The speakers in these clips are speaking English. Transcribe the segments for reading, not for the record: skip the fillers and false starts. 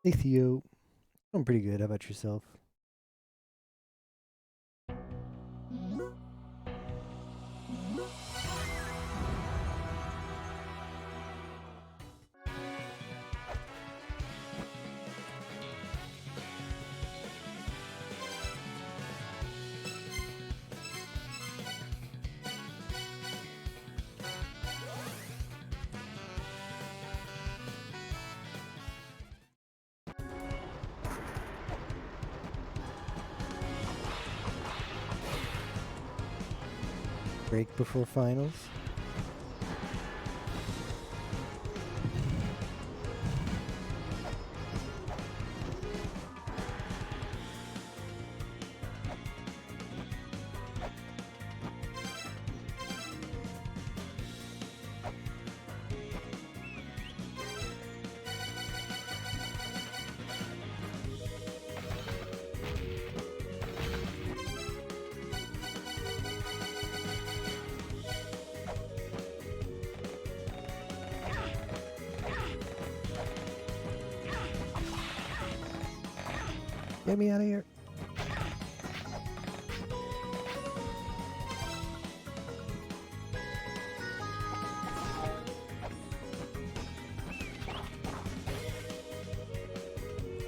Hey Theo, I'm pretty good. How about yourself? Break before finals? Get me out of here.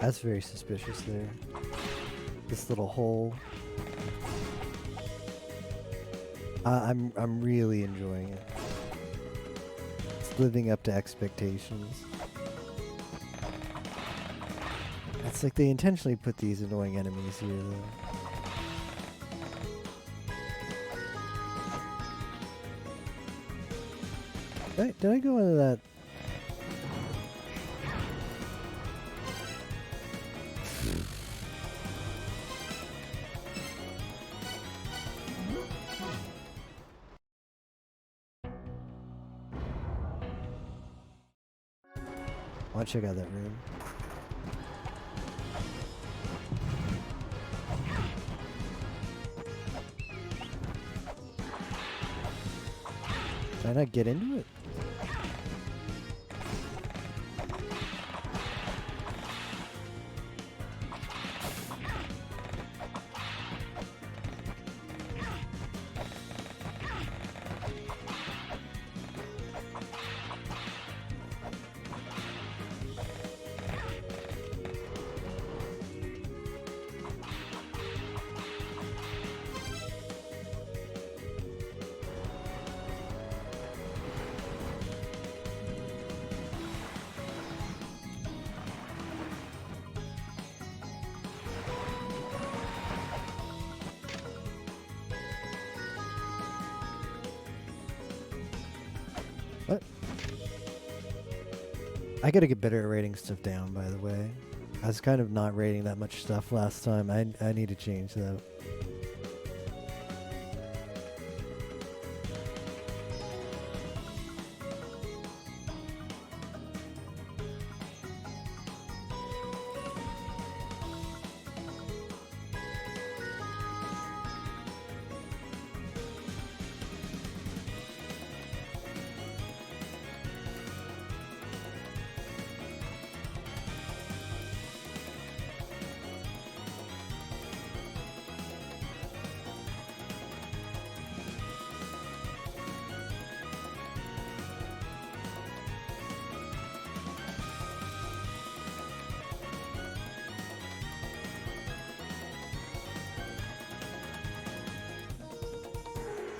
That's very suspicious there. This little hole. I'm really enjoying it. It's living up to expectations. It's like they intentionally put these annoying enemies here though. Did I go into that? I want to check out that room. Did I not get into it? What? I gotta get better at writing stuff down, by the way. I was kind of not rating that much stuff last time. I need to change that.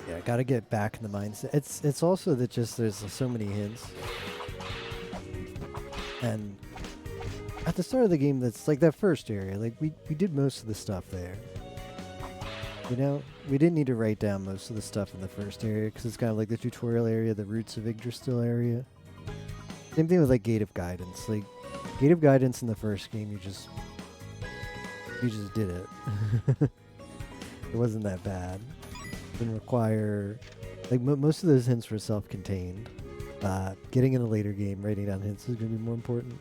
Yeah, gotta get back in the mindset. It's also that just there's so many hints, and at the start of the game, that's like that first area. Like we did most of the stuff there. You know, we didn't need to write down most of the stuff in the first area because it's kind of like the tutorial area, the roots of Yggdrasil area. Same thing with like Gate of Guidance. Like Gate of Guidance in the first game, you just did it. It wasn't that bad. Didn't require like most of those hints were self-contained. Getting in a later game, writing down hints is going to be more important.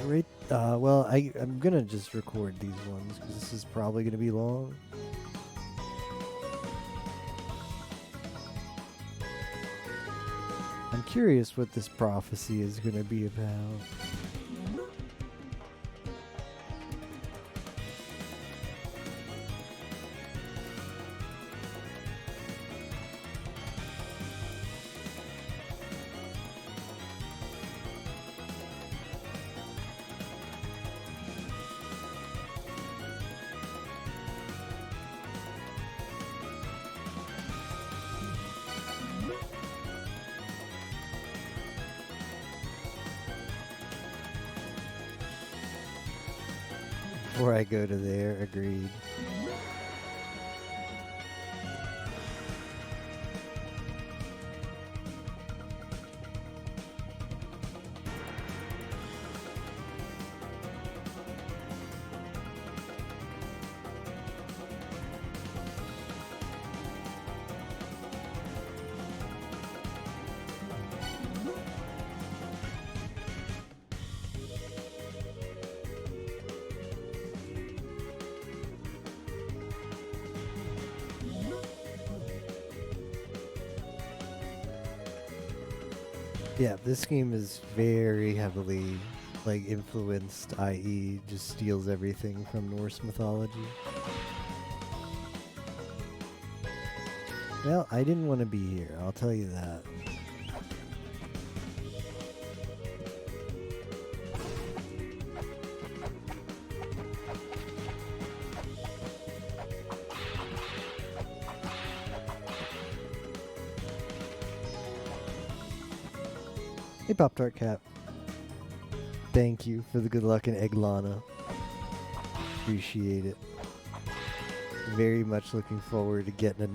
Right. Well, I'm gonna just record these ones because this is probably gonna be long. I'm curious what this prophecy is going to be about. Before I go to there, agreed. Yeah, this game is very heavily like influenced, i.e. just steals everything from Norse mythology. Well, I didn't want to be here, I'll tell you that. Hey, Pop-Tart Cat. Thank you for the good luck in Egglana. Appreciate it. Very much looking forward to getting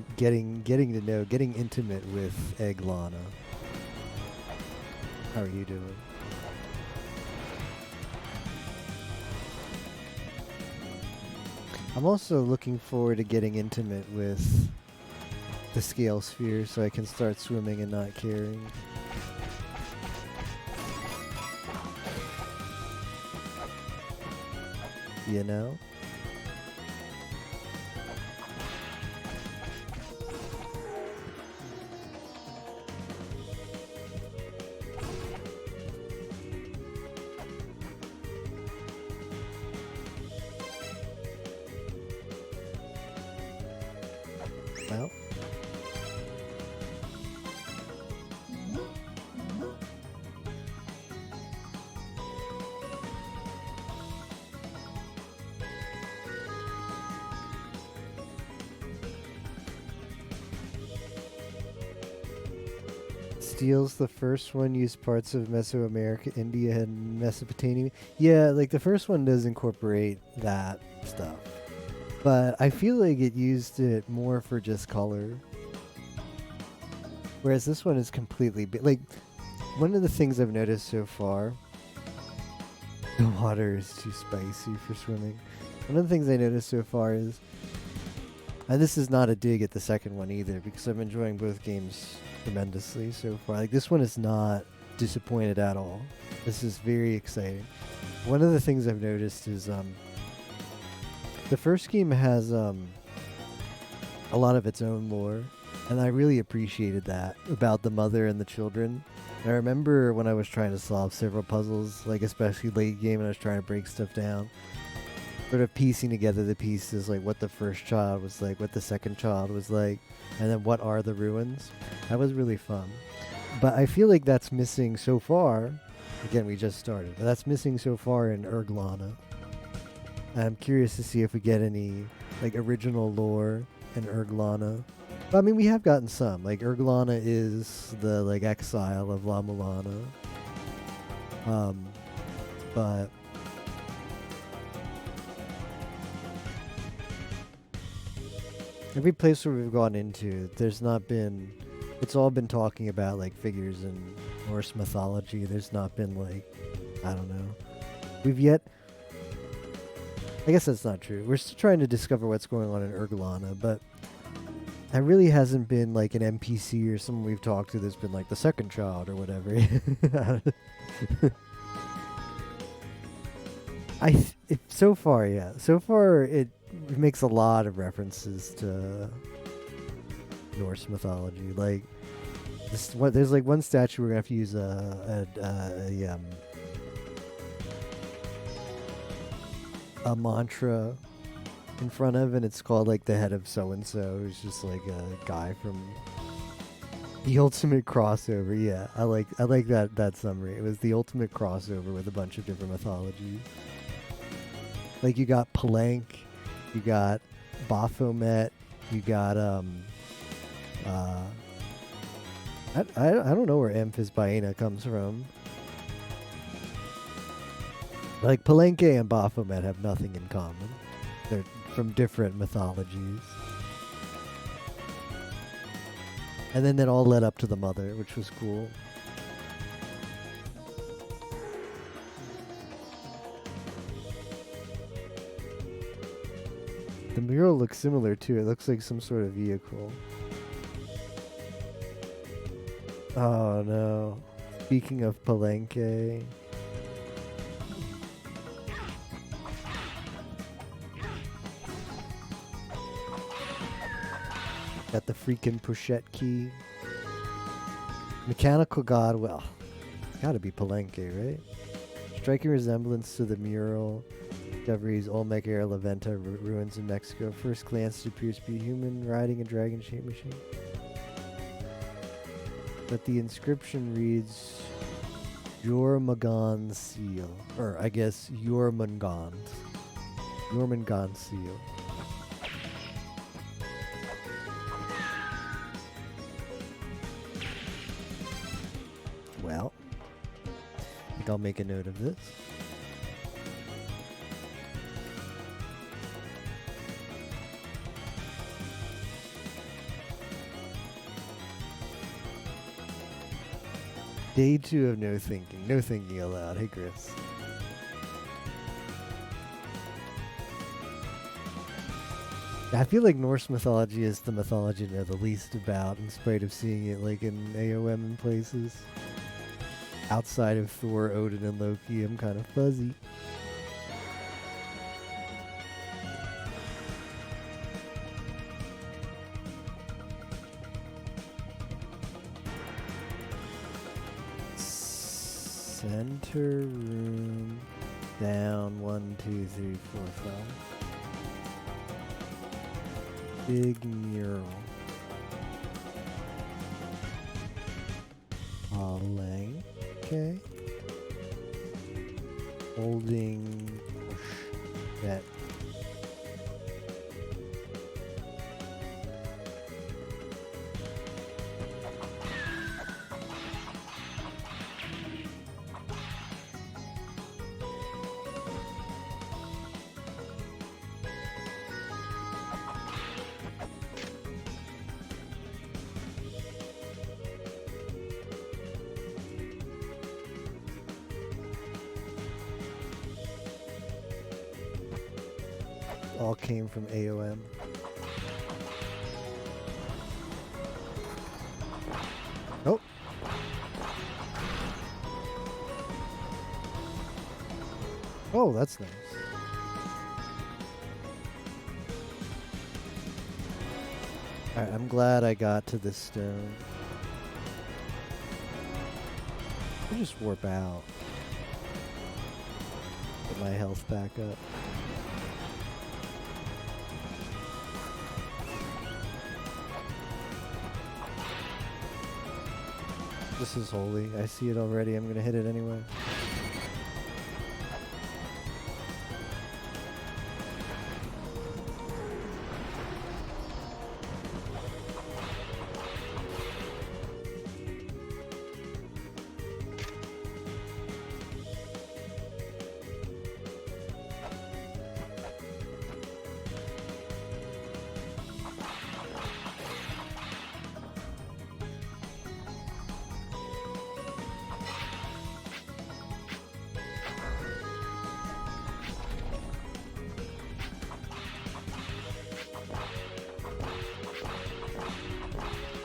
intimate with Egglana. How are you doing? I'm also looking forward to getting intimate with the Scale Sphere so I can start swimming and not caring. You know? Well. Steals the first one, used parts of Mesoamerica, India, and Mesopotamia. Yeah, like the first one does incorporate that stuff. But I feel like it used it more for just color. Whereas this one is completely... like, one of the things I've noticed so far... The water is too spicy for swimming. One of the things I noticed so far is... And this is not a dig at the second one either, because I'm enjoying both games tremendously so far. Like, this one is not disappointed at all. This is very exciting. One of the things I've noticed is the first game has a lot of its own lore, and I really appreciated that about the mother and the children. And I remember when I was trying to solve several puzzles, like especially late game, and I was trying to break stuff down, sort of piecing together the pieces, like what the first child was like, what the second child was like, and then what are the ruins. That was really fun. But I feel like that's missing so far. Again, we just started, but that's missing so far in Erglana. I'm curious to see if we get any like original lore in Erglana. But I mean, we have gotten some. Like Erglana is the like exile of La Mulana. But every place where we've gone into, there's not been... It's all been talking about, like, figures in Norse mythology. There's not been, like... I don't know. We've yet... I guess that's not true. We're still trying to discover what's going on in Erglana, but... There really hasn't been, like, an NPC or someone we've talked to that's been, like, the second child or whatever. So far, yeah. So far, it makes a lot of references to Norse mythology. Like, There's like one statue we're gonna have to use a mantra in front of, and it's called like the head of so and so. Who's just like a guy from the ultimate crossover. Yeah, I like that summary. It was the ultimate crossover with a bunch of different mythologies. Like you got Palenque, you got Baphomet, you got I don't know where Amphisbaena comes from. Like Palenque and Baphomet have nothing in common. They're from different mythologies. And then that all led up to the mother, which was cool. The mural looks similar too. It looks like some sort of vehicle. Oh no. Speaking of Palenque. Got the freaking Pochette key. Mechanical god, well, it's gotta be Palenque, right? Striking resemblance to the mural. Discoveries Olmec era La Venta ruins in Mexico. First glance, it appears to be a human riding a dragon-shaped machine. But the inscription reads Jormungand seal. Or I guess Jormungand. Jormungand seal. Well, I think I'll make a note of this. Day 2 of no thinking. No thinking aloud. Hey, Chris. I feel like Norse mythology is the mythology I know the least about, in spite of seeing it like in AOM and places. Outside of Thor, Odin, and Loki, I'm kind of fuzzy. Center room down 1, 2, 3, 4, 5. Big mural. Okay. Holding that. All came from AOM. Oh. Oh, that's nice. Alright, I'm glad I got to this stone. I'll just warp out. Get my health back up. This is holy. I see it already. I'm gonna hit it anyway.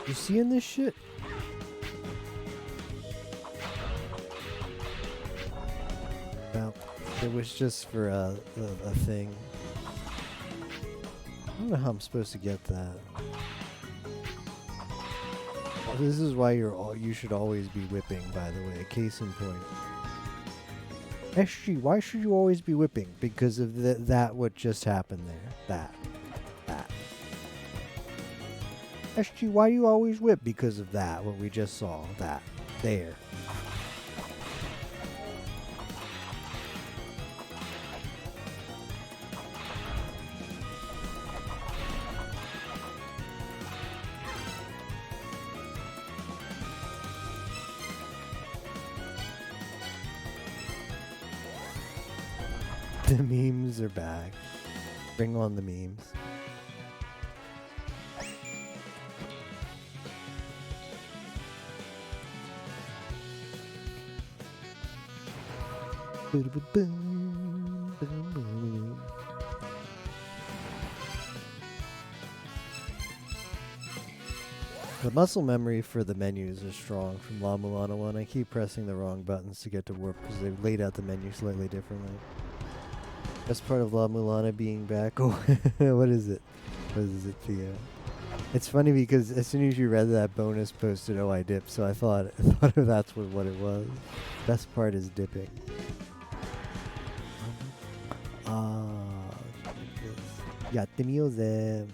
You seeing this shit? No, it was just for a thing. I don't know how I'm supposed to get that. This is why you should always be whipping, by the way. Case in point. SG, why should you always be whipping? Because of that what just happened there. That. SG, why do you always whip? Because of that, what we just saw. That. There. The memes are back. Bring on the memes. The muscle memory for the menus is strong from La Mulana 1. I keep pressing the wrong buttons to get to warp because they've laid out the menu slightly differently. Best part of La Mulana being back. Oh, what is it? What is it, Theo? It's funny because as soon as you read that, bonus posted, "Oh, I dipped," so I thought that's what it was. Best part is dipping. Yatte miyouze.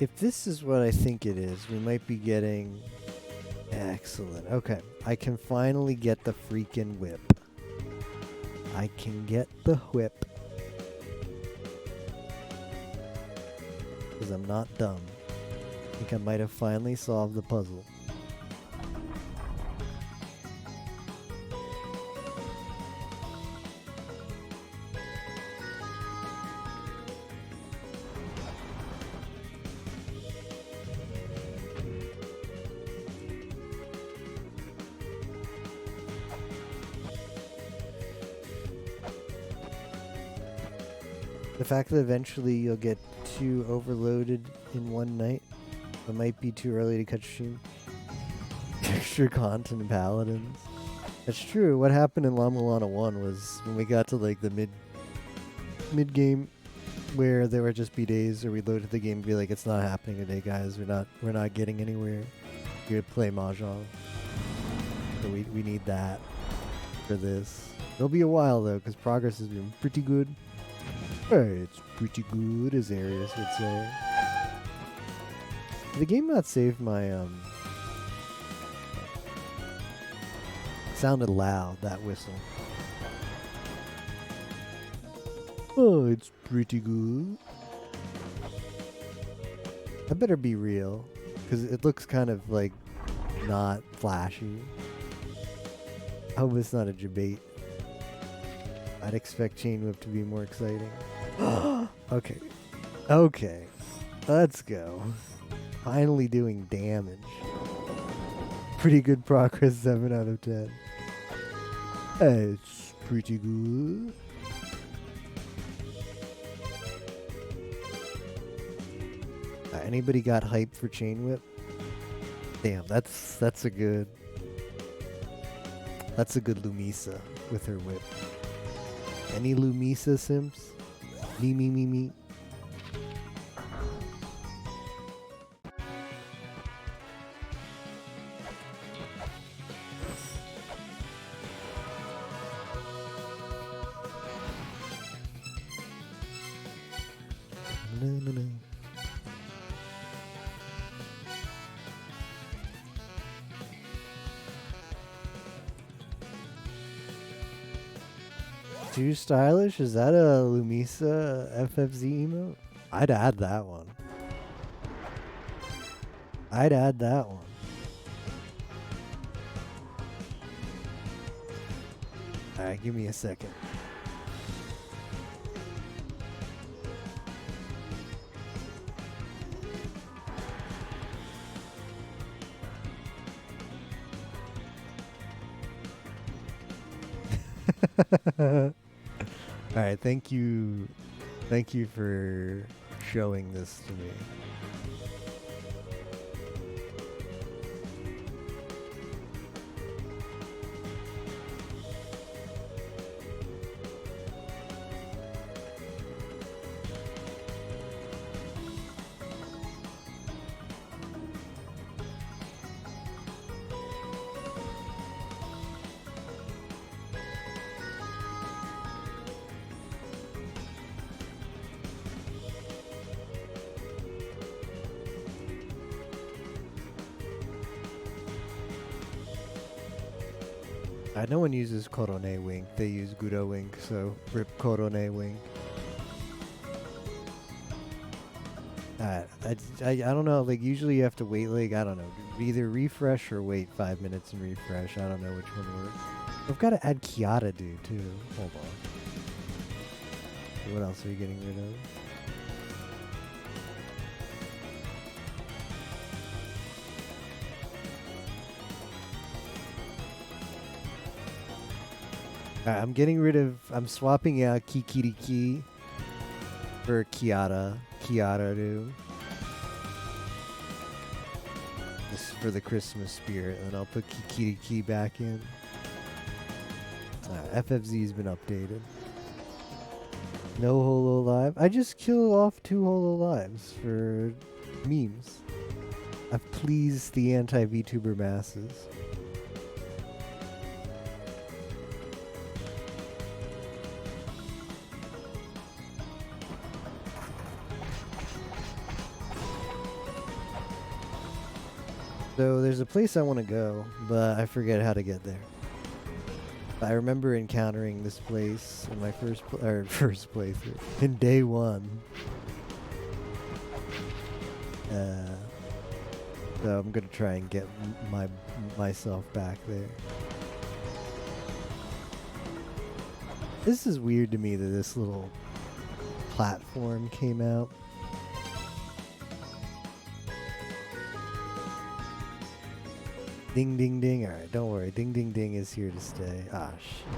If this is what I think it is, we might be getting... Excellent. Okay. I can finally get the freaking whip. I can get the whip. Because I'm not dumb. I think I might have finally solved the puzzle. The fact that eventually you'll get 2 overloaded in one night, it might be too early to cut stream. Extra content and paladins. That's true. What happened in La Mulana 1 was when we got to like the mid game where there would just be days where we loaded the game and be like, it's not happening today, guys. We're not getting anywhere. We would play Mahjong. So we need that for this. It'll be a while though, because progress has been pretty good. It's pretty good, as Arius would say. Did the game not save my, Sounded loud, that whistle. Oh, it's pretty good. I better be real, because it looks kind of, like, not flashy. I hope it's not a debate. I'd expect Chain Whip to be more exciting. Okay. Okay. Let's go. Finally doing damage. Pretty good progress, 7 out of 10. It's pretty good. Anybody got hype for Chain Whip? Damn, that's a good Lumisa with her whip. Any Lumisa simps? Me. No. Too stylish? Is that a Lumisa FFZ emote? I'd add that one. Alright, give me a second. Alright, thank you for showing this to me. No one uses Korone Wink. They use Guro Wink, so rip Korone Wink. I don't know. Like usually you have to wait. Like I don't know, either refresh or wait 5 minutes and refresh. I don't know which one works. I've got to add Kiata dude too. Hold on. What else are you getting rid of? I'm getting rid of. I'm swapping out Kikiriki for Kiata. Kiata do. This is for the Christmas spirit, and I'll put Kikiriki back in. FFZ's been updated. No Holo Live. I just kill off 2 Holo Lives for memes. I've pleased the anti-VTuber masses. So there's a place I want to go, but I forget how to get there. I remember encountering this place in my first playthrough in day 1. So I'm gonna try and get myself back there. This is weird to me that this little platform came out. Ding ding ding. Alright, don't worry. Ding ding ding is here to stay. Ah, shit.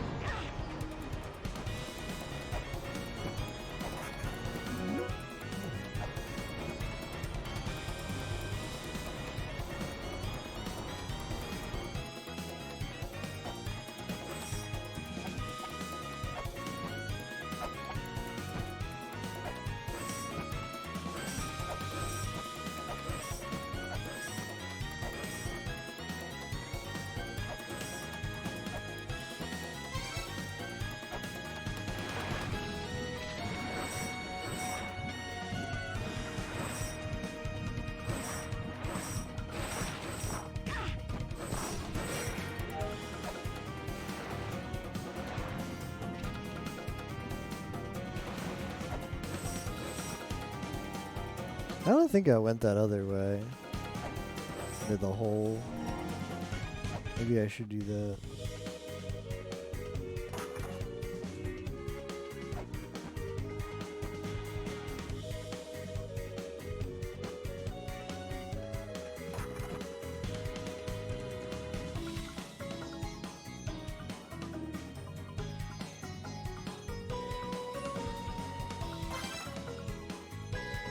I don't think I went that other way. Or the hole. Maybe I should do that.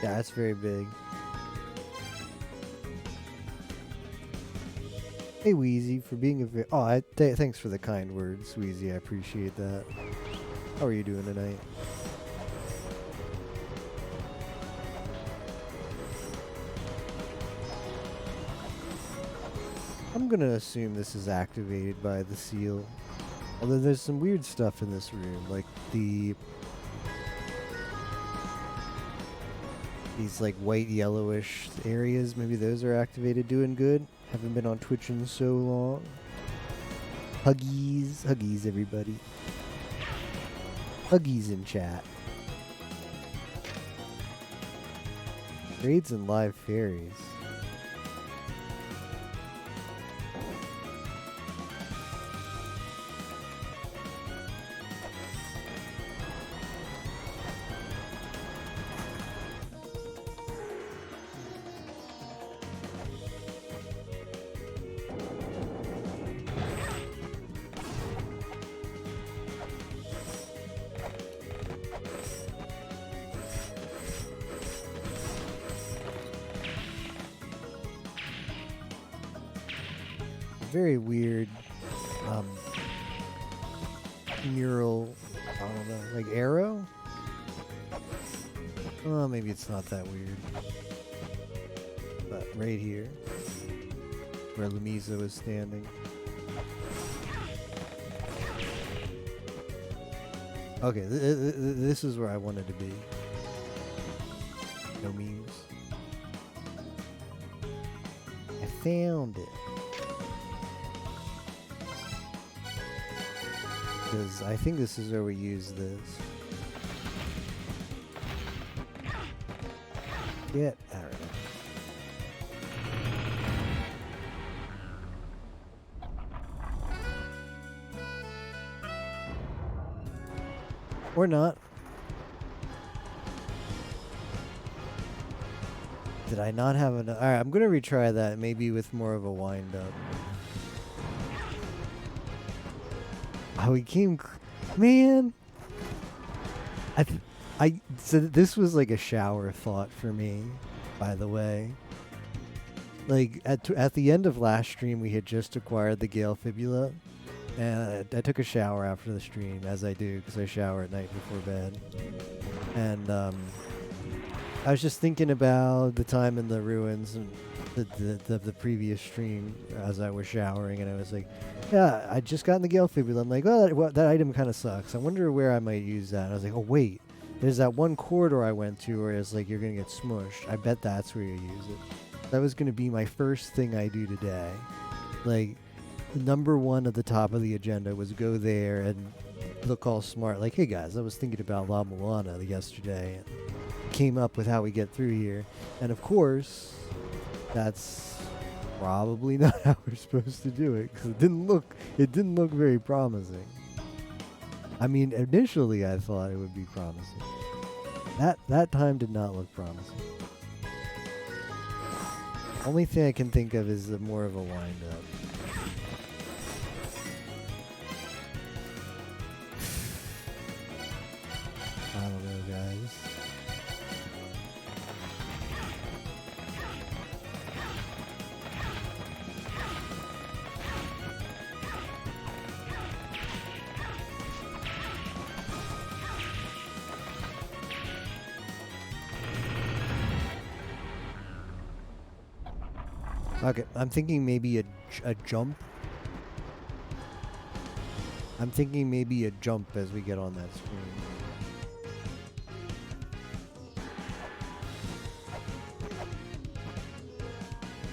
Yeah, it's very big. Hey, Wheezy, for being a thanks for the kind words, Wheezy. I appreciate that. How are you doing tonight? I'm gonna assume this is activated by the seal. Although there's some weird stuff in this room, like these like white yellowish areas. Maybe those are activated. Doing good. Haven't been on Twitch in so long. Huggies. Huggies, everybody. Huggies in chat. Raids and live fairies. Very weird mural, I don't know, like arrow? Oh, maybe it's not that weird. But right here, where Lumizo is standing. Okay, this is where I wanted to be. No memes. I found it. because I think this is where we use this. Get out of it. Or not. Did I not have enough? Alright, I'm gonna retry that, maybe with more of a wind up. Oh, he came. Man! So this was like a shower thought for me, by the way. Like, at the end of last stream, we had just acquired the Gale Fibula. And I took a shower after the stream, as I do, because I shower at night before bed. And I was just thinking about the time in the ruins and the previous stream as I was showering, and I was like, yeah, I just got in the Gale Fibula. I'm like, oh, that item kind of sucks. I wonder where I might use that. And I was like, oh, wait. There's that one corridor I went to where it's like you're going to get smushed. I bet that's where you use it. That was going to be my first thing I do today. Like, number one at the top of the agenda was go there and look all smart. Like, hey guys, I was thinking about La Mulana yesterday and came up with how we get through here. And of course, that's probably not how we're supposed to do it, because it didn't look very promising. I mean, initially I thought it would be promising. That time did not look promising. Only thing I can think of is more of a wind up. I don't know, guys. Okay, I'm thinking maybe a jump. I'm thinking maybe a jump as we get on that screen.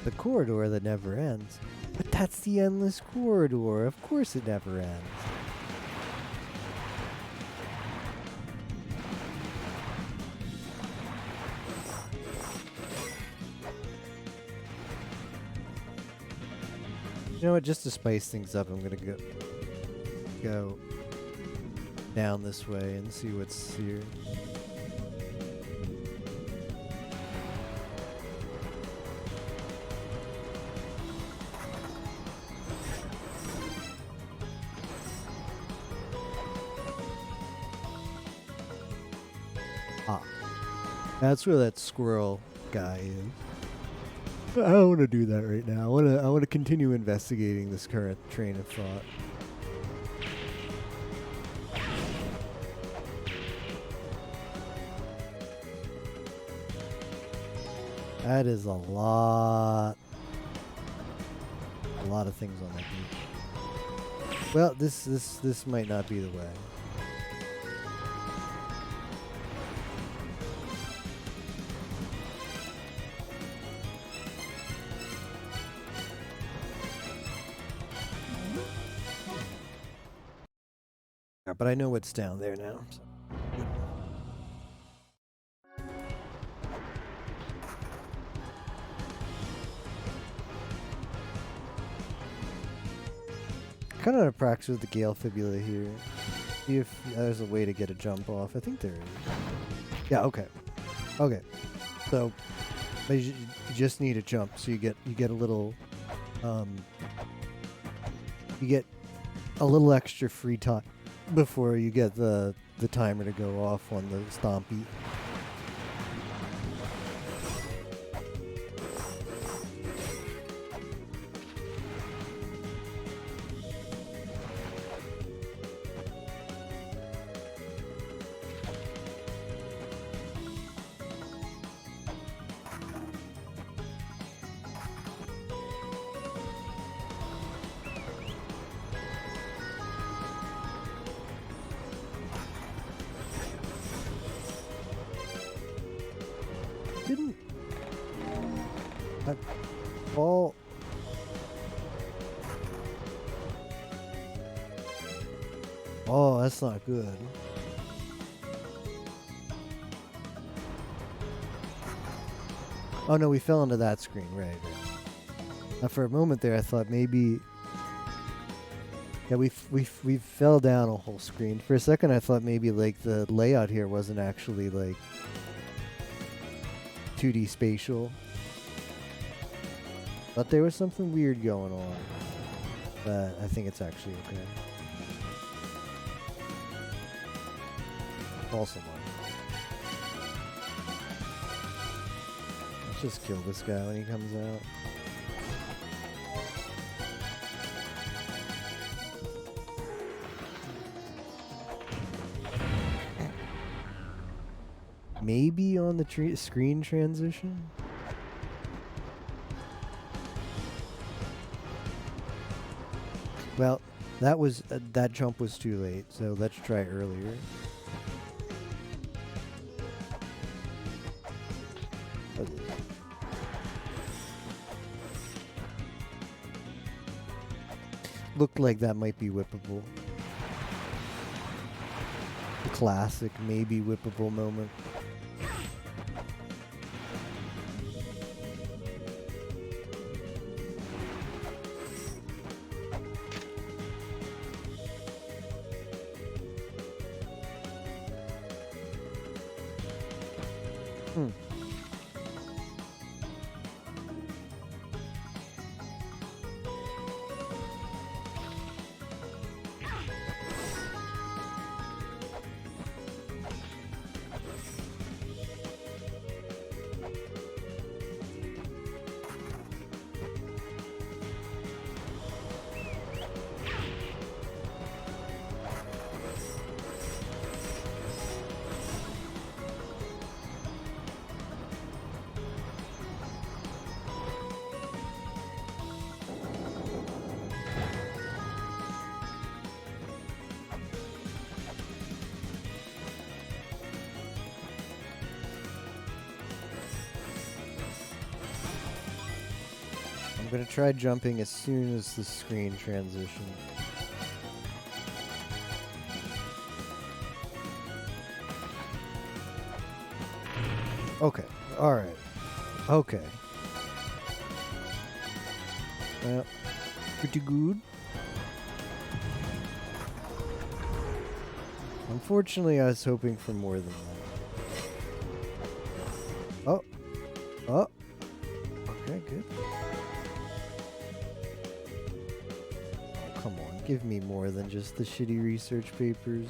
The corridor that never ends. But that's the endless corridor. Of course it never ends. You know what? Just to spice things up, I'm gonna go down this way and see what's here. Ah, that's where that squirrel guy is. I don't want to do that right now. I want to continue investigating this current train of thought. That is a lot of things on that beach. Well, this might not be the way. But I know what's down there now. So. Kind of want to practice with the Gale Fibula here. See if there's a way to get a jump off. I think there is. Yeah. Okay. Okay. So you just need a jump. So you get a little. You get a little extra free time before you get the timer to go off on the Stompy. Oh, that's not good. Oh no, we fell into that screen, right. Now for a moment there, I thought maybe... Yeah, we fell down a whole screen. For a second, I thought maybe like the layout here wasn't actually like 2D spatial. But there was something weird going on. But I think it's actually okay. False alarm. Let's just kill this guy when he comes out. Maybe on the screen transition? Well, that jump was too late, so let's try earlier. Looked like that might be whippable. The classic maybe whippable moment. I'm gonna try jumping as soon as the screen transitions. Okay, alright. Okay. Well, pretty good. Unfortunately, I was hoping for more than that. Oh. Oh. Okay, good. Come on, give me more than just the shitty research papers.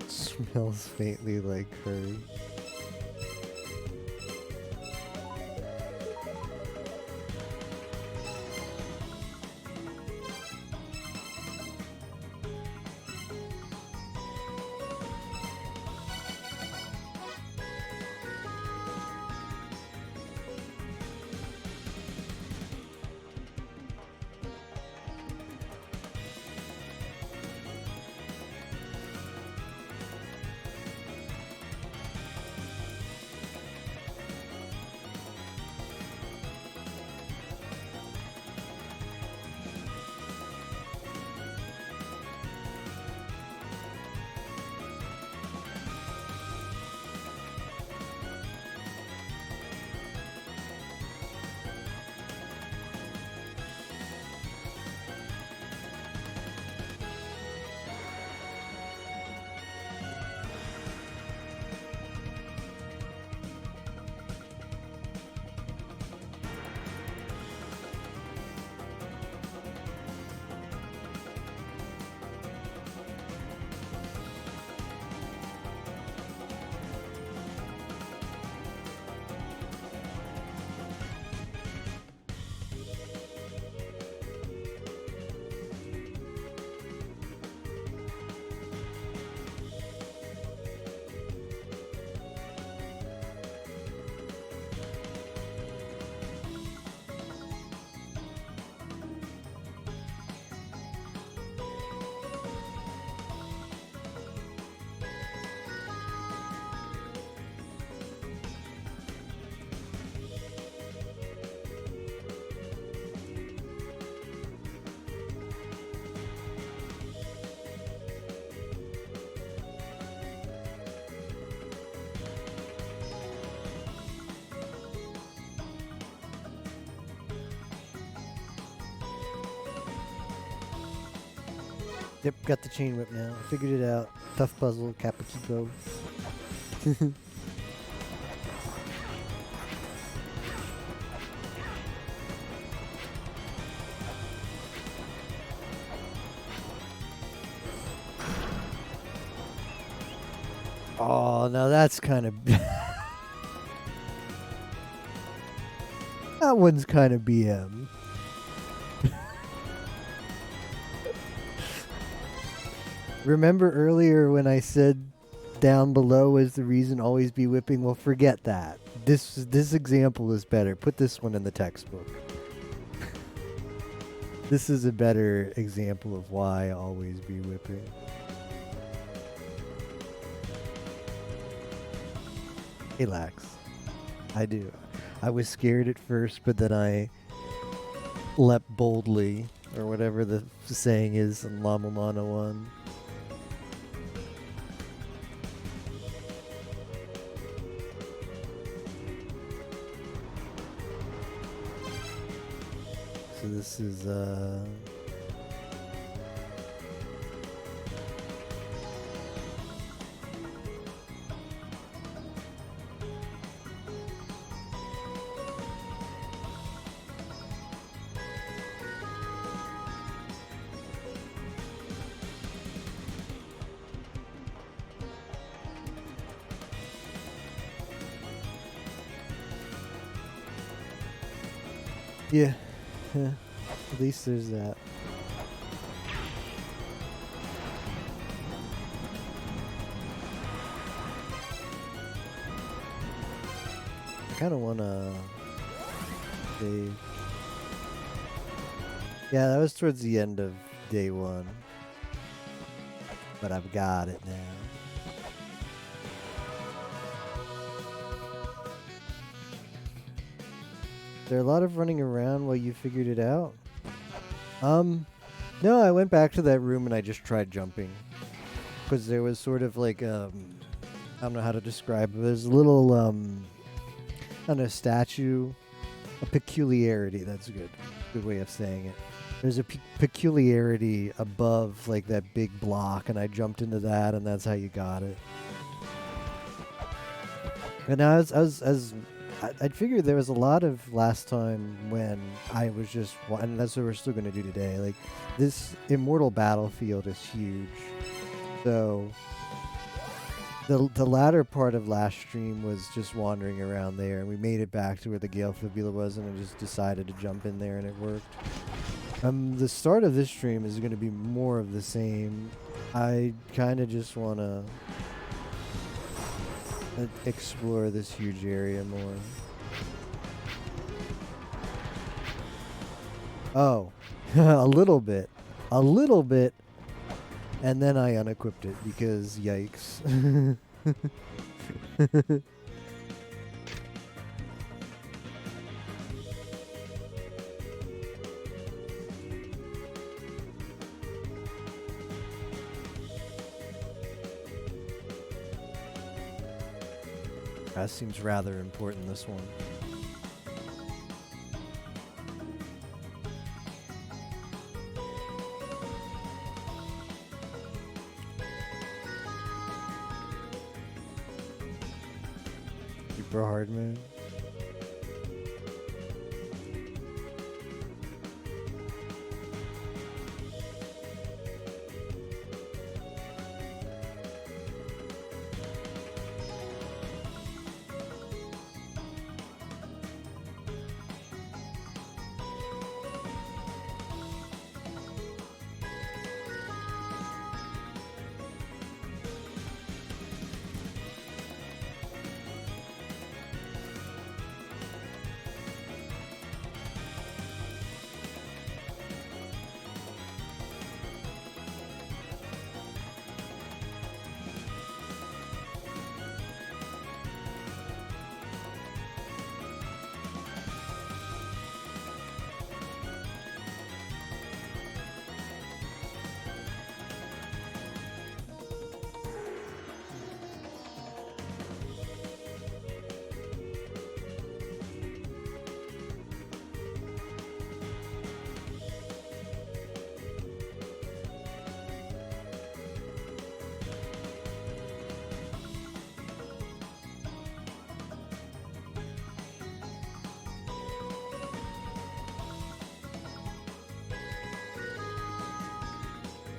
Smells faintly like curry. Yep, got the chain whip now. I figured it out. Tough puzzle, Capikipo. Oh, now that's kind of... that one's kind of BM. Remember earlier when I said down below is the reason always be whipping? Well, forget that. This example is better. Put this one in the textbook. This is a better example of why always be whipping. Relax. I do. I was scared at first, but then I leapt boldly, or whatever the saying is in La Momana 1. So this is yeah. At least there's that. I kind of want to save. Yeah, that was towards the end of day 1. But I've got it now. Is there a lot of running around while you figured it out? No, I went back to that room and I just tried jumping. Because there was sort of like, I don't know how to describe it. There's a little, I don't know, statue, a peculiarity, that's a good way of saying it. There's a peculiarity above like that big block and I jumped into that and that's how you got it. And I'd figured there was a lot of last time when I was just, and that's what we're still going to do today. Like, this Immortal Battlefield is huge. So, the latter part of last stream was just wandering around there, and we made it back to where the Gale Fibula was, and I just decided to jump in there, and it worked. The start of this stream is going to be more of the same. I kind of just want to explore this huge area more. Oh, a little bit, and then I unequipped it because yikes. That seems rather important, this one. Super hard move.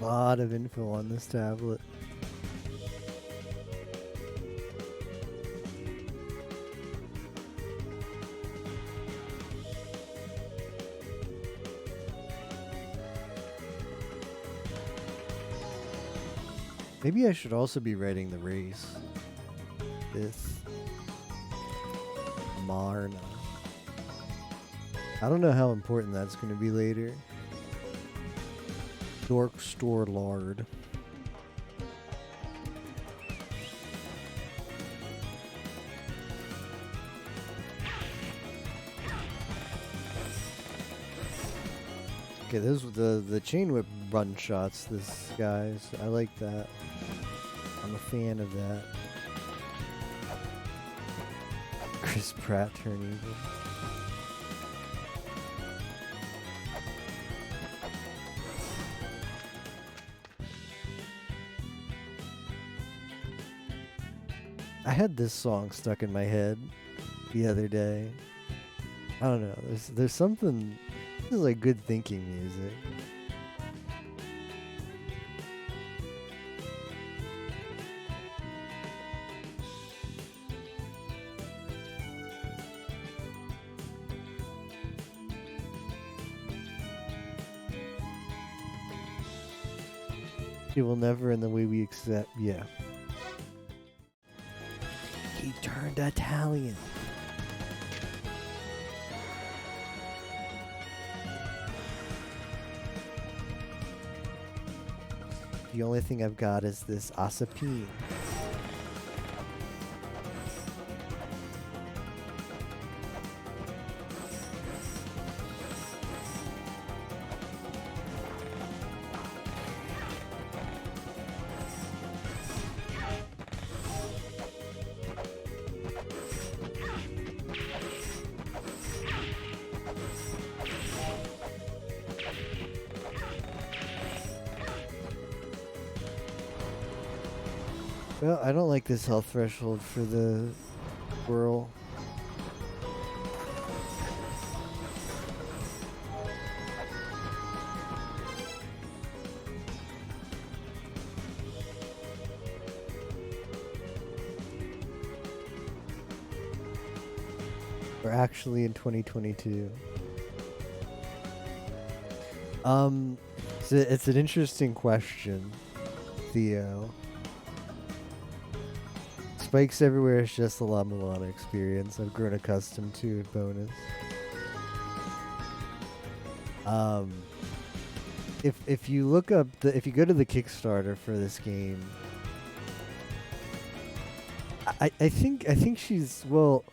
A lot of info on this tablet. Maybe I should also be writing the race. This Marna. I don't know how important that's going to be later. Dork Store Lord. Okay, those the chain whip run shots. This guys, I like that. I'm a fan of that. Chris Pratt turn evil. I had this song stuck in my head the other day. I don't know. There's something. This is like good thinking music. He will never in the way we accept. Yeah. He turned Italian. The only thing I've got is this Asapine. Well, I don't like this health threshold for the squirrel. We're actually in 2022. It's an interesting question, Theo. Spikes everywhere is just a La Milana experience. I've grown accustomed to it. Bonus. If you look up if you go to the Kickstarter for this game, I think she's, well.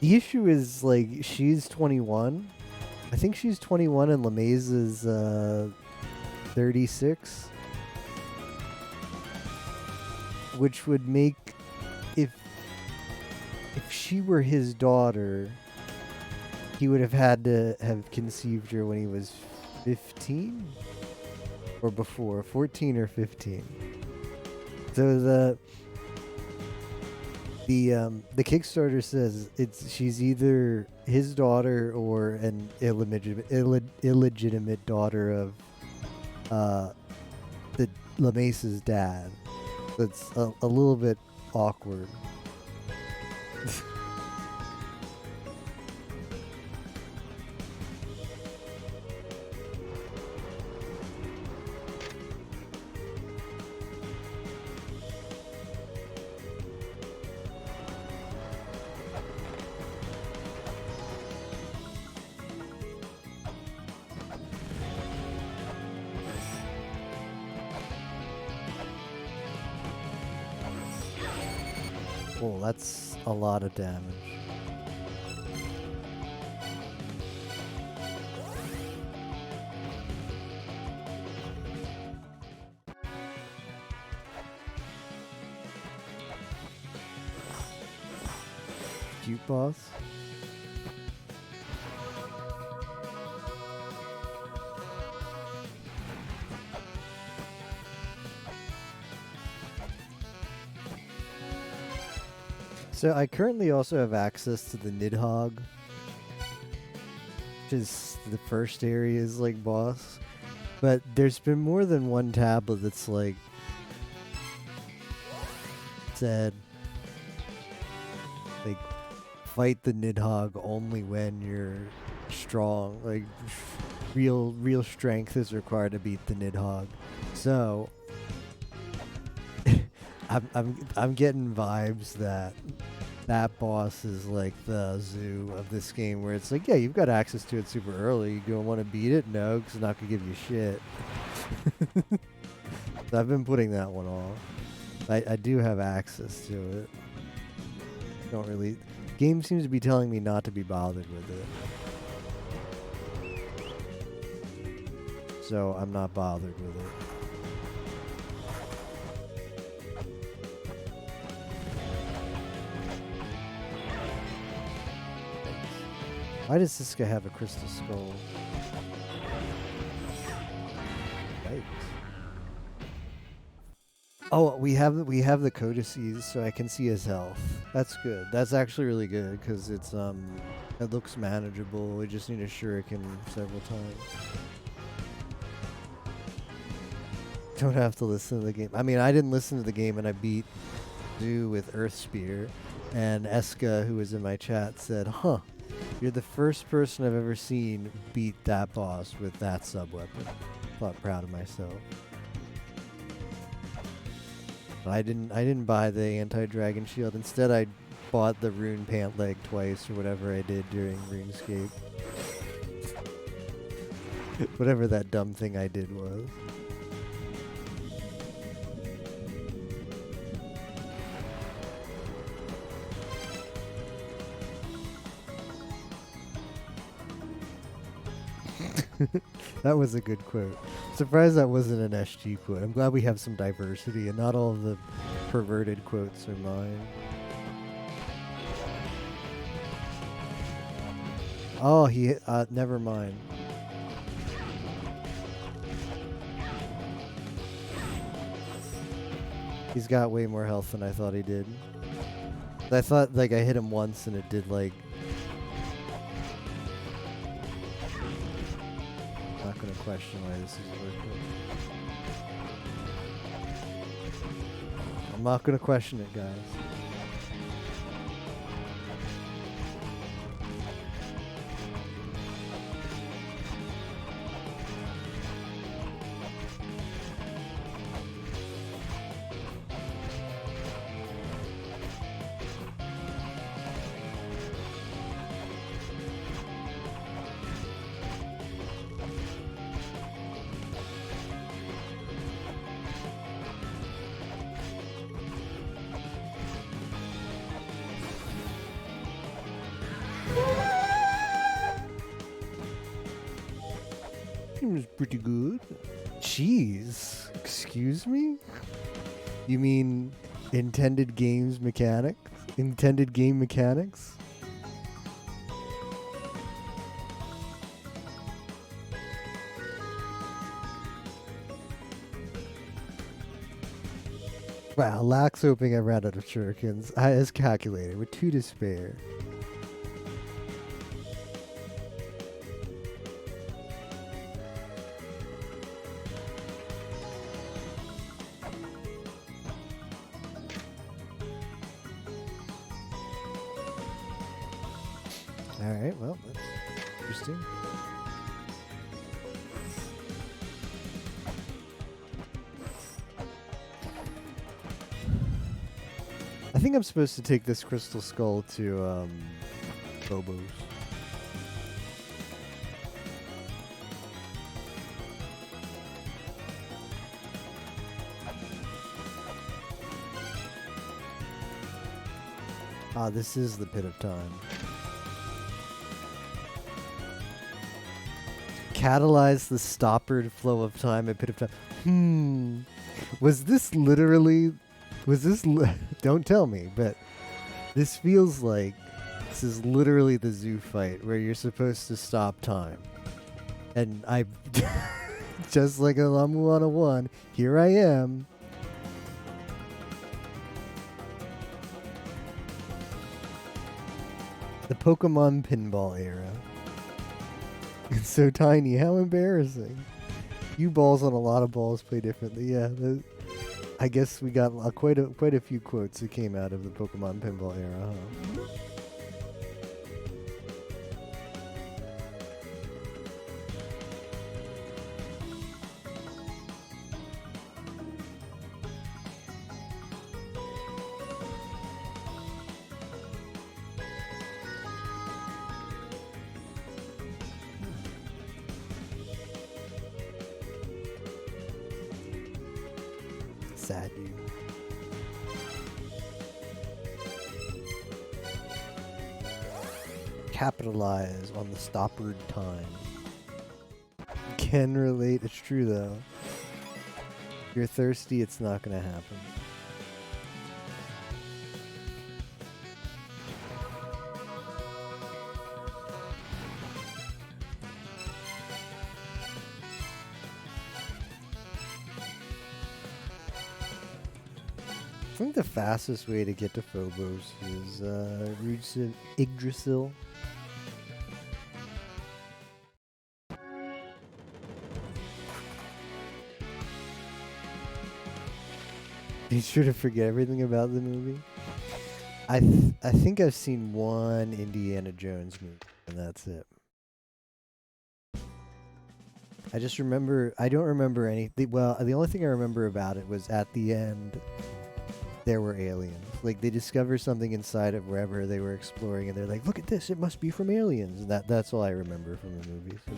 The issue is like she's 21. I think she's 21 and LeMaze is 36. Which would make, if she were his daughter, he would have had to have conceived her when he was 15 or before, 14 or 15. So the Kickstarter says she's either his daughter or an illegitimate daughter of the LeMace's dad. That's a little bit awkward. Oh, that's a lot of damage. Cute boss. So I currently also have access to the Nidhogg, which is the first area's like boss. But there's been more than one tablet that's like said like fight the Nidhogg only when you're strong. Like real strength is required to beat the Nidhogg. So I'm getting vibes that that boss is like the zoo of this game, where it's like, yeah, you've got access to it super early. You don't want to beat it? No, because it's not going to give you shit. So I've been putting that one off. I do have access to it. Don't really... Game seems to be telling me not to be bothered with it. So I'm not bothered with it. Why does this guy have a crystal skull? Right. Oh, we have the codices, so I can see his health. That's good. That's actually really good because it's it looks manageable. We just need a shuriken several times. Don't have to listen to the game. I mean, I didn't listen to the game, and I beat Zoo with Earth Spear, and Eska, who was in my chat, said, "Huh, you're the first person I've ever seen beat that boss with that sub-weapon." Thought proud of myself. I didn't buy the anti-dragon shield. Instead, I bought the rune pant leg twice or whatever I did during RuneScape. Whatever that dumb thing I did was. That was a good quote. Surprised that wasn't an SG quote. I'm glad we have some diversity and not all of the perverted quotes are mine. Oh, never mind. He's got way more health than I thought he did. I thought like I hit him once and it did like... I'm not gonna question why this is working. I'm not gonna question it, guys. Seems pretty good. Jeez, excuse me? You mean intended games mechanics? Intended game mechanics? Wow, Lax hoping I ran out of shurikens. As calculated, with 2 to spare. Alright, well, that's interesting. I think I'm supposed to take this crystal skull to Phobos. Ah, this is the Pit of Time. Catalyze the stoppered flow of time at Pit of Time. Was this literally... don't tell me, but this feels like this is literally the zoo fight where you're supposed to stop time. And I... just like a Lamu 101, here I am. The Pokemon pinball era. It's so tiny, how embarrassing. You balls on a lot of balls play differently. Yeah, I guess we got quite a few quotes that came out of the Pokemon Pinball era, huh? Sad you. Capitalize on the stoppered time. Can relate. It's true though. If you're thirsty, it's not gonna happen. I think the fastest way to get to Phobos is routes of Yggdrasil. Be sure to forget everything about the movie. I think I've seen one Indiana Jones movie, and that's it. I just remember, I don't remember anything. Well, the only thing I remember about it was at the end, there were aliens. Like, they discover something inside of wherever they were exploring, and they're like, look at this, it must be from aliens. And that's all I remember from the movie. So.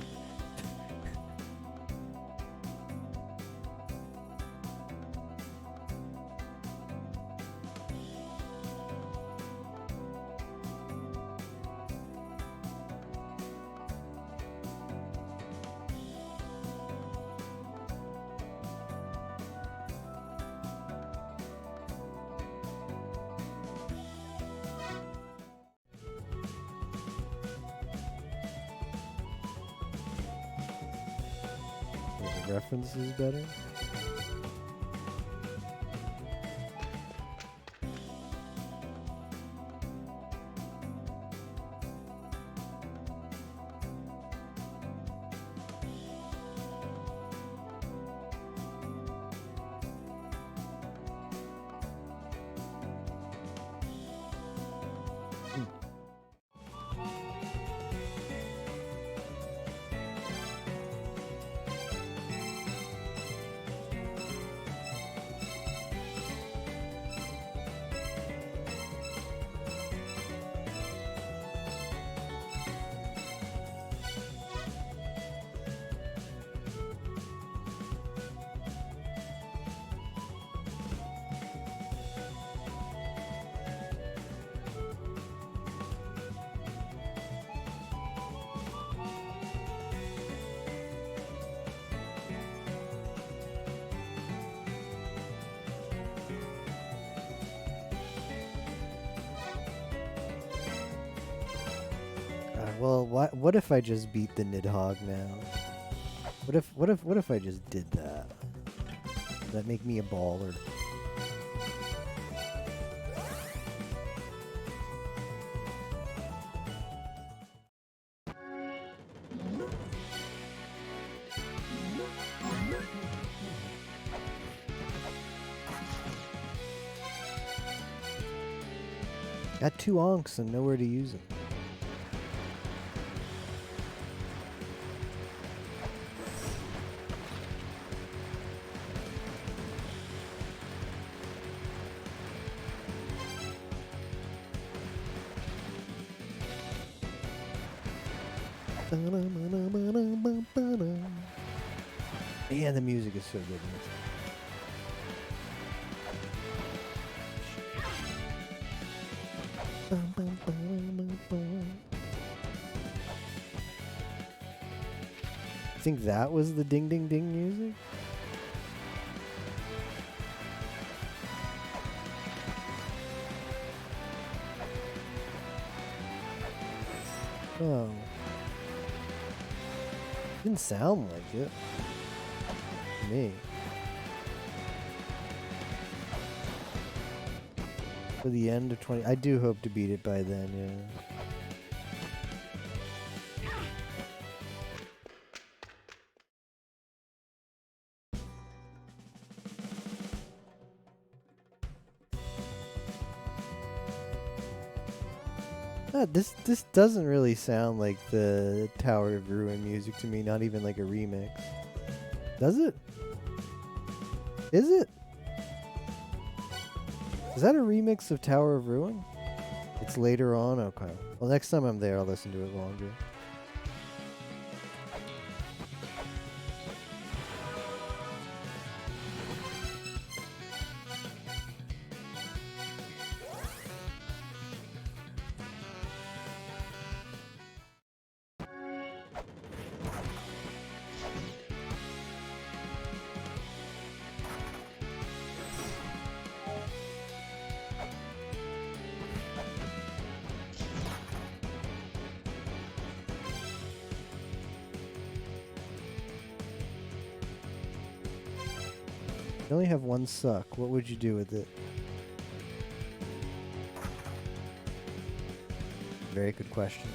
The reference is better. Well, what if I just beat the Nidhogg now? What if I just did that? Does that make me a baller? Got 2 onks and nowhere to use them. Man, the music is so good. I think that was the ding ding ding music? Oh. Didn't sound like it. To me. For the end of 20... I do hope to beat it by then, yeah. This doesn't really sound like the Tower of Ruin music to me, not even like a remix. Does it? Is it? Is that a remix of Tower of Ruin? It's later on? Okay. Well, next time I'm there, I'll listen to it longer. You only have one suck. What would you do with it? Very good question.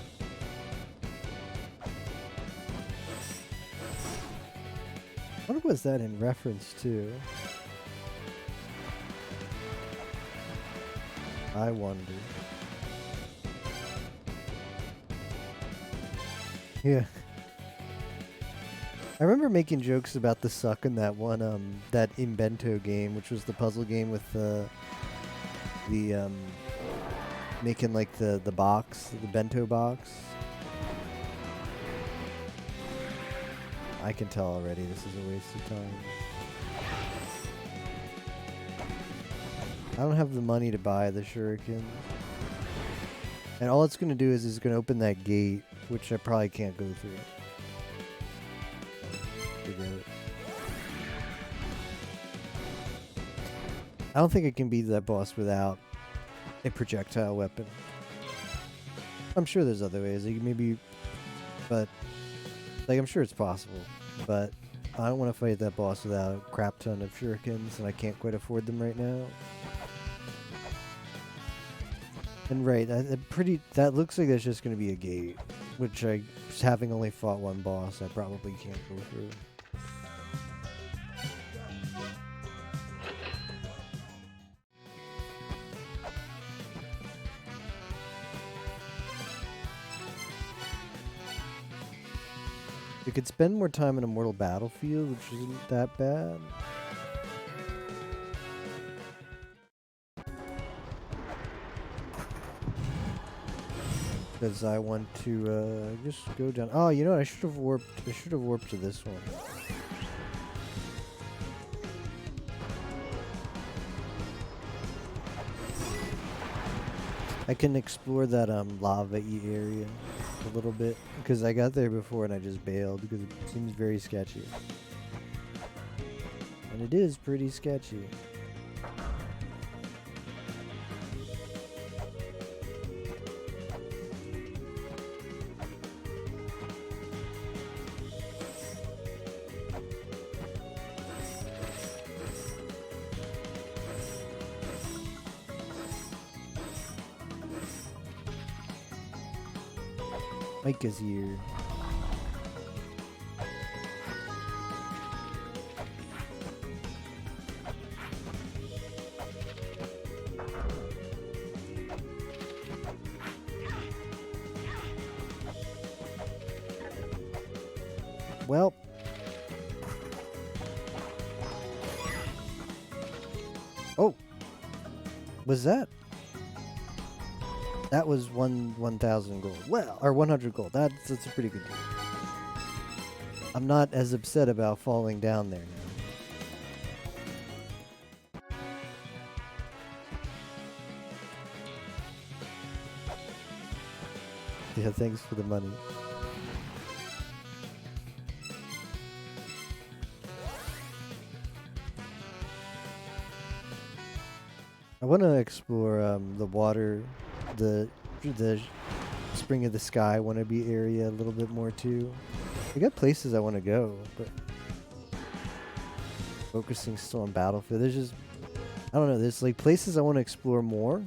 What was that in reference to? I wonder. Yeah. I remember making jokes about the suck in that one, that Invento game, which was the puzzle game with the making like the box, the bento box. I can tell already this is a waste of time. I don't have the money to buy the shuriken. And all it's going to do is it's going to open that gate, which I probably can't go through. Forget it. I don't think I can beat that boss without a projectile weapon. I'm sure there's other ways. Like maybe, but like I'm sure it's possible. But I don't want to fight that boss without a crap ton of shurikens, and I can't quite afford them right now. And right, that looks like there's just going to be a gate, which having only fought one boss, I probably can't go through. You could spend more time in Immortal Battlefield, which isn't that bad. Because I want to just go down. Oh, you know what? I should have warped. I should have warped to this one. I can explore that lava-y area a little bit because I got there before and I just bailed because it seems very sketchy. And it is pretty sketchy. Micah's here. Well, oh, was that? That was 1,000 gold. Well, or 100 gold. That's a pretty good deal. I'm not as upset about falling down there now. Yeah, thanks for the money. I want to explore the water, the Spring of the Sky wannabe area a little bit more too. I got places I want to go, but focusing still on Battlefield. There's just, I don't know, there's like places I want to explore more,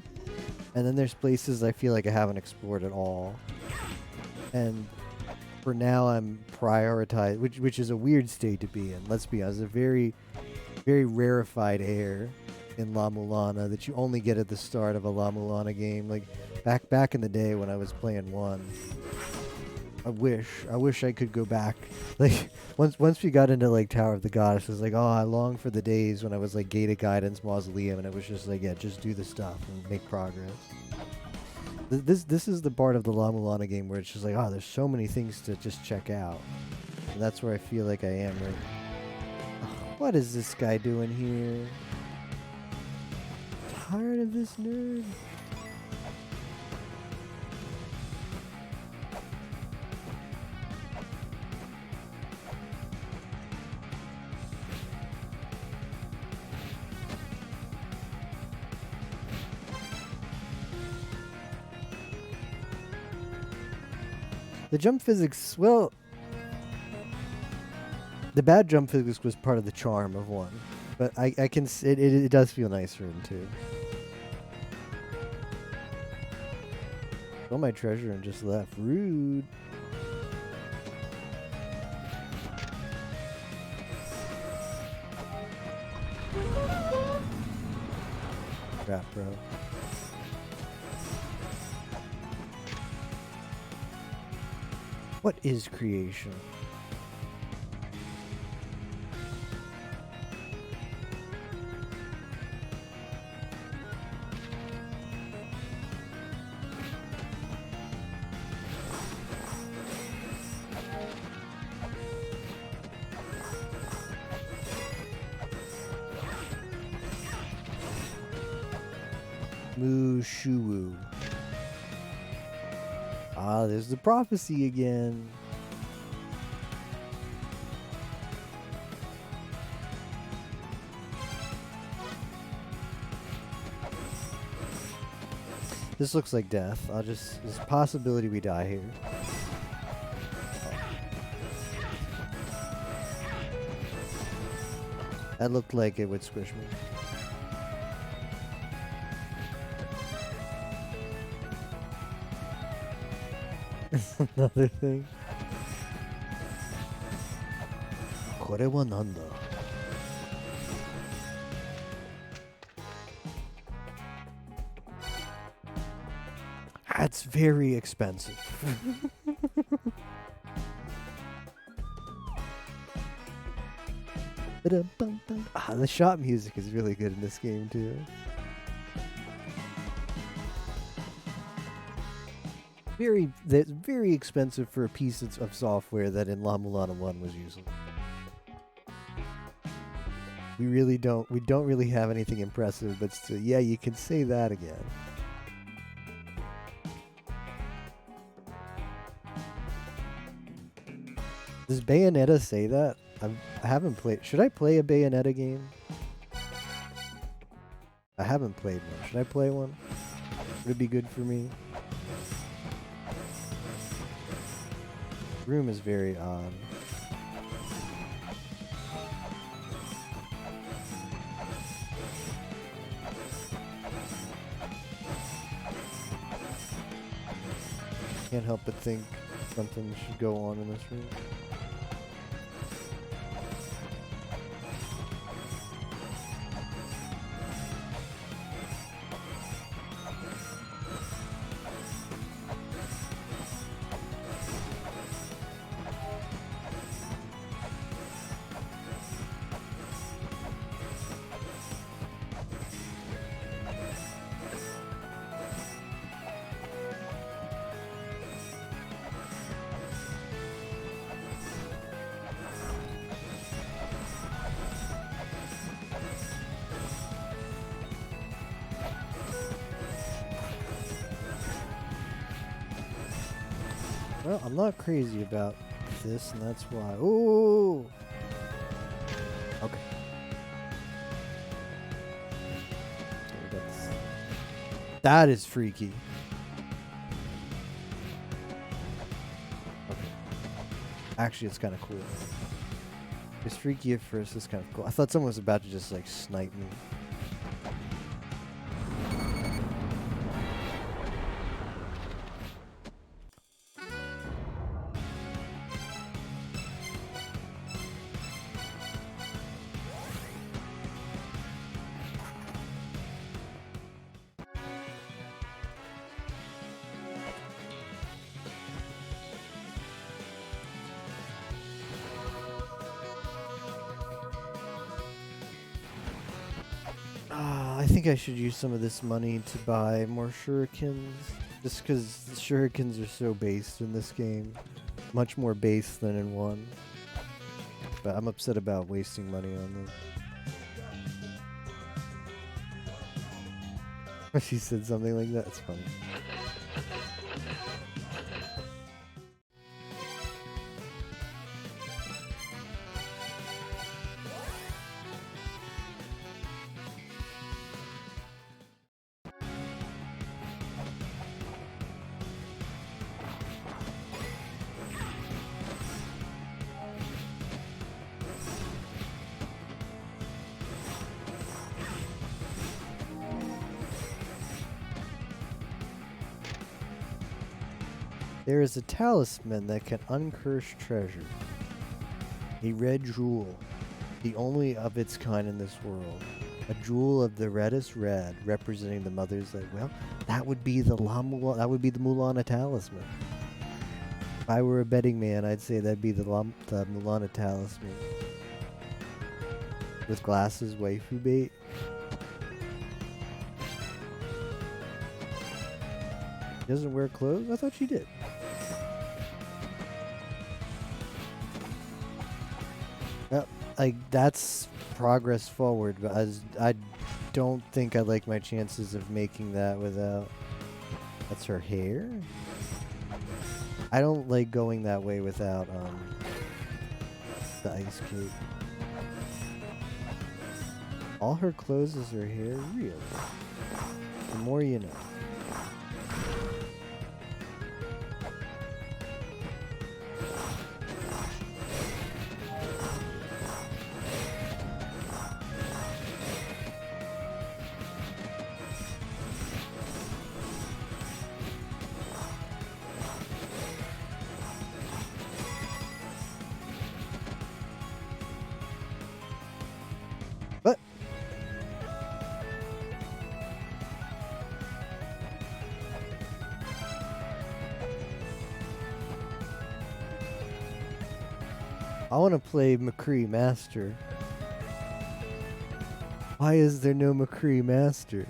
and then there's places I feel like I haven't explored at all. And for now I'm prioritized, which is a weird state to be in. Let's be honest, a very, very rarefied air. in La Mulana that you only get at the start of a La Mulana game. Like back in the day when I was playing 1. I wish I could go back. Like once we got into like Tower of the Goddess, it was like, oh, I long for the days when I was like Gate of Guidance Mausoleum, and it was just like, yeah, just do the stuff and make progress. This is the part of the La Mulana game where it's just like, oh, there's so many things to just check out, and that's where I feel like I am right. What is this guy doing here? Tired of this nerd. The jump physics, well, the bad jump physics was part of the charm of 1, but I can it does feel nicer in 2. Stole my treasure and just left. Rude. Crap, bro. What is creation? Mushu. Ah, there's the prophecy again. This looks like death. There's a possibility we die here. That looked like it would squish me. Another thing. これはなんだ? That's very expensive. The shop music is really good in this game too. That's very expensive for a piece of software that in La Mulana 1 was useful. We don't really have anything impressive, but still, yeah, you can say that again. Does Bayonetta say that? I haven't played. Should I play a Bayonetta game? I haven't played one. Should I play one? Would it be good for me? Room is very odd. Can't help but think something should go on in this room. Well, I'm not crazy about this, and that's why. Ooh! Okay. That is freaky. Okay. Actually, it's kind of cool. It's freaky at first, it's kind of cool. I thought someone was about to just, like, snipe me. I think I should use some of this money to buy more shurikens. Just because the shurikens are so based in this game. Much more based than in 1. But I'm upset about wasting money on them. She said something like that. It's funny. There is a talisman that can uncurse treasure. A red jewel, the only of its kind in this world. A jewel of the reddest red, representing the mother's light. Well, that would be the Mulana talisman. If I were a betting man, I'd say that'd be the Mulana talisman. With glasses, waifu bait. She doesn't wear clothes? I thought she did. Like, that's progress forward, but I don't think I like my chances of making that without... That's her hair? I don't like going that way without, the ice cape. All her clothes is her hair? Really? The more you know. I want to play McCree Master. Why is there no McCree Master?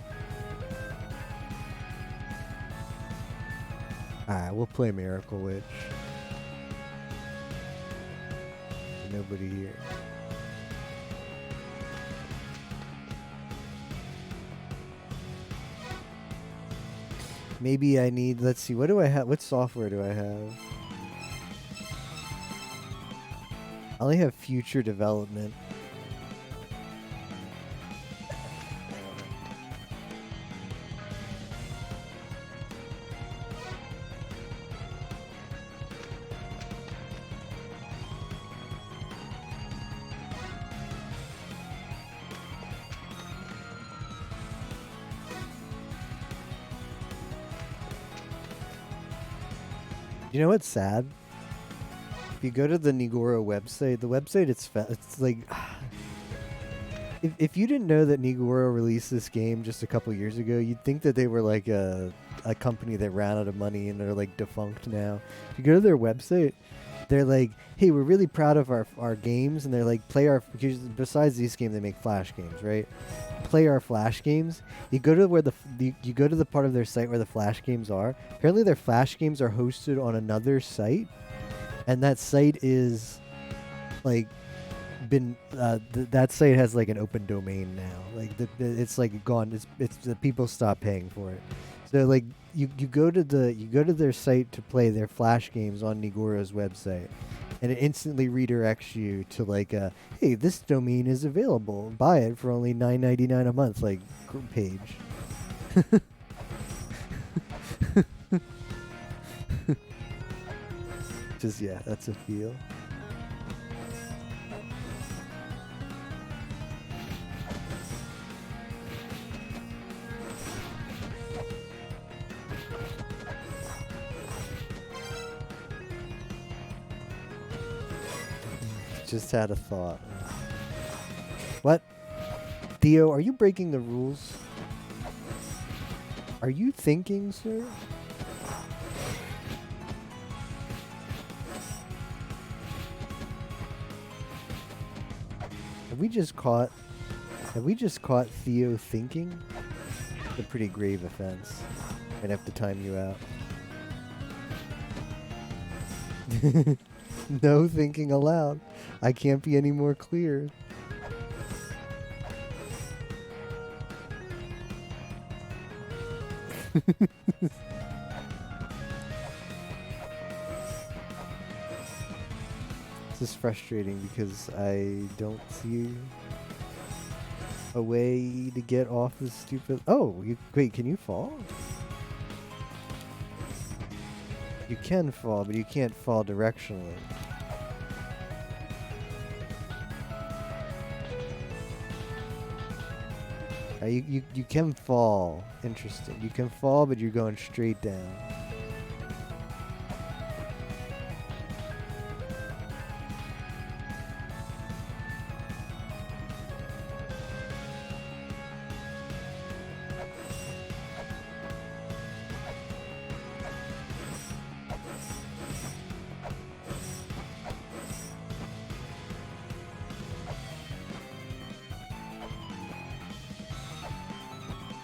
Alright, we'll play Miracle Witch. Nobody here. Maybe I need, let's see, what do I have? What software do I have? I only have future development. You know what's sad? If you go to the Nigoro website, the website it's like if you didn't know that Nigoro released this game just a couple years ago, you'd think that they were like a company that ran out of money and they're like defunct now. If you go to their website, they're like, hey, we're really proud of our games, and they're like, play our, besides these games, they make Flash games, right? Play our Flash games. You go to where you go to the part of their site where the Flash games are. Apparently their Flash games are hosted on another site, and that site is like been that site has like an open domain now. Like it's like gone. It's the people stop paying for it. So like you go to their site to play their Flash games on Nigoro's website, and it instantly redirects you to like hey, this domain is available. Buy it for only $9.99 a month, like page. Just yeah, that's a feel. Just had a thought. What? Theo, are you breaking the rules? Are you thinking, sir? Have we just caught Have we just caught Theo thinking? It's a pretty grave offense. I'd have to time you out. No thinking allowed. I can't be any more clear. This is frustrating because I don't see a way to get off this stupid... Oh, wait, can you fall? You can fall, but you can't fall directionally. You can fall. Interesting. You can fall, but you're going straight down.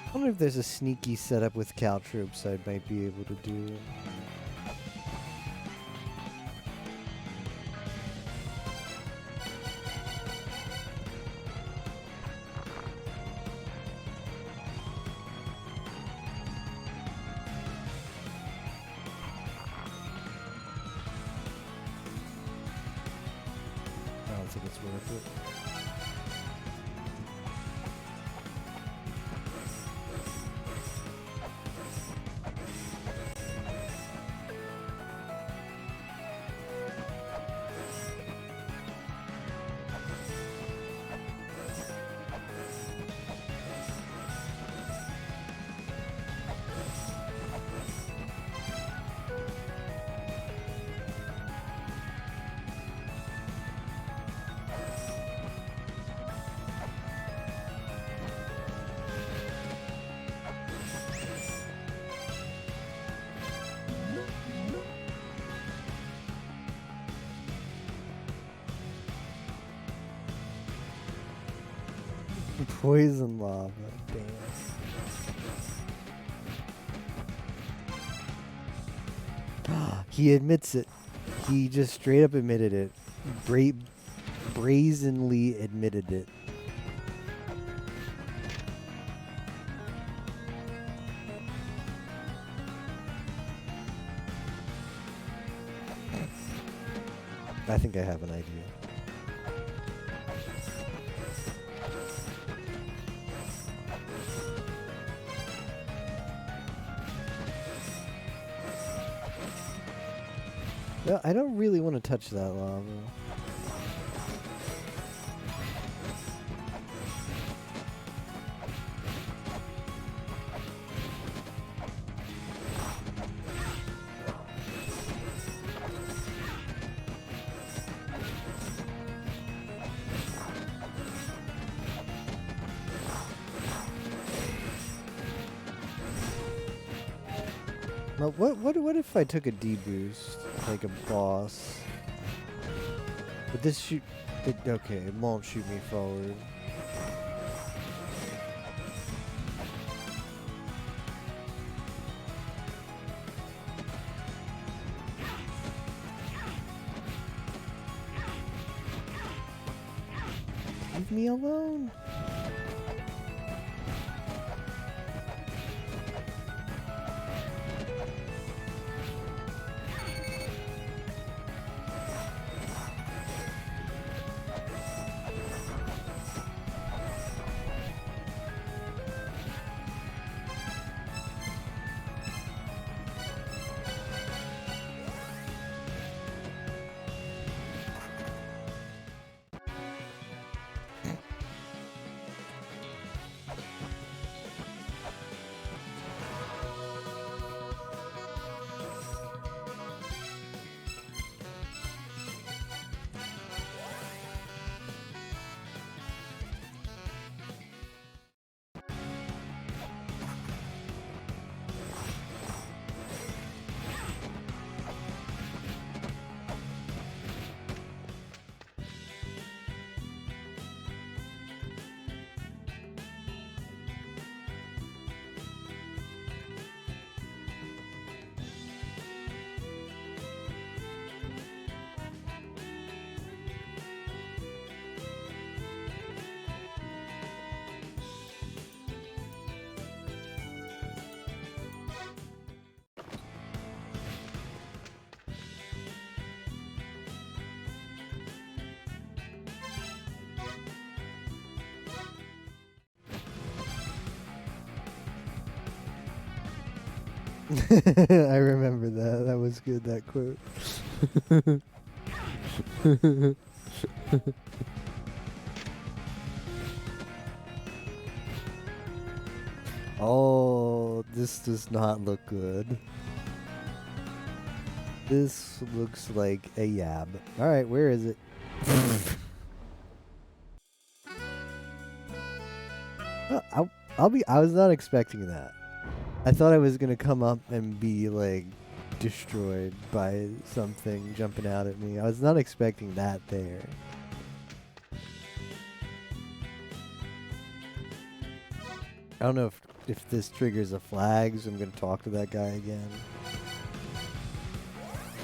I wonder if there's a sneaky setup with caltroops I might be able to do. I don't think it's worth it. Poison lava, damn. He admits it. He just straight up admitted it. Brazenly admitted it. I think I have an idea. No, I don't really want to touch that lava. Now, what if I took a D-boost, like a boss? Would this shoot... okay, it won't shoot me forward. Leave me alone. I remember that. That was good, that quote. Oh, this does not look good. This looks like a yab. Alright, where is it? Well, I was not expecting that. I thought I was gonna come up and be like destroyed by something jumping out at me. I was not expecting that there. I don't know if this triggers a flag, so I'm gonna talk to that guy again.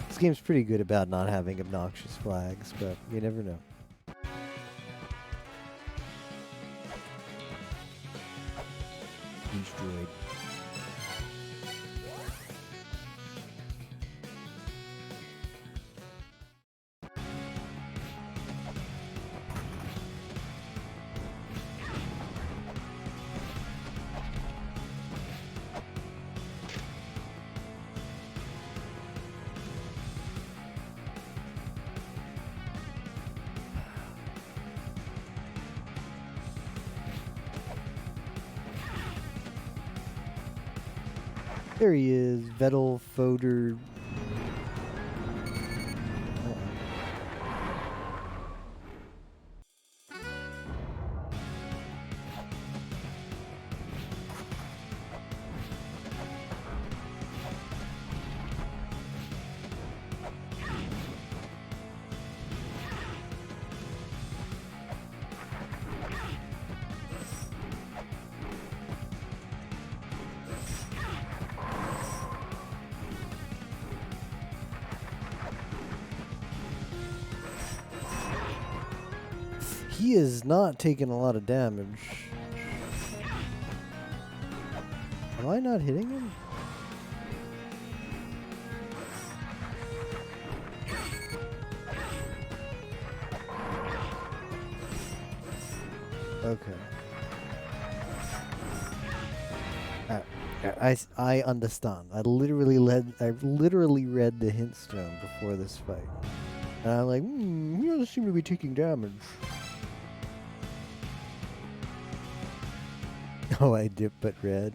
This game's pretty good about not having obnoxious flags, but you never know. Destroyed. There he is, Vettel Foder. He is not taking a lot of damage. Am I not hitting him? Okay. I understand. I literally read the hint stone before this fight. And I'm like, he doesn't seem to be taking damage. Oh, I dip but red.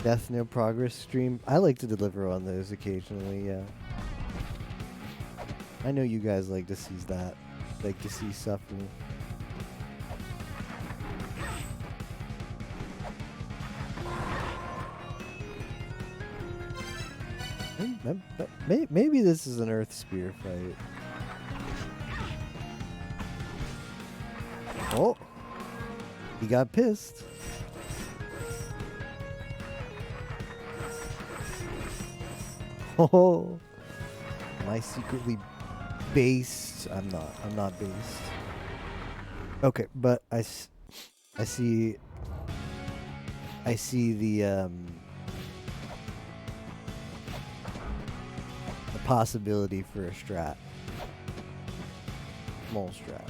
Death No Progress stream. I like to deliver on those occasionally, yeah. I know you guys like to see that. Like to see suffering. Maybe this is an Earth Spear fight. Oh! He got pissed. Oh! Am I secretly based? I'm not based. Okay, but I see the possibility for a strat. Small strat.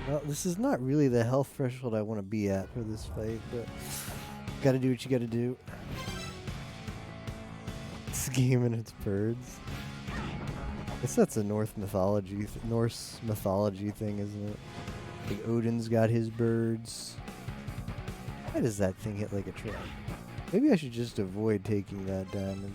Well, this is not really the health threshold I want to be at for this fight, but gotta do what you gotta do. This game and its birds. I guess that's a Norse mythology thing, isn't it? Like Odin's got his birds. Why does that thing hit like a truck? Maybe I should just avoid taking that damage.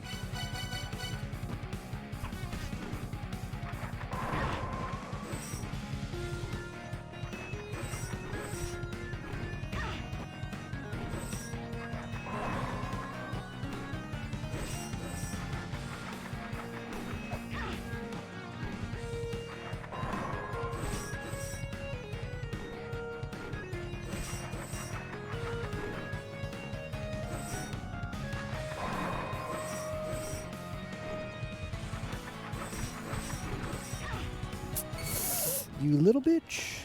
You little bitch.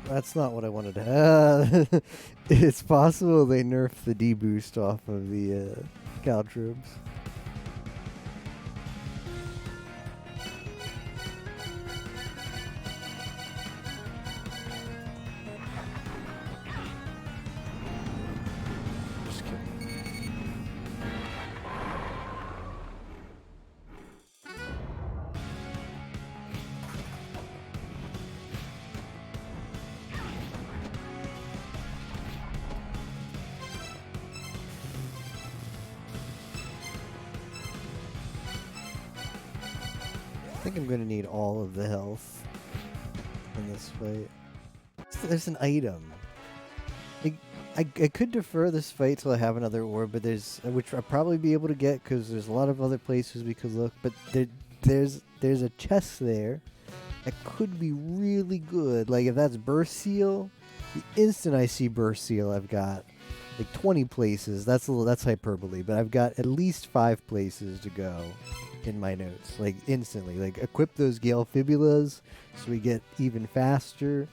That's not what I wanted to. It's possible they nerfed the D boost off of the Caltrobes. Just kidding. I think I'm gonna need all of the health in this fight. There's an item. Like, I could defer this fight till I have another orb, but which I'll probably be able to get because there's a lot of other places we could look. But there's a chest there that could be really good. Like if that's Burst Seal, the instant I see Burst Seal, I've got like 20 places. That's hyperbole, but I've got at least 5 places to go in my notes, like instantly. Like equip those Gale Fibulas so we get even faster,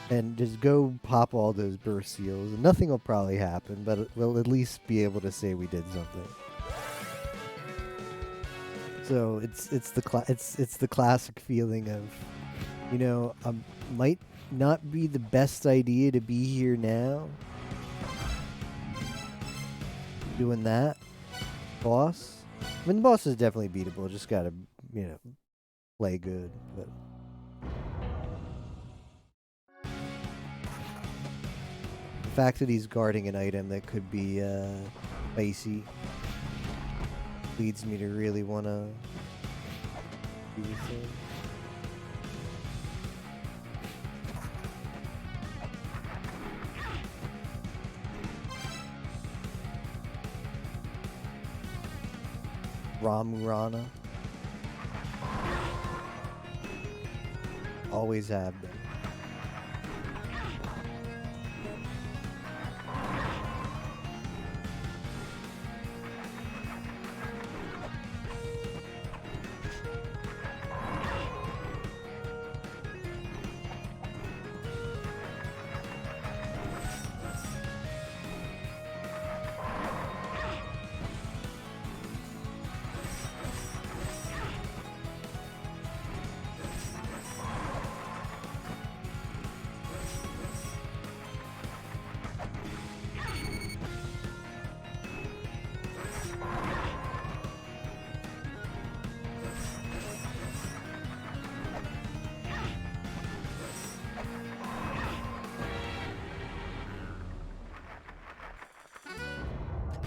and just go pop all those Burst Seals. And nothing will probably happen, but we'll at least be able to say we did something. So it's the classic feeling of, you know, might not be the best idea to be here now. Doing that, boss. I mean, the boss is definitely beatable. Just gotta, you know, play good. But the fact that he's guarding an item that could be icy leads me to really want to do this thing. Ramurana. Always have been.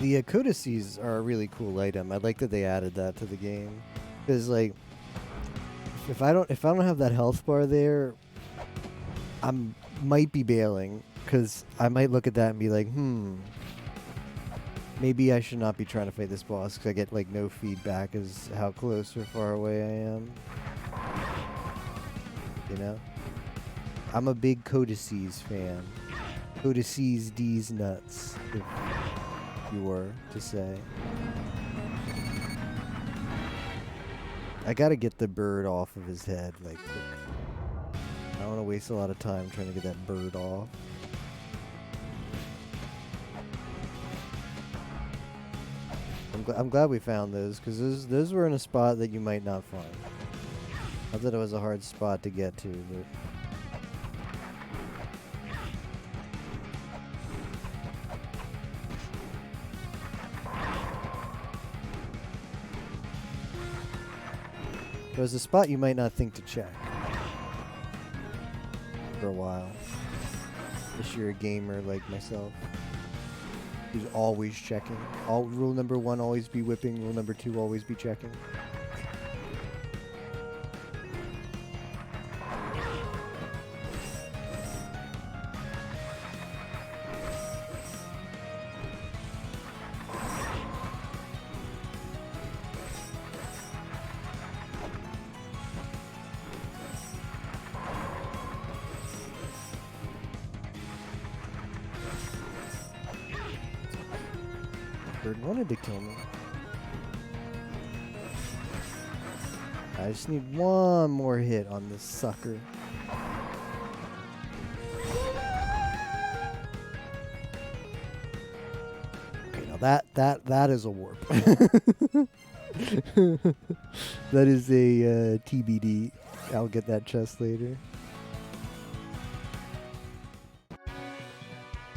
The codices are a really cool item. I like that they added that to the game, because like, if I don't have that health bar there, might be bailing, because I might look at that and be like, maybe I should not be trying to fight this boss, because I get like no feedback as how close or far away I am. You know, I'm a big codices fan. Codices D's nuts. You were to say. I gotta get the bird off of his head, like, quick. I don't want to waste a lot of time trying to get that bird off. I'm glad we found those, because those were in a spot that you might not find. Not that it was a hard spot to get to, but... It was a spot you might not think to check for a while. If you're a gamer like myself, who's always checking. Rule number 1, always be whipping. Rule number 2, always be checking. Bird wanted to kill me. I just need one more hit on this sucker. Okay, now that is a warp. That is a TBD. I'll get that chest later.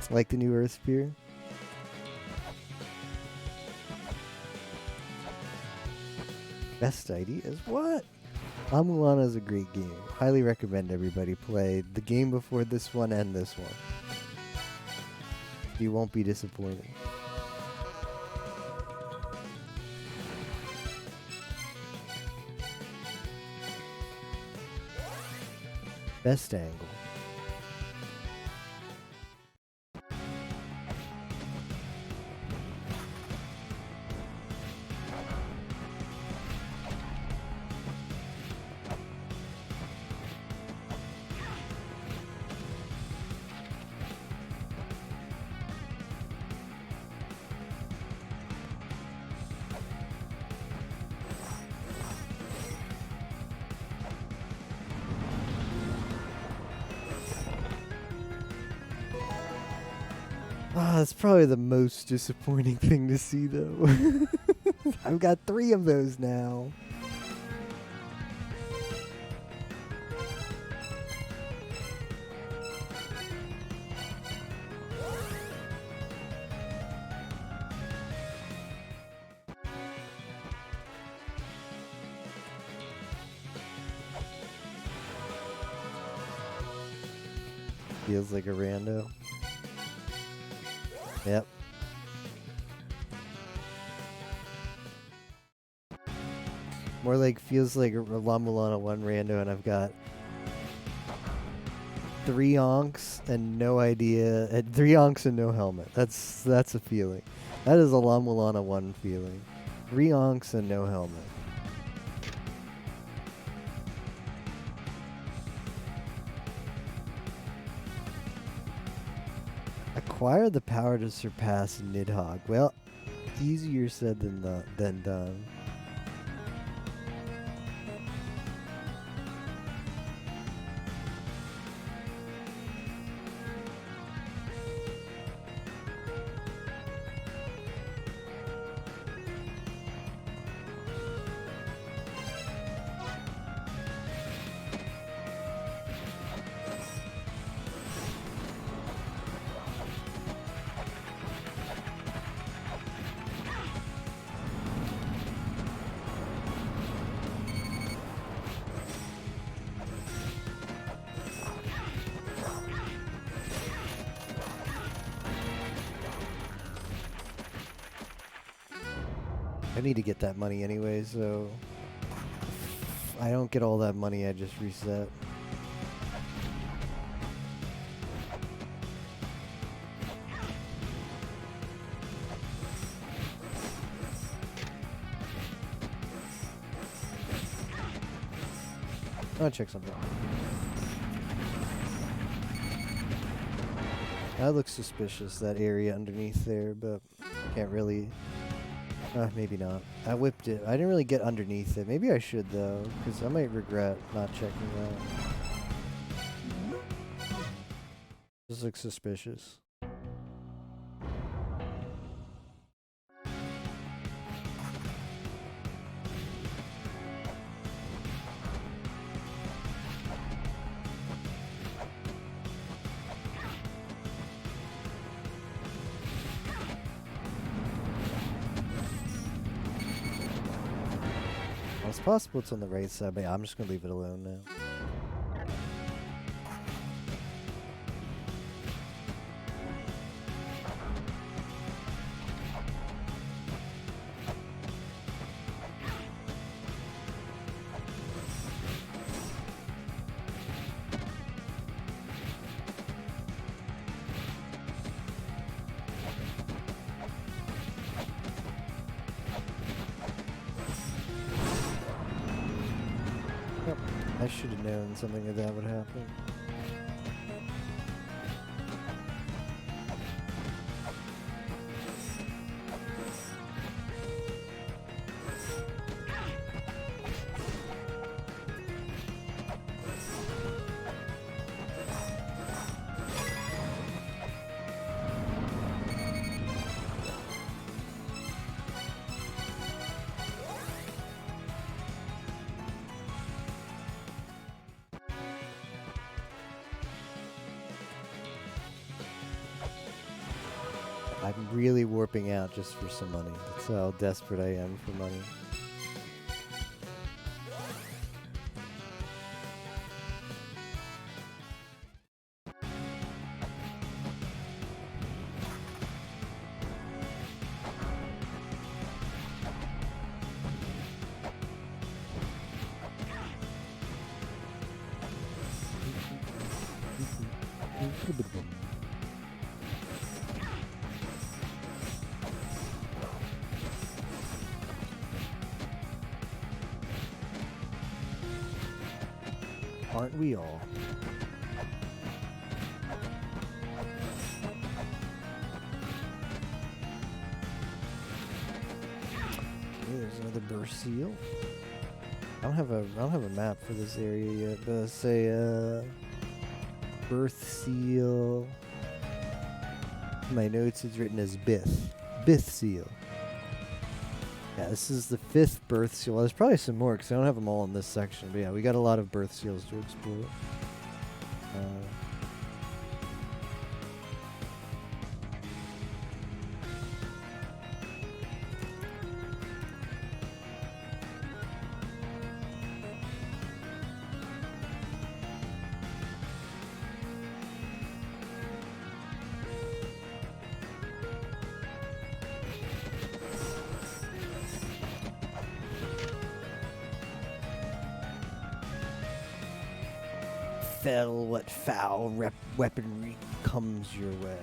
Like the new Earth Spear. Best ideas? What? La Mulana is a great game. Highly recommend everybody play the game before this one and this one. You won't be disappointed. Best angle. Ah, that's probably the most disappointing thing to see, though. I've got 3 of those now. Feels like a rando. Yep. More like feels like a La Mulana 1 rando, and I've got 3 onks and no idea. 3 onks and no helmet. That's a feeling. That is a La Mulana 1 feeling. 3 onks and no helmet. Acquire the power to surpass Nidhogg. Well, easier said than done. I need to get that money anyway, so if I don't get all that money, I just reset. I want to check something. That looks suspicious, that area underneath there, but can't really... maybe not. I whipped it. I didn't really get underneath it. Maybe I should, though, because I might regret not checking that. This looks suspicious. It's possible it's on the right side, but yeah, I'm just going to leave it alone now. I should have known something like that would happen. I'm really warping out just for some money. That's how desperate I am for money. Aren't we all? Okay, there's another burst seal. I don't have a map for this area yet, but let's say birth seal. In my notes it's written as Bith seal. Yeah, this is the 5th birth seal. Well, there's probably some more because I don't have them all in this section. But yeah, we got a lot of birth seals to explore. Fell, what foul weaponry comes your way?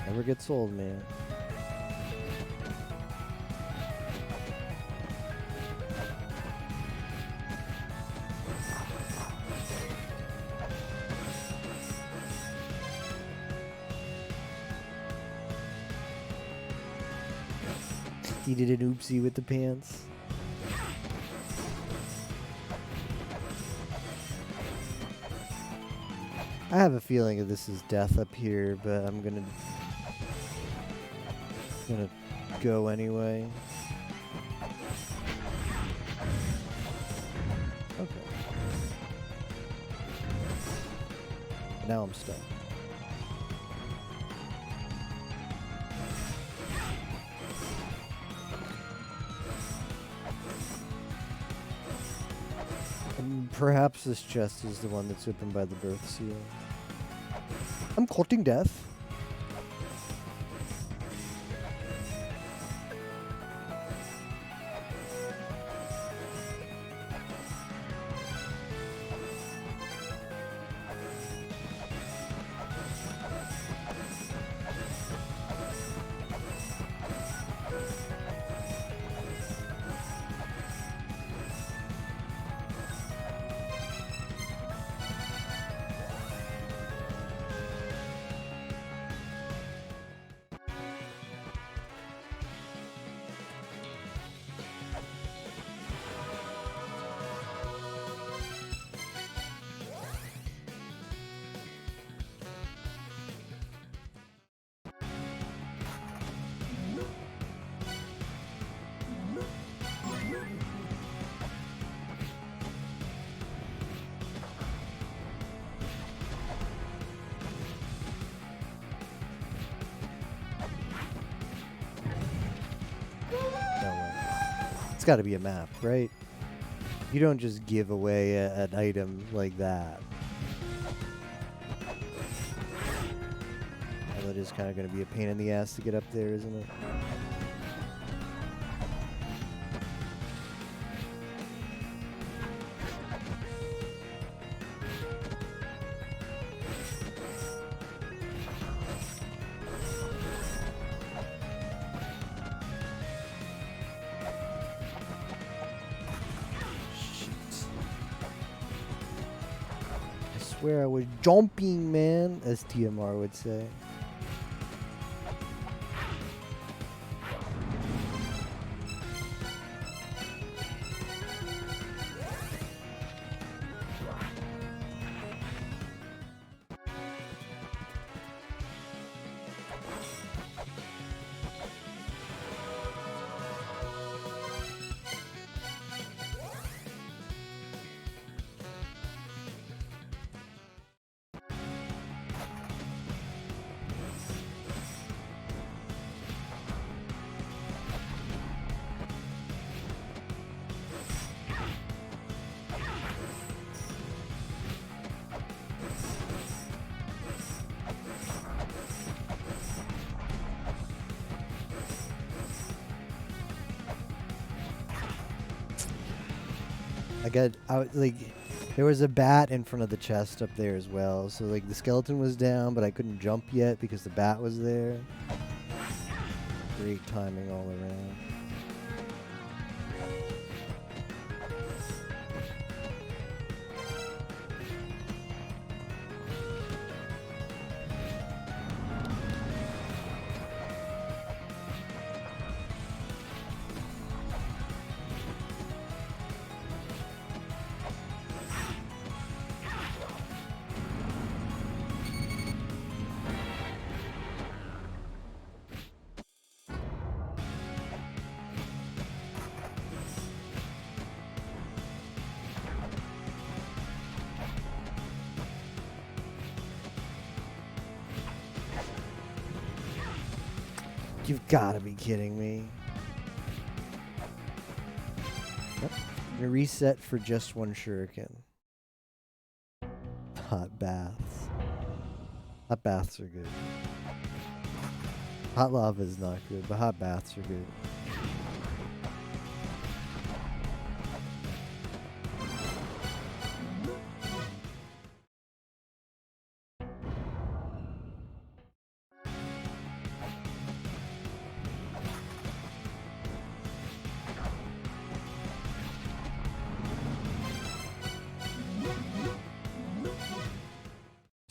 Never gets old, man. He did an oopsie with the pants. I have a feeling that this is death up here, but I'm gonna go anyway. Okay. Now I'm stuck. Perhaps this chest is the one that's opened by the birth seal. I'm courting death. It's got to be a map, right? You don't just give away an item like that. Well, it is kind of going to be a pain in the ass to get up there, isn't it? Where I was jumping, man, as TMR would say. like, there was a bat in front of the chest up there as well. So like the skeleton was down, but I couldn't jump yet because the bat was there. Great timing all around. You've got to be kidding me. Yep. I'm gonna reset for just one shuriken. Hot baths. Hot baths are good. Hot lava is not good, but hot baths are good.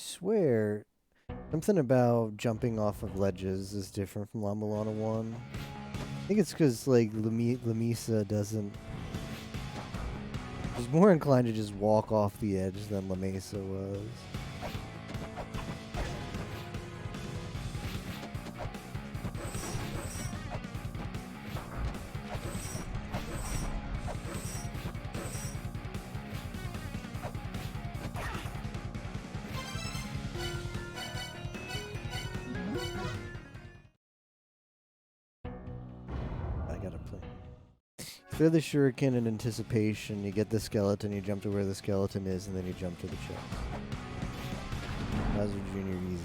Swear, something about jumping off of ledges is different from La Mulana 1. I think it's because, like, Lamisa doesn't... She's more inclined to just walk off the edge than La Mesa was. Throw the shuriken in anticipation, you get the skeleton, you jump to where the skeleton is, and then you jump to the chest. Bowser Jr. easy.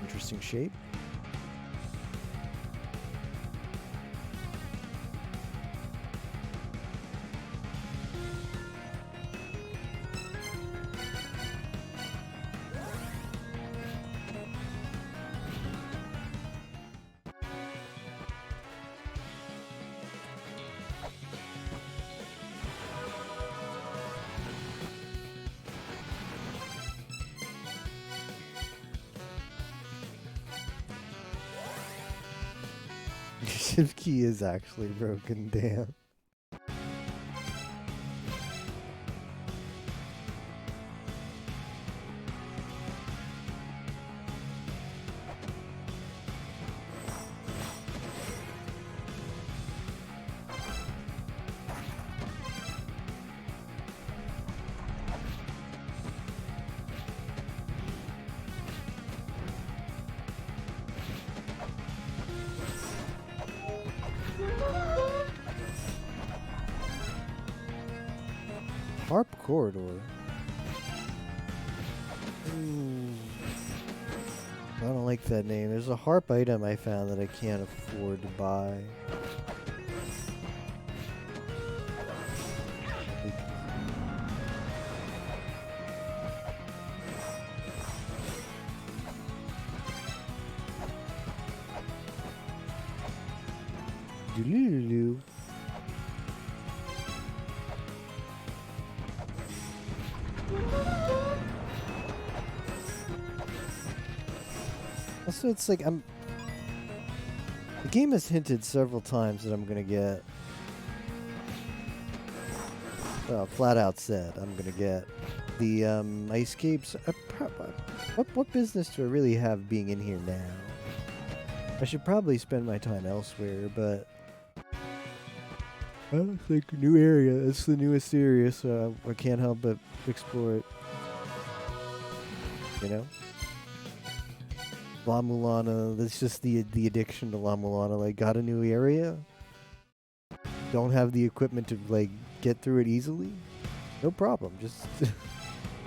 Interesting shape. Shift key is actually broken down. Harp Corridor. Ooh. I don't like that name. There's a harp item I found that I can't afford to buy. Doodaloo. Also, it's like the game has hinted several times that I'm gonna get, well, flat out said I'm gonna get the ice capes. What business do I really have being in here now? I should probably spend my time elsewhere, but Oh, it's like a new area. It's the newest area, so I can't help but explore it. You know? La Mulana, that's just the addiction to La Mulana. Like, got a new area? Don't have the equipment to, like, get through it easily? No problem. Just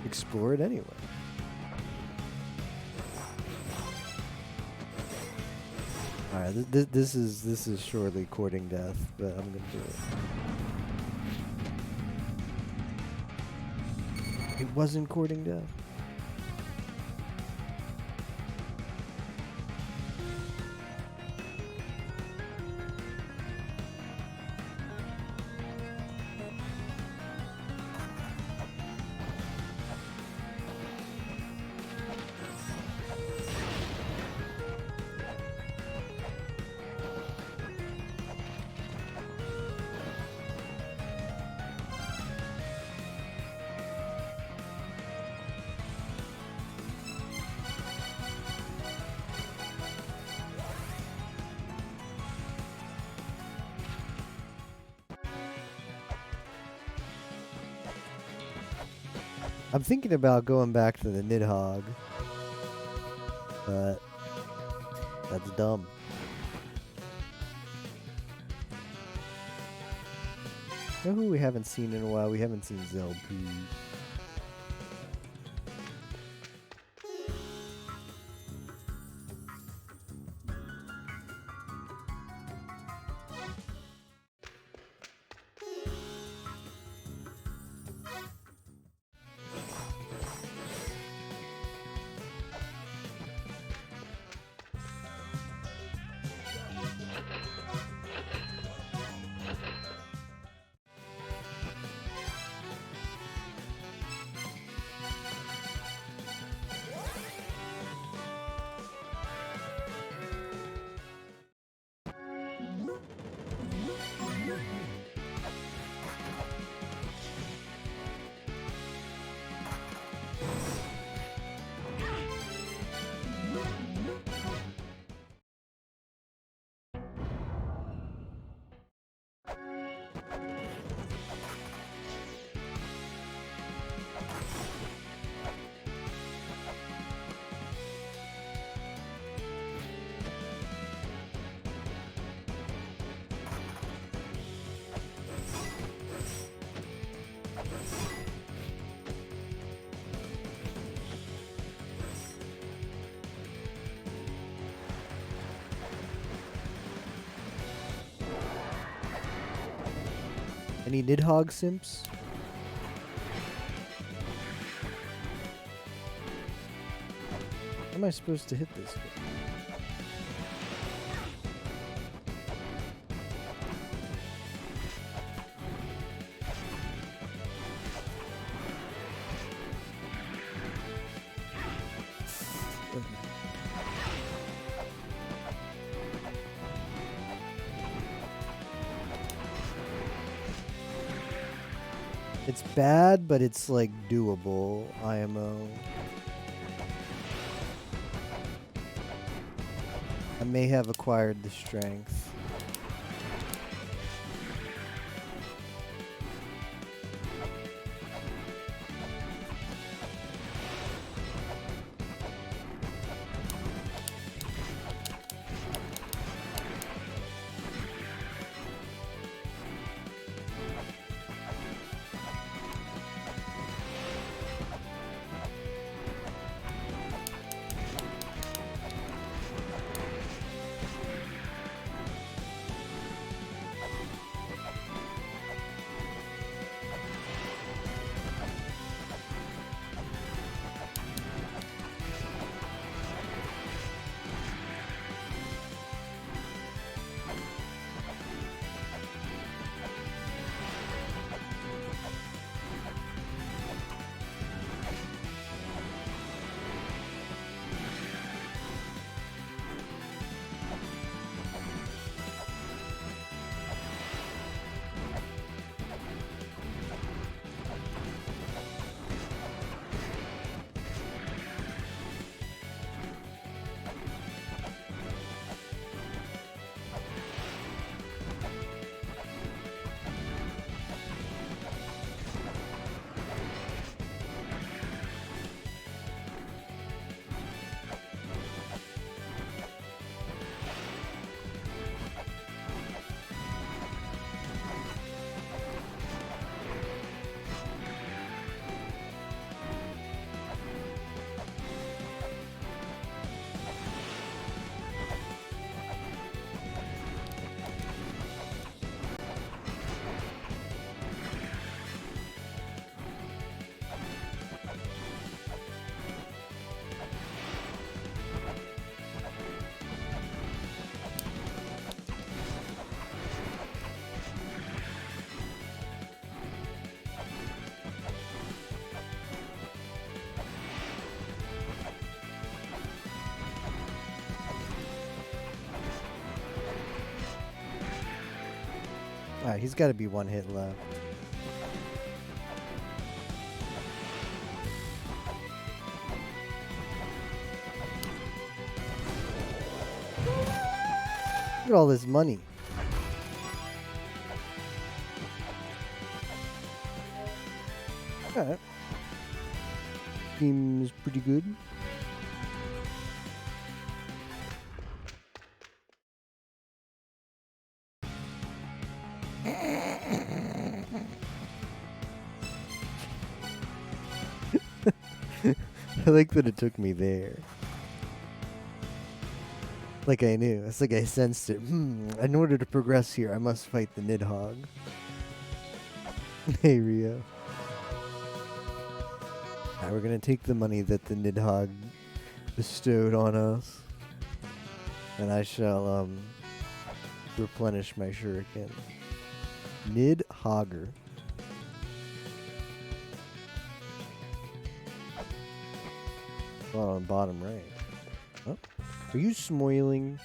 explore it anyway. Alright, this is surely courting death, but I'm gonna do it. It wasn't courting death. I'm thinking about going back to the Nidhogg, but that's dumb. You know who we haven't seen in a while? We haven't seen Zelpy. Any Nidhogg simps? How am I supposed to hit this? It's bad, but it's like doable. IMO. I may have acquired the strength. Alright, he's got to be one hit left. Look at all this money. Alright. Seems pretty good. I like that it took me there. Like I knew. It's like I sensed it. In order to progress here, I must fight the Nidhogg. Hey, Rio. Alright, we're gonna take the money that the Nidhogg bestowed on us. And I shall, replenish my shuriken. Nidhogger. Oh, on bottom right. Oh. Are you smiling?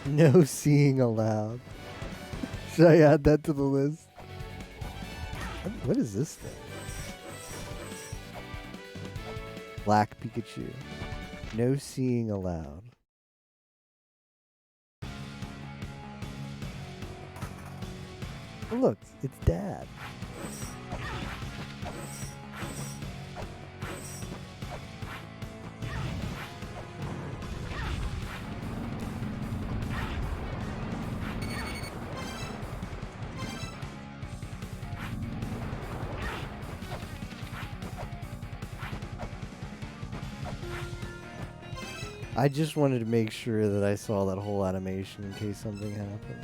No seeing allowed. Should I add that to the list? What is this thing? Black Pikachu. No seeing allowed. Oh, look, it's Dad. I just wanted to make sure that I saw that whole animation in case something happened.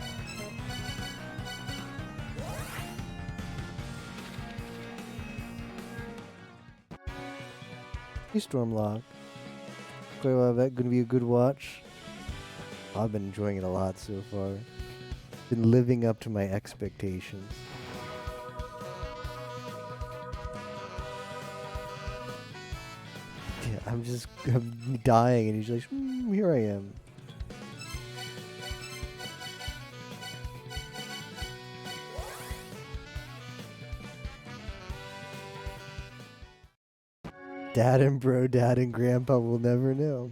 Hey, Stormlock. That gonna be a good watch. I've been enjoying it a lot so far. Been living up to my expectations. Yeah, I'm dying, and he's like, here I am. Dad and Grandpa will never know.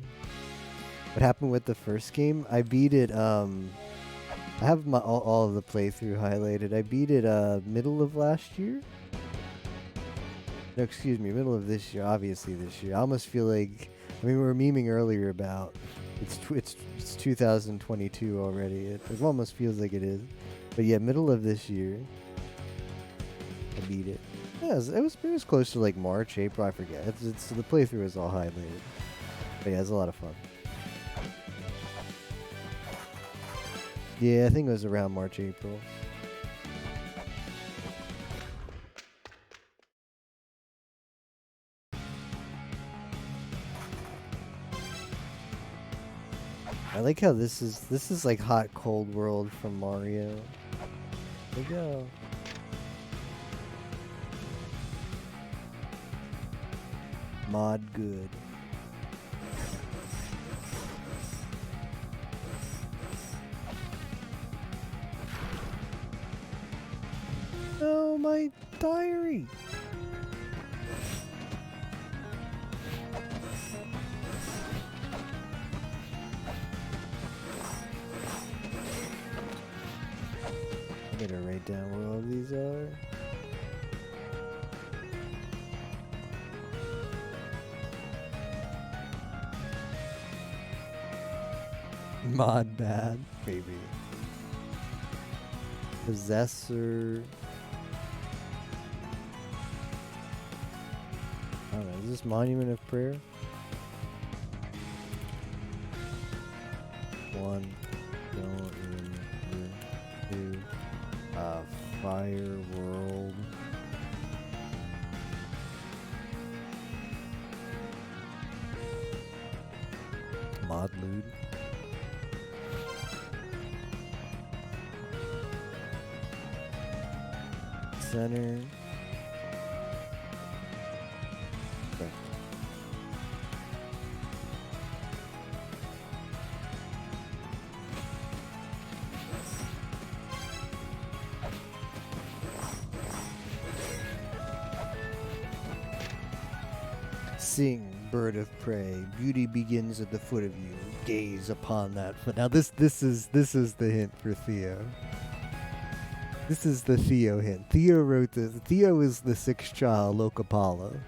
What happened with the first game? I beat it, I have all of the playthrough highlighted. I beat it, middle of last year? No, excuse me, middle of this year, obviously this year. I almost feel like, I mean, we were memeing earlier about, it's 2022 already. It almost feels like it is. But yeah, middle of this year, I beat it. Yeah, it was close to like March, April, I forget. It's the playthrough is all highlighted. But yeah, it's a lot of fun. Yeah, I think it was around March, April. I like how this is like hot cold world from Mario. There we go. Mod good. Oh, my diary. I better write down where all these are. Mod bad, maybe. Possessor. don't know. Is this Monument of Prayer? One. Don't remember. Two. Fire World. Modlude. Center. Okay. Sing, bird of prey, beauty begins at the foot of you. Gaze upon that foot. Now this is the hint for Theo. This is the Theo hint. Theo wrote this. Theo is the sixth child, Lokapala.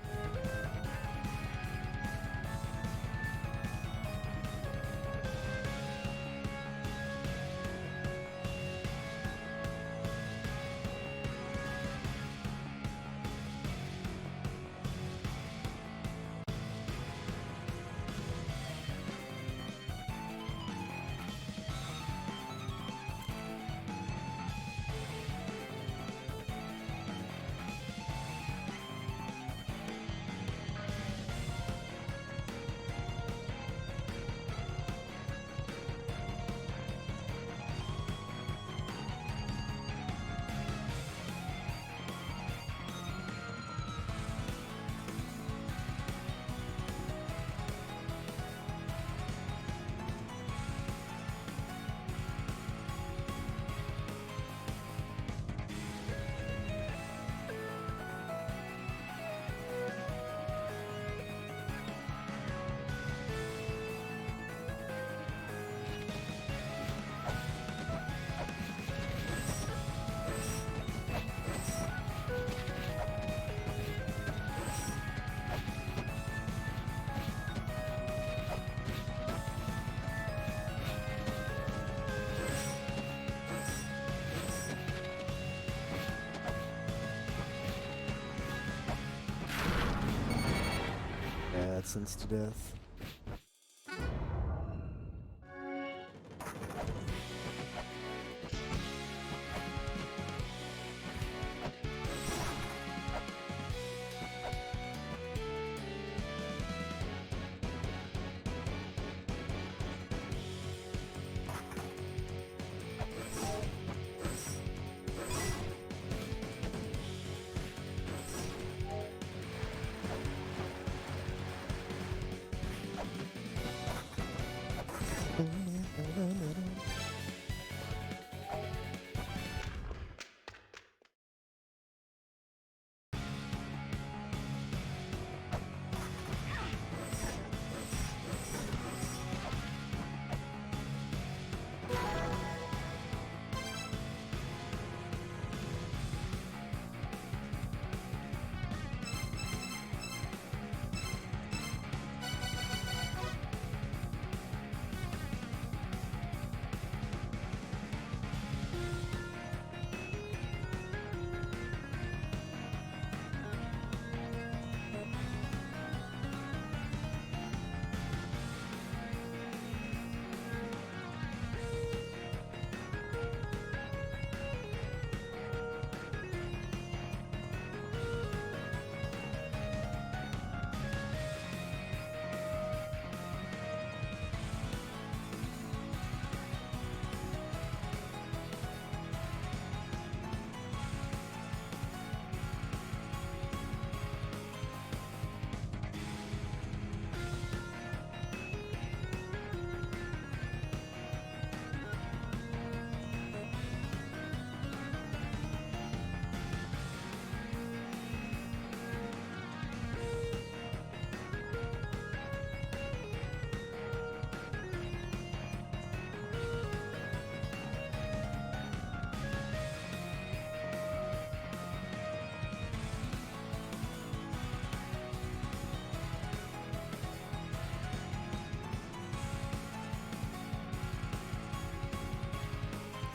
Sense to death.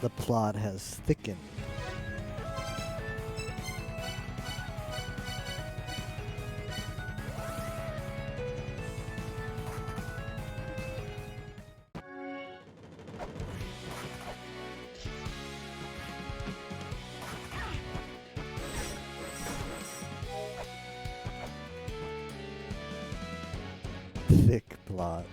The plot has thickened. a lot.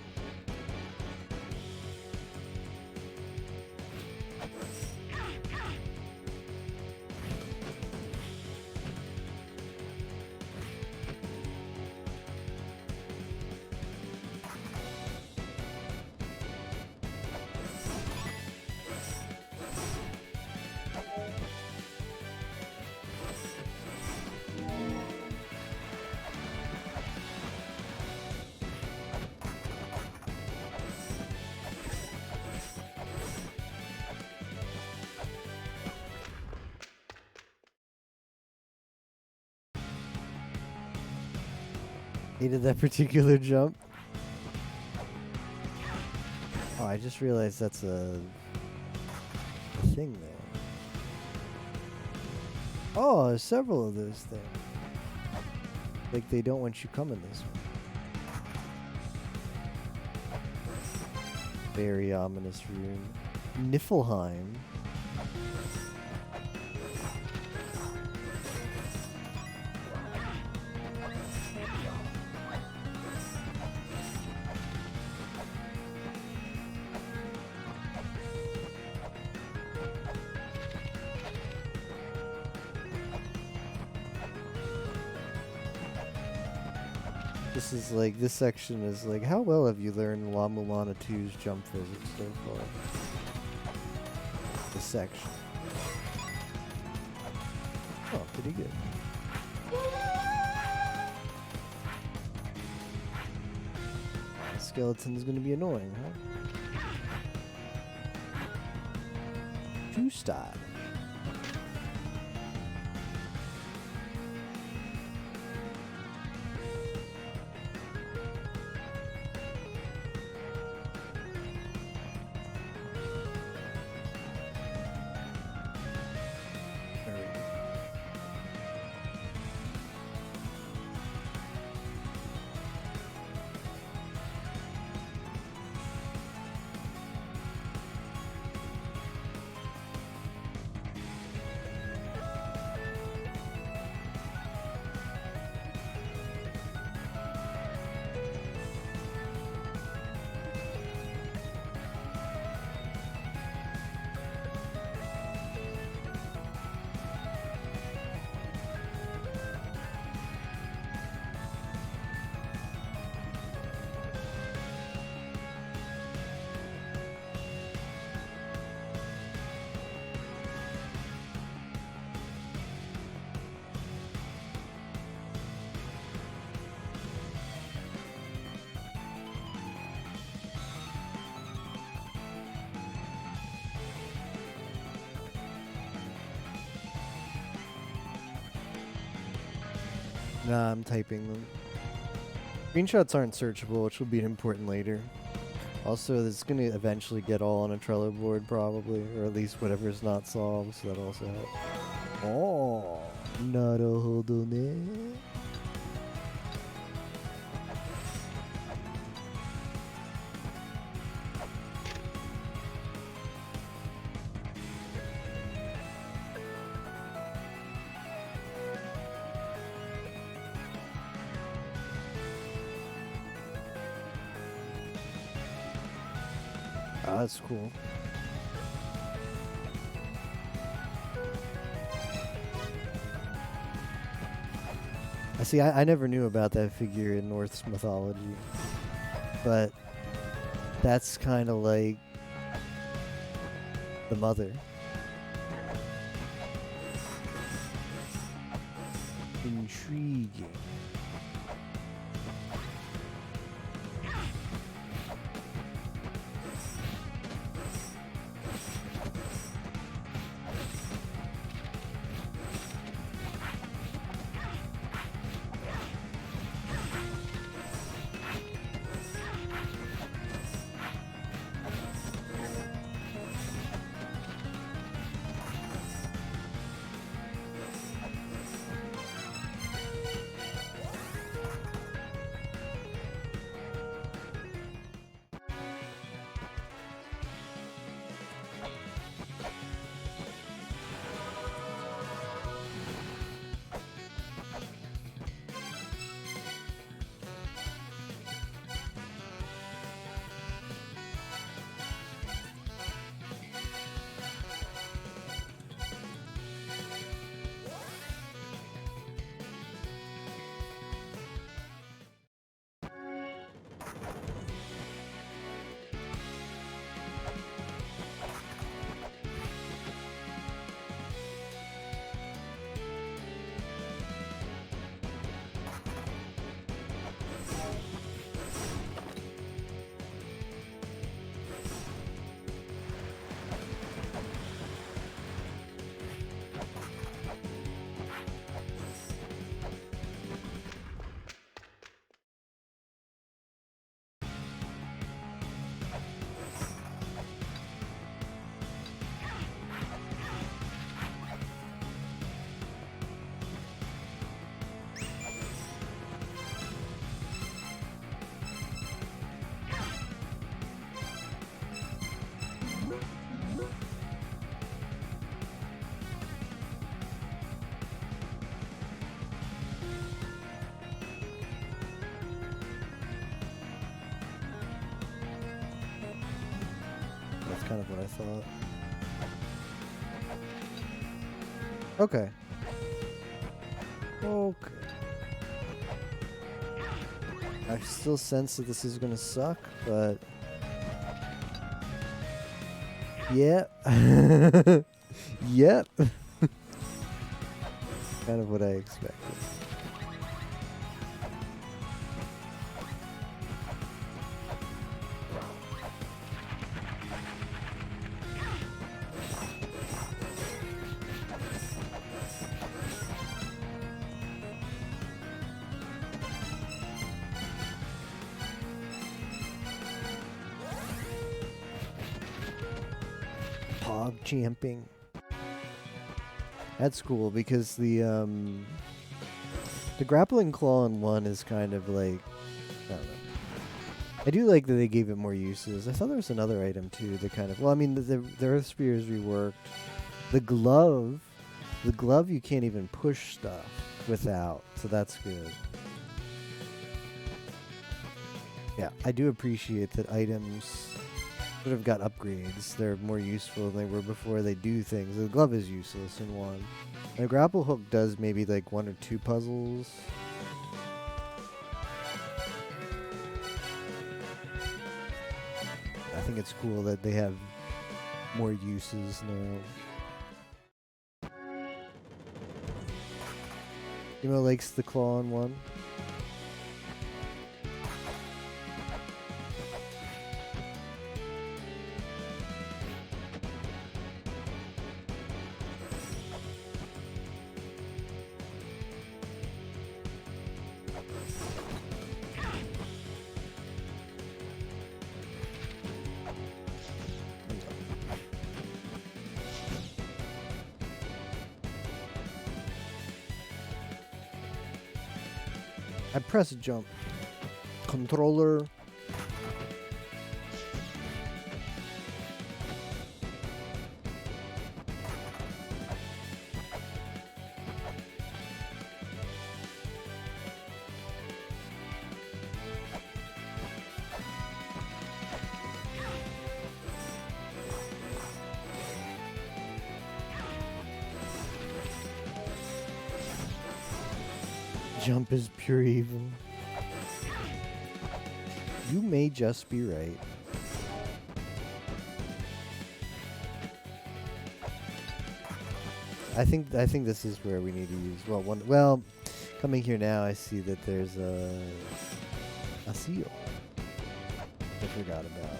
Hated that particular jump. Oh, I just realized that's a thing there. Oh, there's several of those things. Like they don't want you coming this way. Very ominous rune. Niflheim. This is like, this section is like, how well have you learned La Mulana 2's jump physics so far? This section. Oh, pretty good. Skeleton's gonna be annoying, huh? True style. Nah, I'm typing them. Screenshots aren't searchable, which will be important later. Also, this is going to eventually get all on a Trello board, probably, or at least whatever's not solved, so that also helps. Oh, naruhodo ne. Oh, that's cool. I never knew about that figure in Norse mythology, but that's kind of like the mother. Intriguing. kind of what I thought. Okay. Okay. I still sense that this is gonna suck, but yeah. Yep. Kind of what I expected. Pog champing. That's cool because the grappling claw in 1 is kind of like, I don't know. I do like that they gave it more uses. I thought there was another item too that kind of, well, I mean the earth spear is reworked. The glove you can't even push stuff without, so that's good. Yeah, I do appreciate that items sort of got upgrades. They're more useful than they were before. They do things. The glove is useless in 1. The grapple hook does maybe like 1 or 2 puzzles. I think it's cool that they have more uses now. Emo likes the claw in 1. I press jump. Controller. Jump is pure evil. You may just be right. I think this is where we need to use well coming here now I see that there's a seal I forgot about.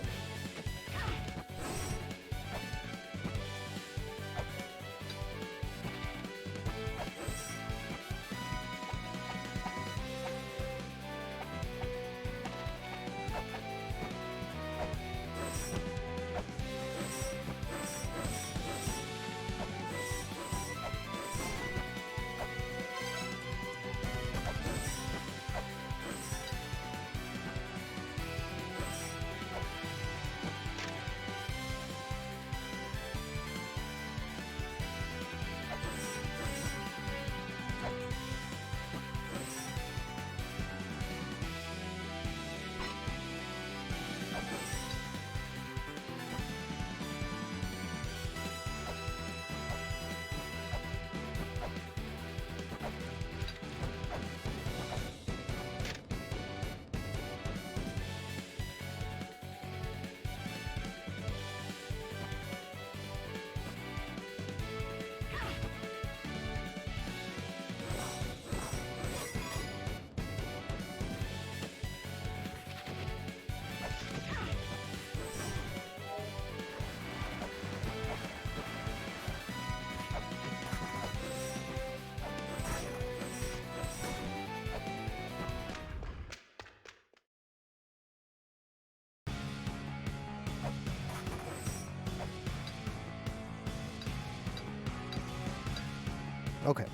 Okay.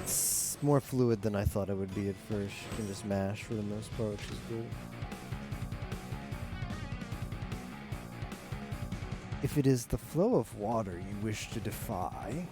It's more fluid than I thought it would be at first. You can just mash for the most part, which is good. If it is the flow of water you wish to defy,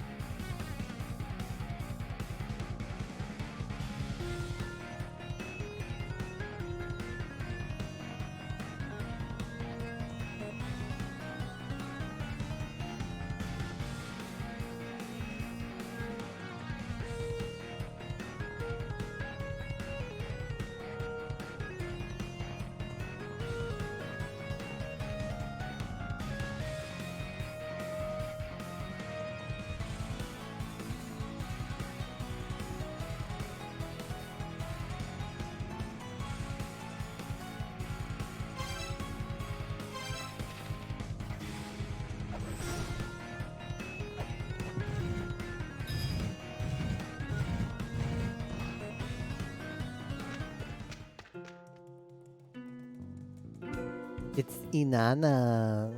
It's Inanna.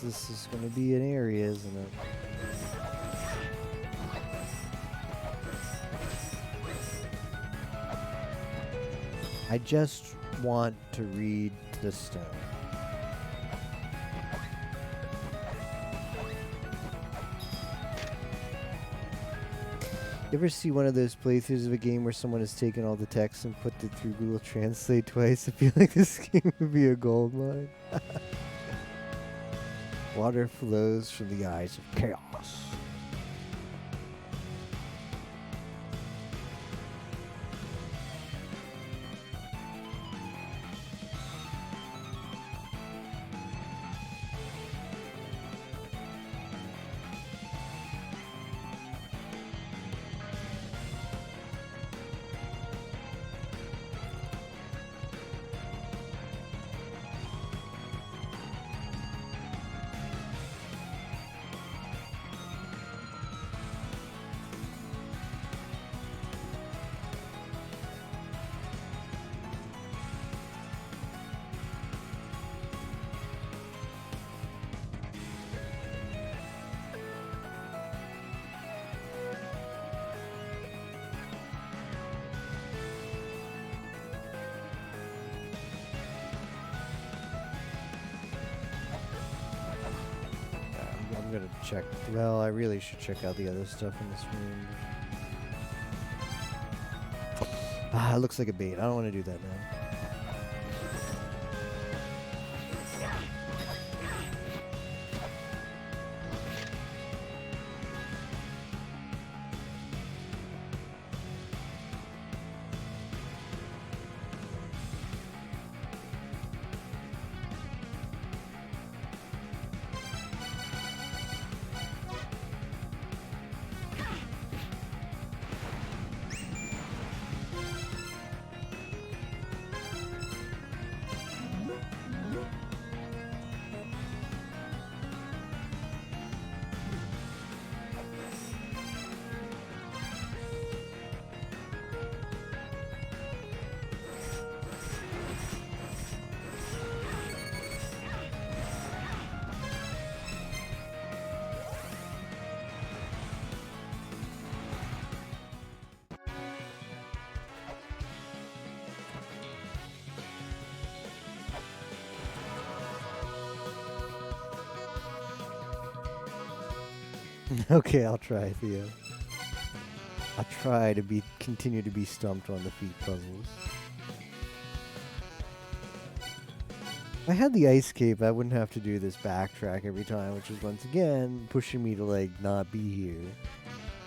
This is gonna be an area, isn't it? I just want to read the stone. You ever see one of those playthroughs of a game where someone has taken all the text and put it through Google Translate twice? I feel like this game would be a gold mine. Water flows from the eyes of chaos. I'm gonna check. Well, I really should check out the other stuff in this room. Ah, it looks like a bait. I don't want to do that now. Okay, I'll try, Theo. I'll try to continue to be stumped on the feet puzzles. If I had the ice cape, I wouldn't have to do this backtrack every time, which is once again pushing me to like not be here.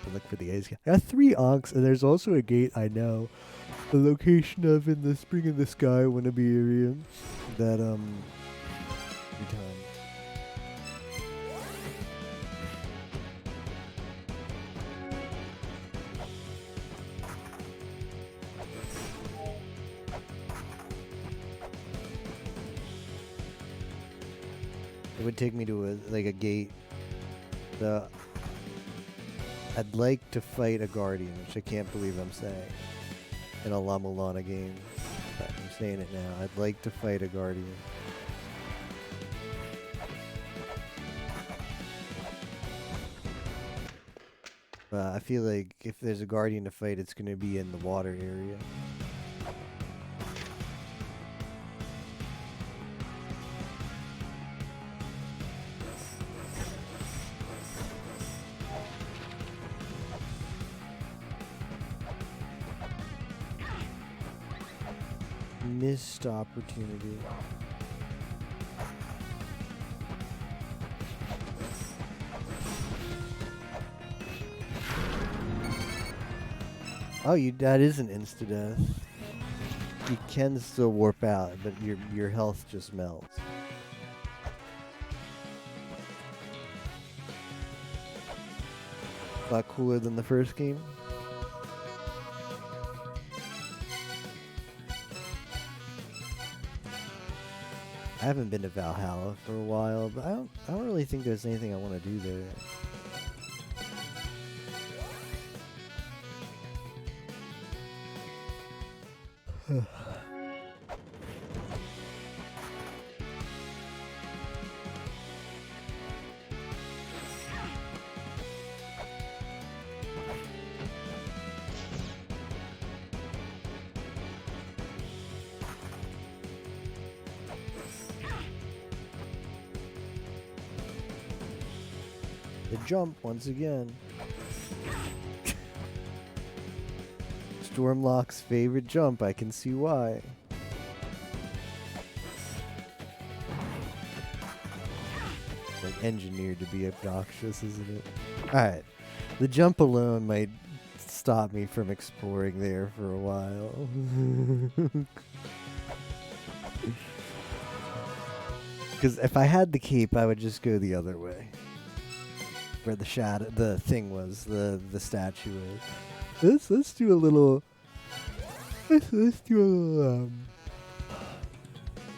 To look for the ice cape. I got 3 onks, and there's also a gate I know the location of in the Spring in the Sky wannabe area that every time. It would take me to a gate. I'd like to fight a guardian, which I can't believe I'm saying in a La Mulana game. But I'm saying it now. I'd like to fight a guardian. I feel like if there's a guardian to fight, it's going to be in the water area. Missed opportunity. Oh, that is an insta-death. You can still warp out, but your health just melts. A lot cooler than the first game. I haven't been to Valhalla for a while, but I don't really think there's anything I want to do there. The jump once again. Stormlock's favorite jump, I can see why. Like engineered to be obnoxious, isn't it? Alright. The jump alone might stop me from exploring there for a while. Because if I had the cape, I would just go the other way. Where the thing was, the statue is. Let's do a little. Let's do a little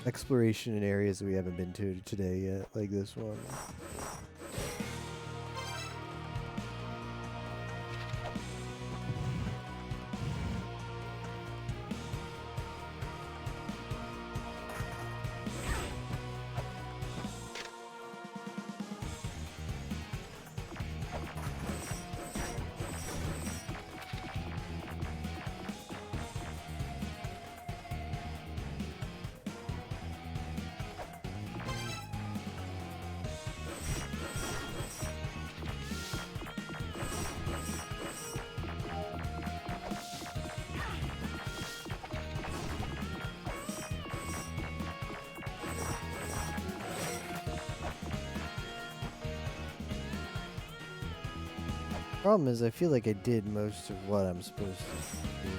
exploration in areas that we haven't been to today yet, like this one. Problem is, I feel like I did most of what I'm supposed to do.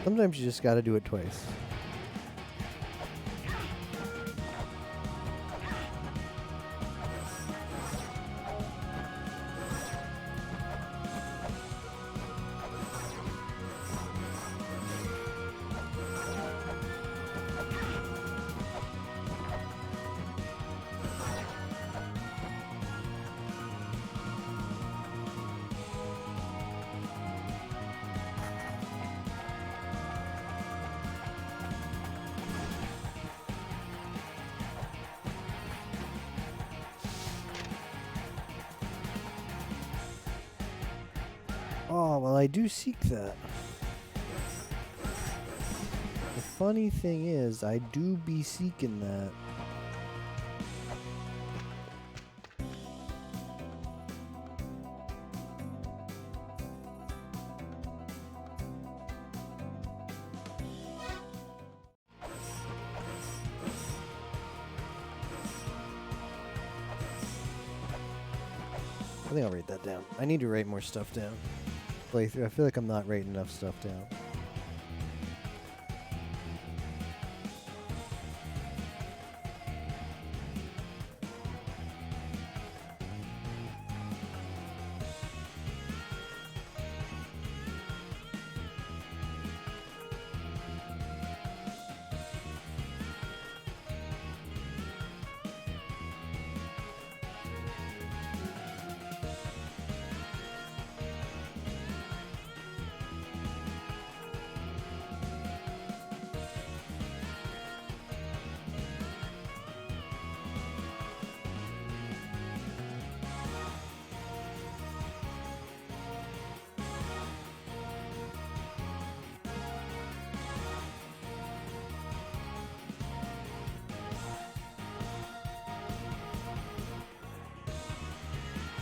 Sometimes you just gotta do it twice. Oh, well, I do seek that. The funny thing is, I do be seeking that. think I'll write that down. I need to write more stuff down. Playthrough. I feel like I'm not writing enough stuff down.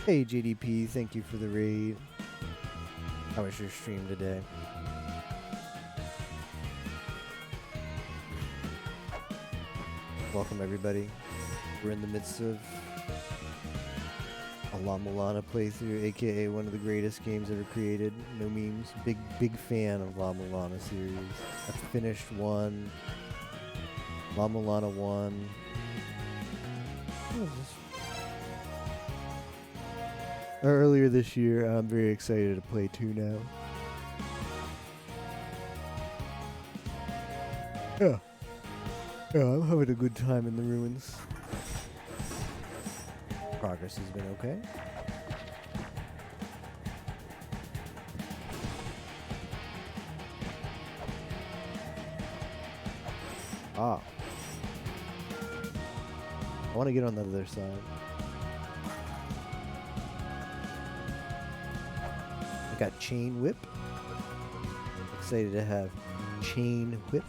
Hey JDP, thank you for the raid. How was your stream today? Welcome everybody. We're in the midst of a La Mulana playthrough, aka one of the greatest games ever created. No memes. Big fan of La Mulana series. I finished one. La Mulana 1. What is this? Earlier this year. I'm very excited to play 2 now. Yeah. Yeah, I'm having a good time in the ruins. Progress has been okay. Ah. I want to get on the other side. I got Chain Whip. Excited to have Chain Whip.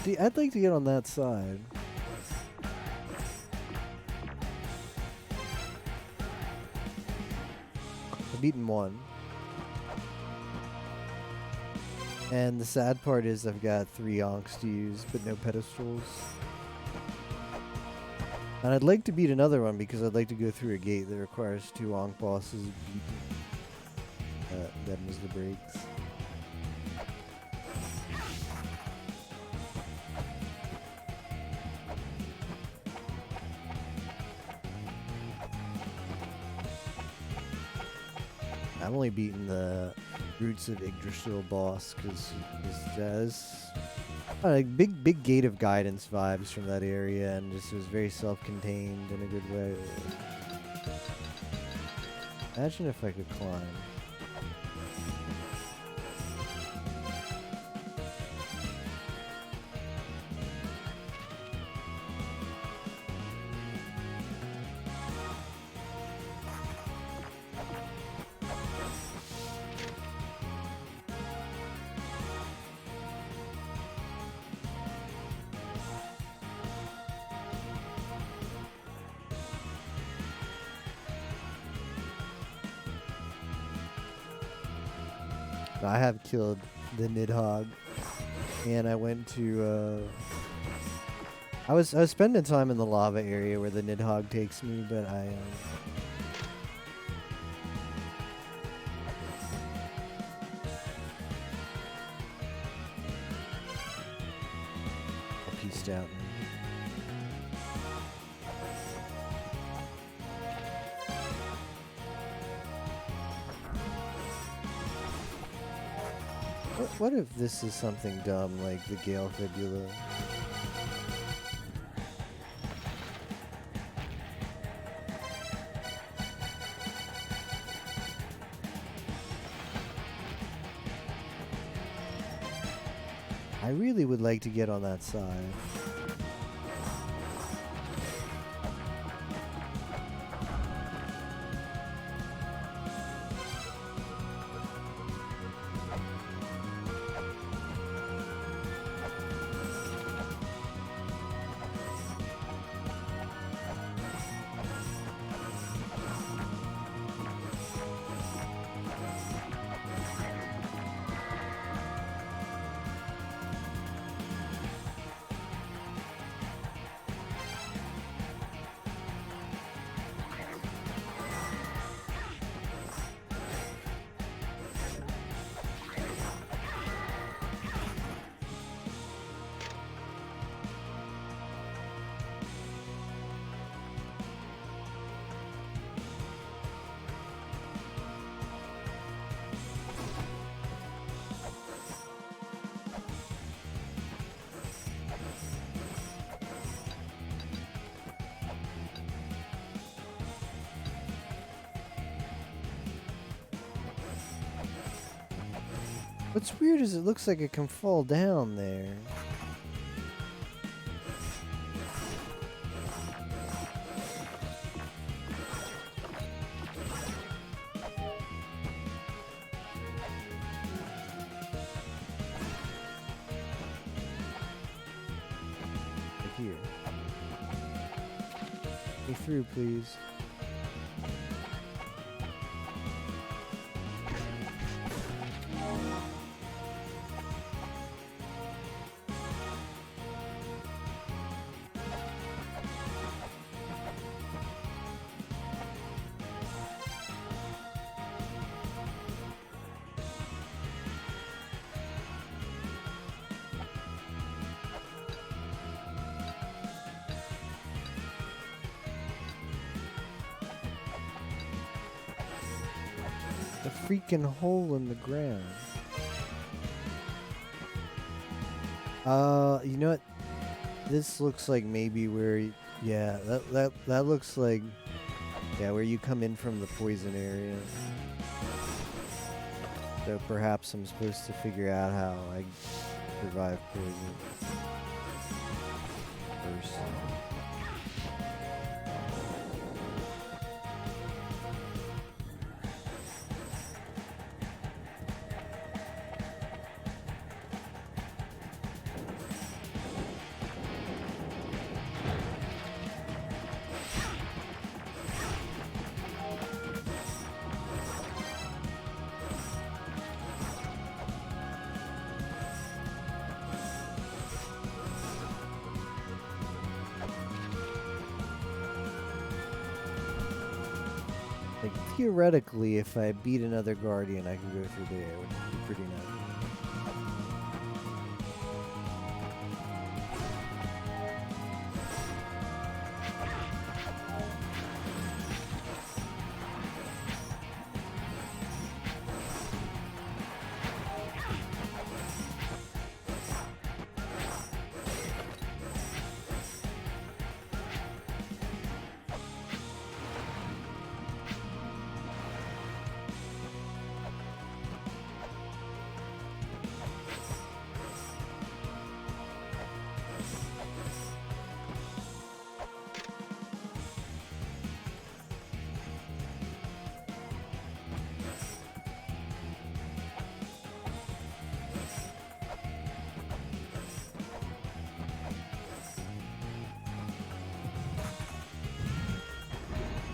See, I'd like to get on that side. I've beaten 1. And the sad part is I've got 3 onks to use, but no pedestals. And I'd like to beat another one because I'd like to go through a gate that requires 2 onk bosses beaten. That was the breaks. I've only beaten the Roots of Yggdrasil boss because there's big Gate of Guidance vibes from that area, and just was very self-contained in a good way. Imagine if I could climb. I have killed the Nidhogg, and I went to. I was spending time in the lava area where the Nidhogg takes me, but I pieced out. What if this is something dumb like the Gale Fibula? I really would like to get on that side. What's weird is it looks like it can fall down there. Like here. Me through, please. The freaking hole in the ground. You know what? This looks like maybe where, yeah, that looks like, yeah, where you come in from the poison area. So perhaps I'm supposed to figure out how I survive poison first. Like, theoretically, if I beat another Guardian, I could go through there, which would be pretty nice.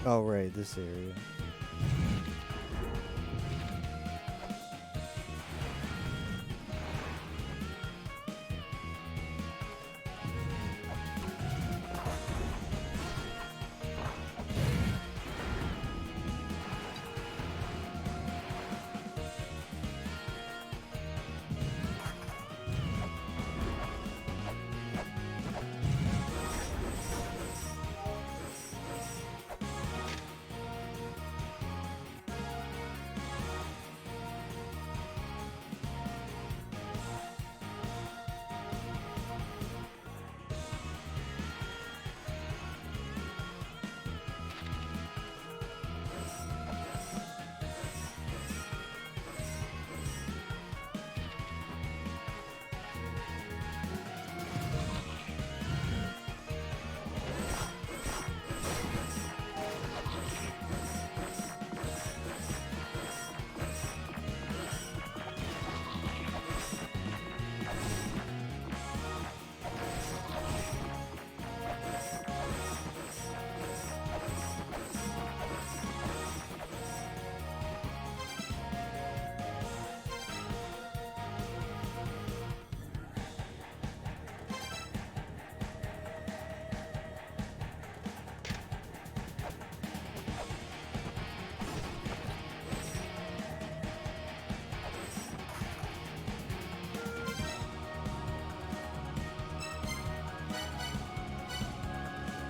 Oh, right, this area.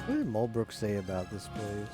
What did Mulbrook say about this place?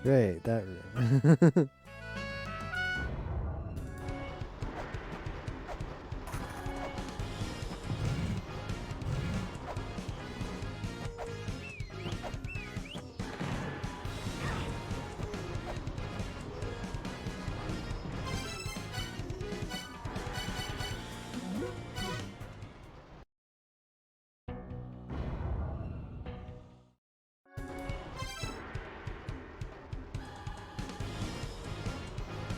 Right, that room.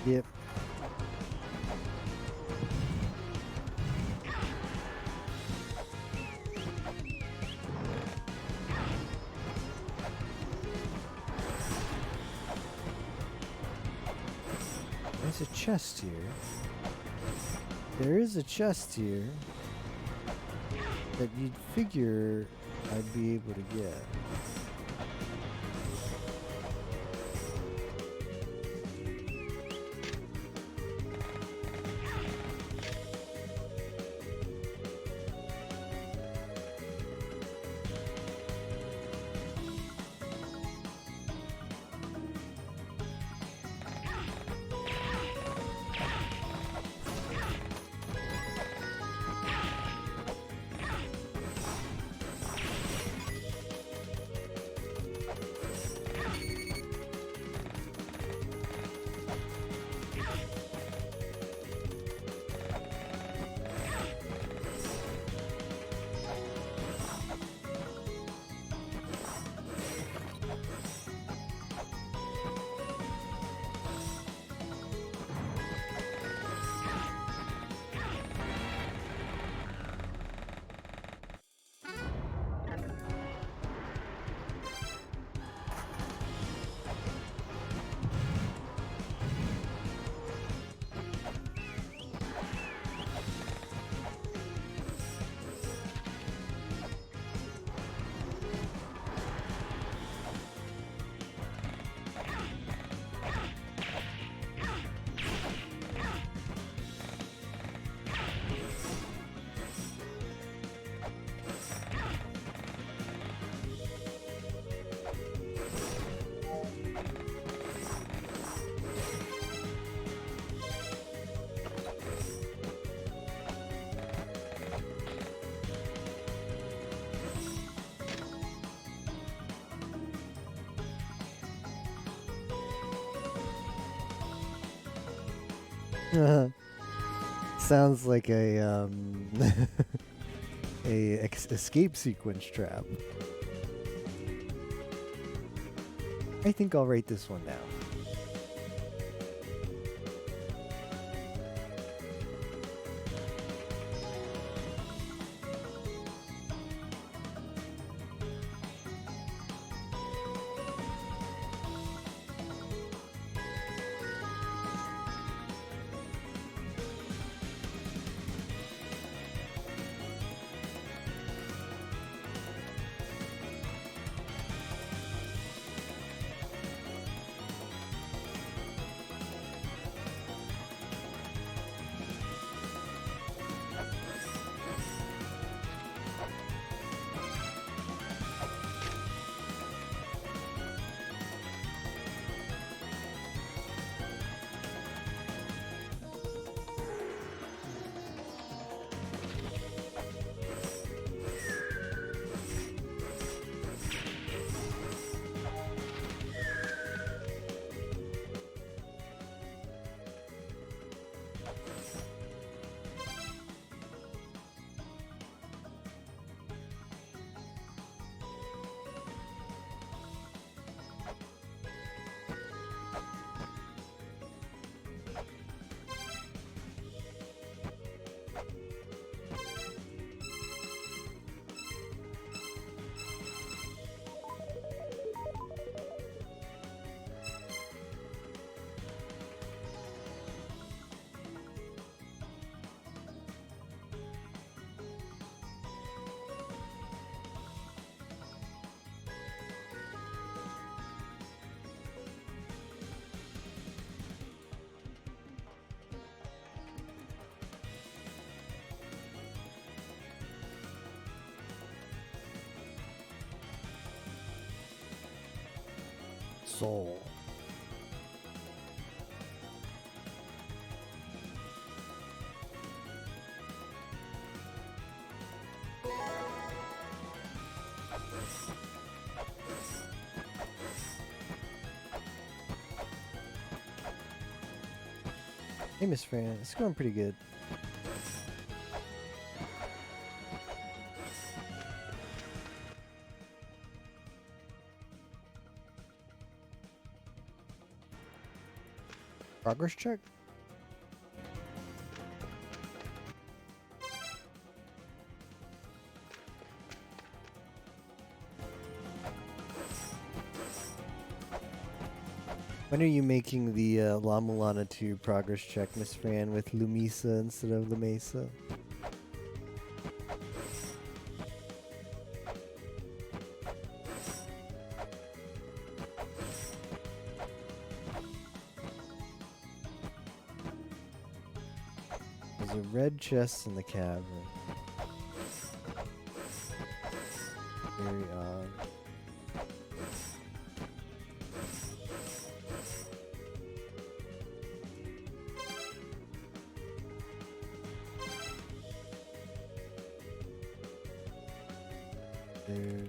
Yep. There's a chest here. There is a chest here that you'd figure I'd be able to get. Sounds like a escape sequence trap. I think I'll write this one down. Soul. Hey, Miss Fran. It's going pretty good. Progress check? When are you making the La Mulana 2 progress check, Miss Fran, with Lumisa instead of Lumesa? There's a red chest in the cavern. Very odd. There's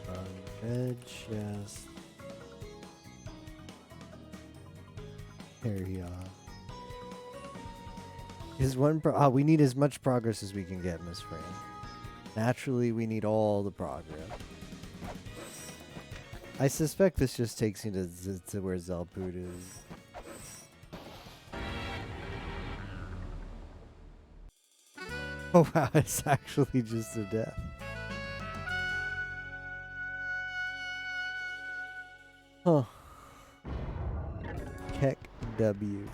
a red chest. Very odd. Is one we need as much progress as we can get, Miss Fran. Naturally, we need all the progress. I suspect this just takes you to where Zelput is. Oh wow, it's actually just a death. Huh. Keck W.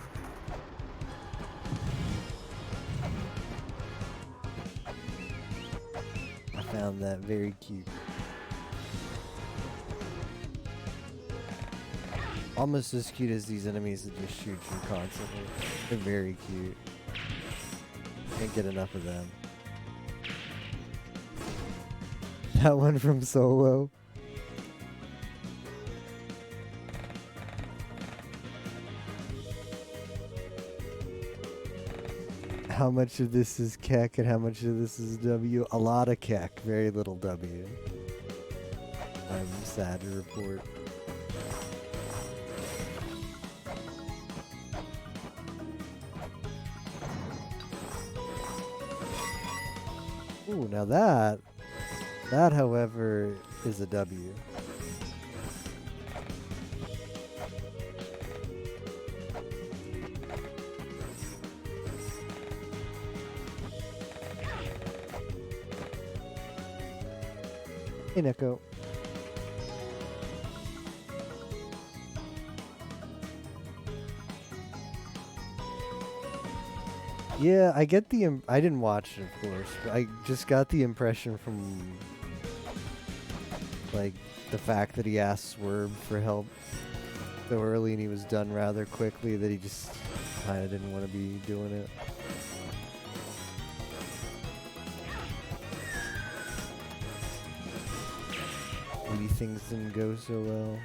I found that very cute. Almost as cute as these enemies that just shoot you constantly. They're very cute. Can't get enough of them. That one from Solo. How much of this is Keck and how much of this is W? A lot of Keck, very little W. I'm sad to report. Ooh, now that however is a W. Hey, Neko. Yeah, I get the I didn't watch it, of course, but I just got the impression from like the fact that he asked Swerve for help so early and he was done rather quickly that he just kind of didn't want to be doing it. Maybe things didn't go so well.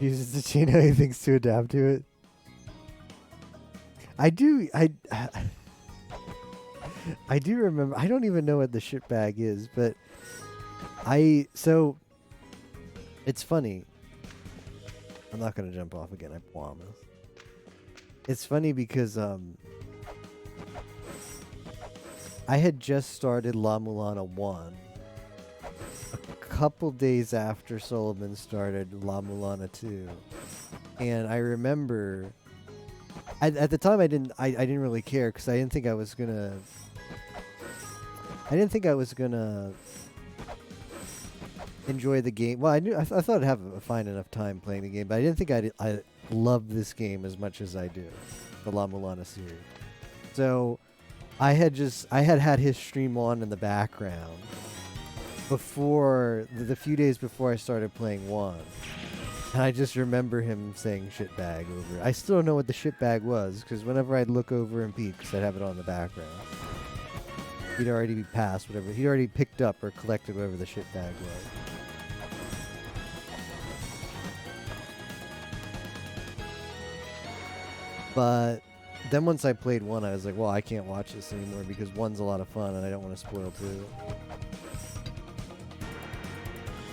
Uses the chain how he thinks to adapt to it. I do remember. I don't even know what the shit bag is, but so it's funny. I'm not gonna jump off again, I promise. It's funny because I had just started La Mulana 1. Couple days after Solomon started La Mulana 2, and I remember at the time I didn't really care because I didn't think I was gonna enjoy the game. Well, I thought I'd have a fine enough time playing the game, but I didn't think I love this game as much as I do, the La Mulana series. So I had his stream on in the background before the few days before I started playing 1, and I just remember him saying shitbag over it. I still don't know what the shitbag was because whenever I'd look over and peek, I'd have it on in the background. he'd already be passed whatever. He'd already picked up or collected whatever the shit bag was. But then once I played 1, I was like, well, I can't watch this anymore because 1's a lot of fun and I don't want to spoil 2.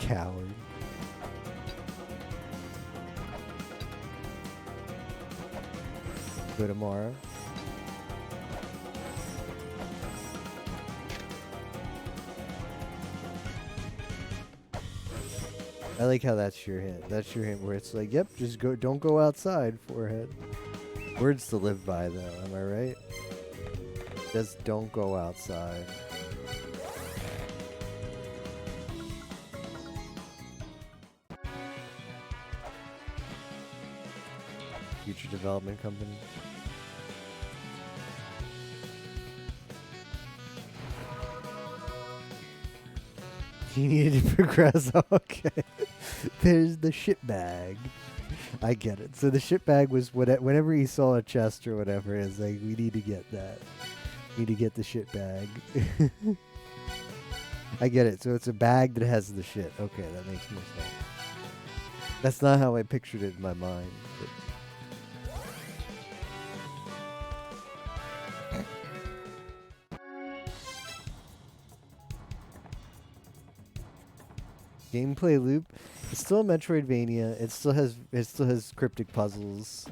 Coward. Go tomorrow. I like how that's your hint. That's your hint where it's like, yep, just go, don't go outside, forehead. Words to live by, though, am I right? Just don't go outside. Future development company. You needed to progress. Okay. There's the shit bag. I get it. So the shit bag was whenever he saw a chest or whatever, it's like, we need to get that. We need to get the shit bag. I get it. So it's a bag that has the shit. Okay, that makes more sense. That's not how I pictured it in my mind. But gameplay loop. It's still a Metroidvania. It still has cryptic puzzles.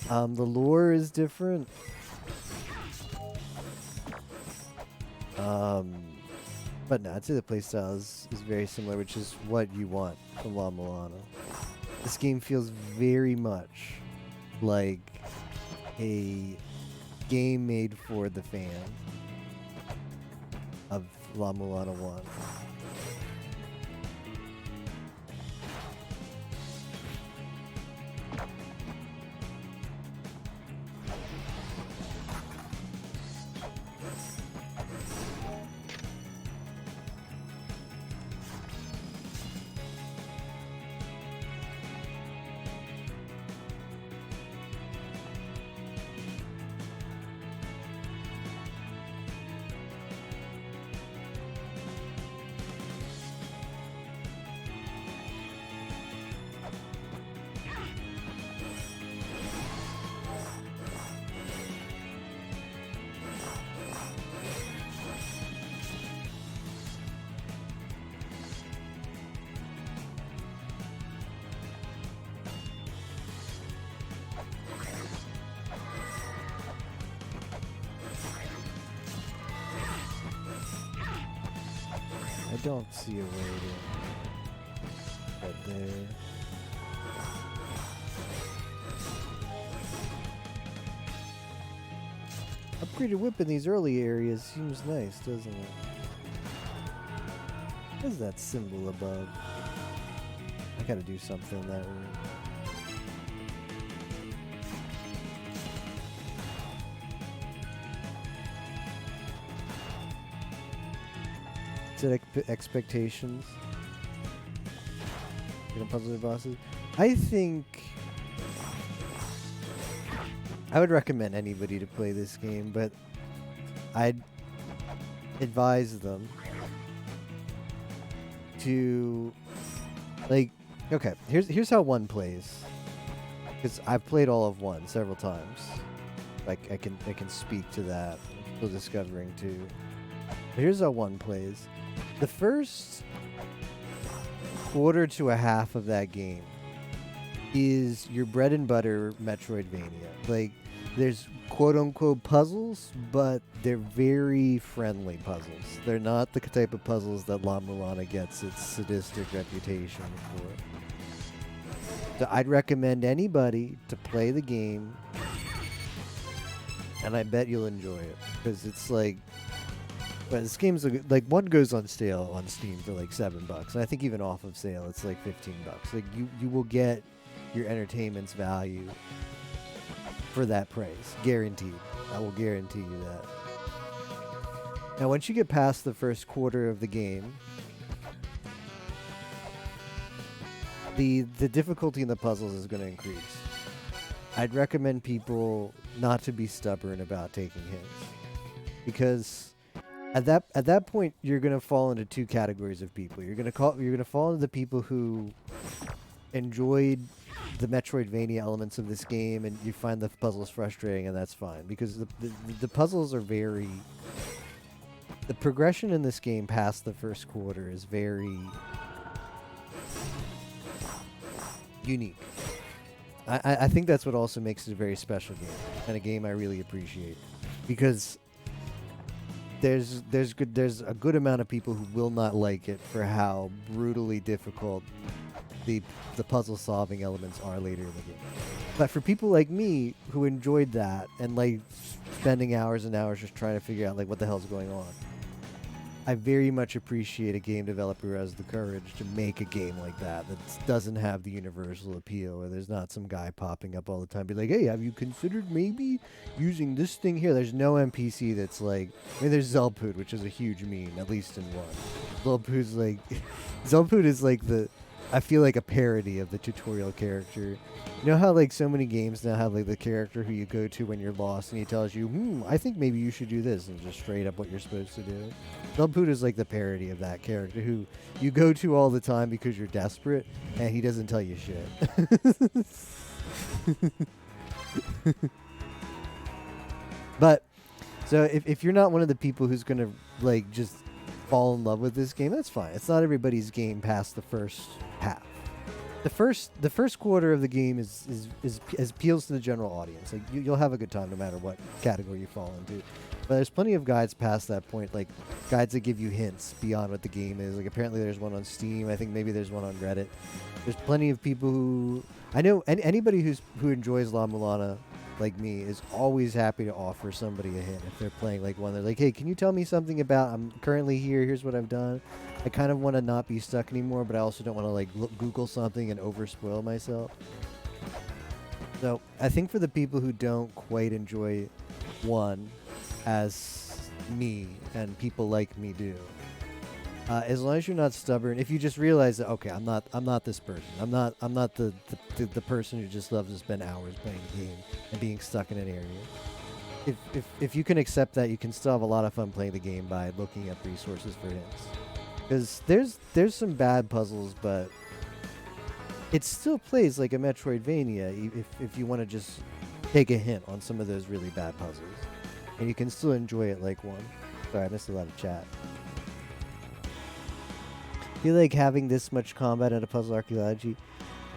The lore is different. But no, I'd say the playstyle is very similar, which is what you want from La Milano. This game feels very much like a game made for the fan of La Milano 1. I don't see a way to get there. Upgraded whip in these early areas seems nice, doesn't it? What is that symbol above? I gotta do something in that room. Set expectations. Gonna puzzle the bosses. I think I would recommend anybody to play this game, but I'd advise them to okay, here's how 1 plays. Because I've played all of 1 several times. Like I can speak to that. I'm still discovering 2. But here's how 1 plays. The first quarter to a half of that game is your bread and butter Metroidvania. Like, there's quote-unquote puzzles, but they're very friendly puzzles. They're not the type of puzzles that La Milano gets its sadistic reputation for. So I'd recommend anybody to play the game, and I bet you'll enjoy it. Because it's like... But this game's like 1 goes on sale on Steam for like $7, and I think even off of sale it's like $15. Like you will get your entertainment's value for that price, guaranteed. I will guarantee you that. Now, once you get past the first quarter of the game, the difficulty in the puzzles is going to increase. I'd recommend people not to be stubborn about taking hits, because At that point, you're gonna fall into two categories of people. You're gonna fall into the people who enjoyed the Metroidvania elements of this game, and you find the puzzles frustrating, and that's fine because the puzzles are very. The progression in this game past the first quarter is very unique. I think that's what also makes it a very special game and a game I really appreciate because there's a good amount of people who will not like it for how brutally difficult the puzzle solving elements are later in the game. But for people like me who enjoyed that and like spending hours and hours just trying to figure out like what the hell's going on, I very much appreciate a game developer who has the courage to make a game like that doesn't have the universal appeal, where there's not some guy popping up all the time, be like, hey, have you considered maybe using this thing here? There's no NPC that's like, I mean, there's Zelpud, which is a huge meme, at least in one. Zelpud's like, Zelpud is like I feel like a parody of the tutorial character. You know how like so many games now have like the character who you go to when you're lost and he tells you, I think maybe you should do this, and just straight up what you're supposed to do. Zelpud is like the parody of that character who you go to all the time because you're desperate and he doesn't tell you shit. But so if you're not one of the people who's gonna like just fall in love with this game, that's fine. It's not everybody's game past the first half. The first quarter of the game is appeals to the general audience. Like you'll have a good time no matter what category you fall into. But there's plenty of guides past that point, like guides that give you hints beyond what the game is. Like apparently there's one on Steam. I think maybe there's one on Reddit. There's plenty of people who I know anybody who enjoys La Mulana like me is always happy to offer somebody a hint if they're playing like one. They're like, hey, can you tell me something about, I'm currently here, here's what I've done. I kind of want to not be stuck anymore, but I also don't want to like Google something and over spoil myself. So I think for the people who don't quite enjoy one as me and people like me do, as long as you're not stubborn, if you just realize that, okay, I'm not this person. I'm not the person who just loves to spend hours playing the game and being stuck in an area. If you can accept that, you can still have a lot of fun playing the game by looking up resources for hints. Because there's some bad puzzles, but it still plays like a Metroidvania if you want to just take a hint on some of those really bad puzzles. And you can still enjoy it like one. Sorry, I missed a lot of chat. I feel like having this much combat at a puzzle archaeology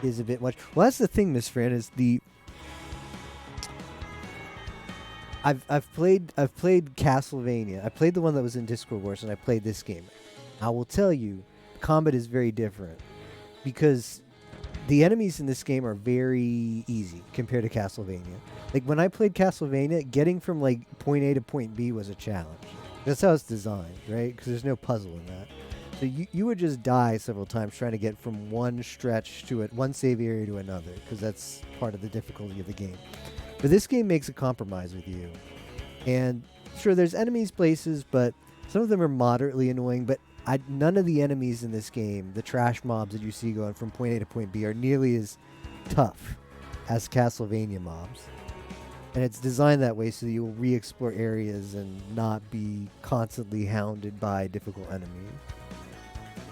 is a bit much. Well, that's the thing, Miss Fran, is I've played Castlevania. I played the one that was in Discord Wars, and I played this game. I will tell you, combat is very different because the enemies in this game are very easy compared to Castlevania. Like when I played Castlevania, getting from like point A to point B was a challenge. That's how it's designed, right? Because there's no puzzle in that. So you would just die several times trying to get from one stretch to one save area to another, because that's part of the difficulty of the game. But this game makes a compromise with you. And sure, there's enemies places, but some of them are moderately annoying, but none of the enemies in this game, the trash mobs that you see going from point A to point B, are nearly as tough as Castlevania mobs. And it's designed that way so that you will re-explore areas and not be constantly hounded by difficult enemies.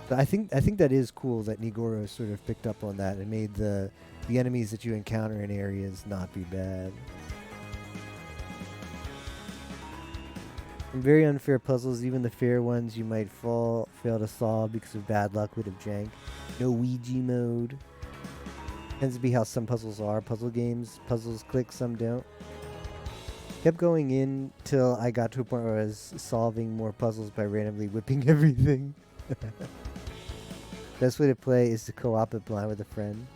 But I think that is cool that Nigoro sort of picked up on that and made the enemies that you encounter in areas not be bad. Some very unfair puzzles, even the fair ones you might fail to solve because of bad luck would have jank. No Ouija mode. Tends to be how some puzzles are. Puzzle games, puzzles click, some don't. Kept going in till I got to a point where I was solving more puzzles by randomly whipping everything. Best way to play is to co-op it blind with a friend.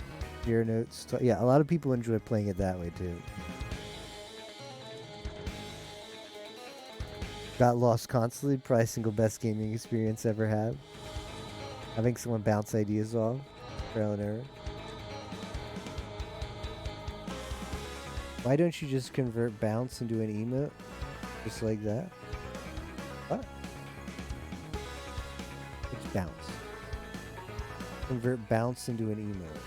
Your notes. Yeah, a lot of people enjoy playing it that way too. Got lost constantly. Probably single best gaming experience ever had. Having someone bounce ideas off. Trial and error. Why don't you just convert bounce into an emote? Just like that? What? It's bounce. Convert bounce into an emote.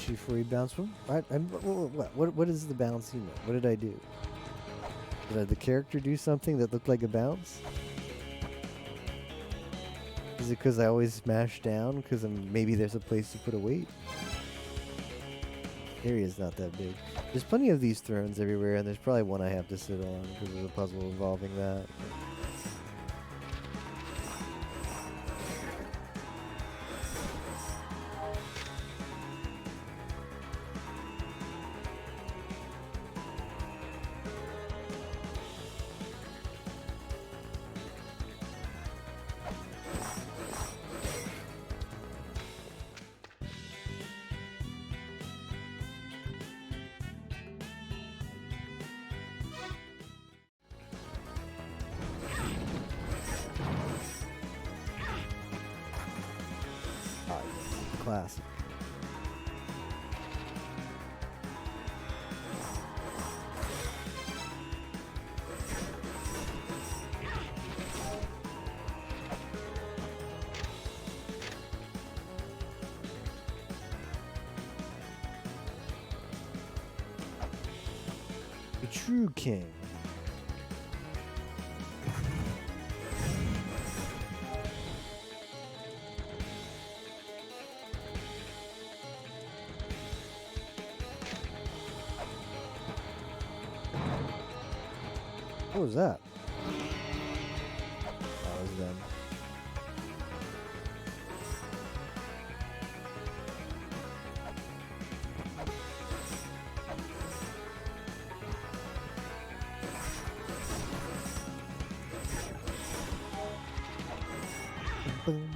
you before you bounce. What is the bounce emote? What did I do? Did the character do something that looked like a bounce? Is it because I always smash down? Because maybe there's a place to put a weight? Area's not that big. There's plenty of these thrones everywhere, and there's probably one I have to sit on because there's a puzzle involving that. Classic. The true king. What was that? That was them. Boom.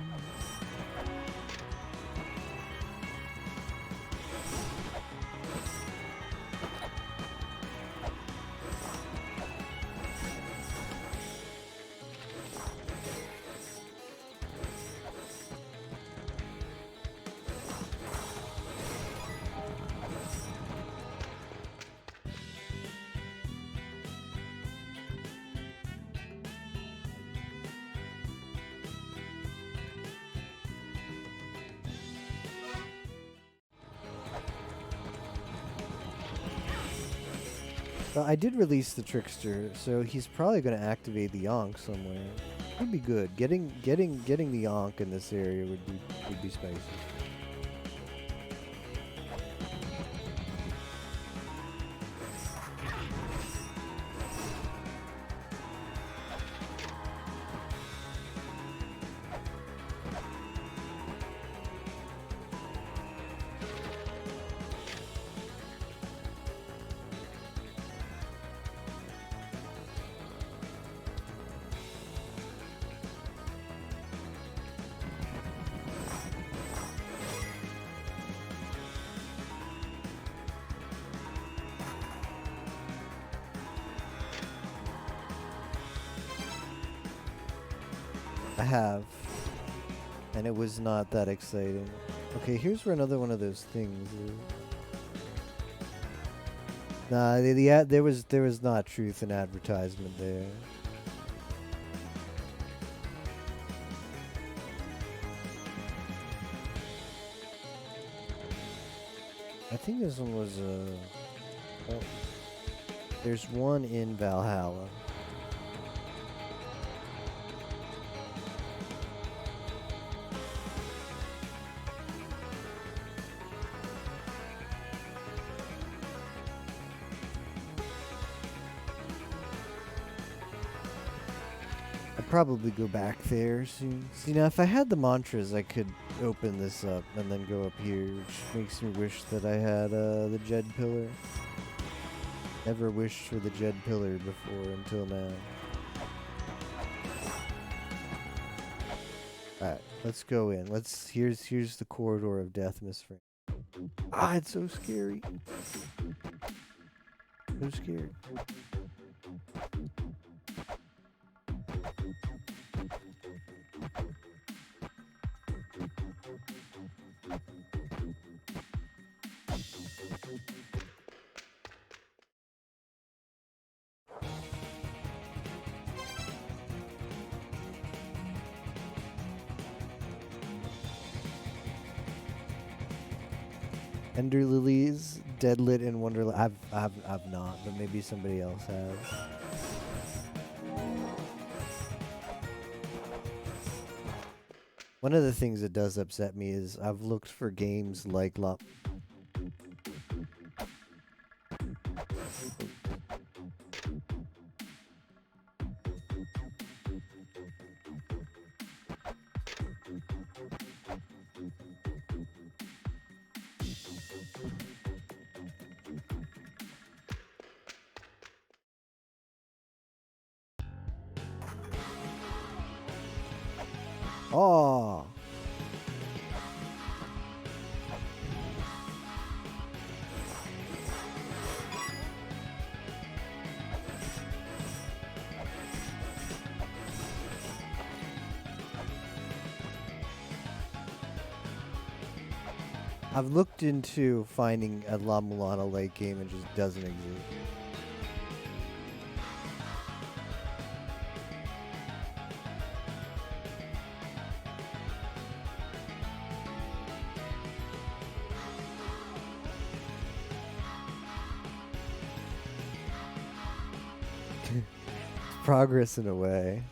Well, I did release the Trickster, so he's probably going to activate the Yonk somewhere. Would be good. Getting the Yonk in this area would be spicy. I have, and it was not that exciting. Okay, here's where another one of those things is. Nah, there was not truth in advertisement there. I think this one was oh, there's one in Valhalla. Probably go back there soon. See, now if I had the mantras, I could open this up and then go up here, which makes me wish that I had the Jed Pillar. Never wished for the Jed Pillar before until now. Alright, let's go in. Here's the corridor of death, Miss Frank. Ah, it's so scary. So scary. Ender Lilies, Deadlit, and Wonderland. I've not, but maybe somebody else has. One of the things that does upset me is I've looked for games like Oh. I've looked into finding a La Mulana Lake game and it just doesn't exist. Progress in a way.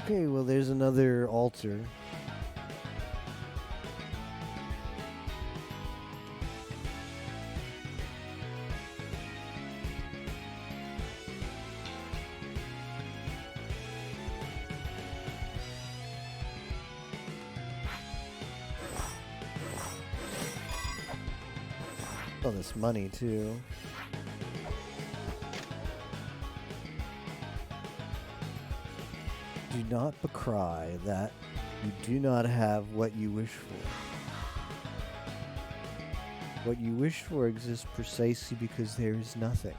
Okay, well there's another altar. All this money too. Do not decry that you do not have what you wish for. What you wish for exists precisely because there is nothing.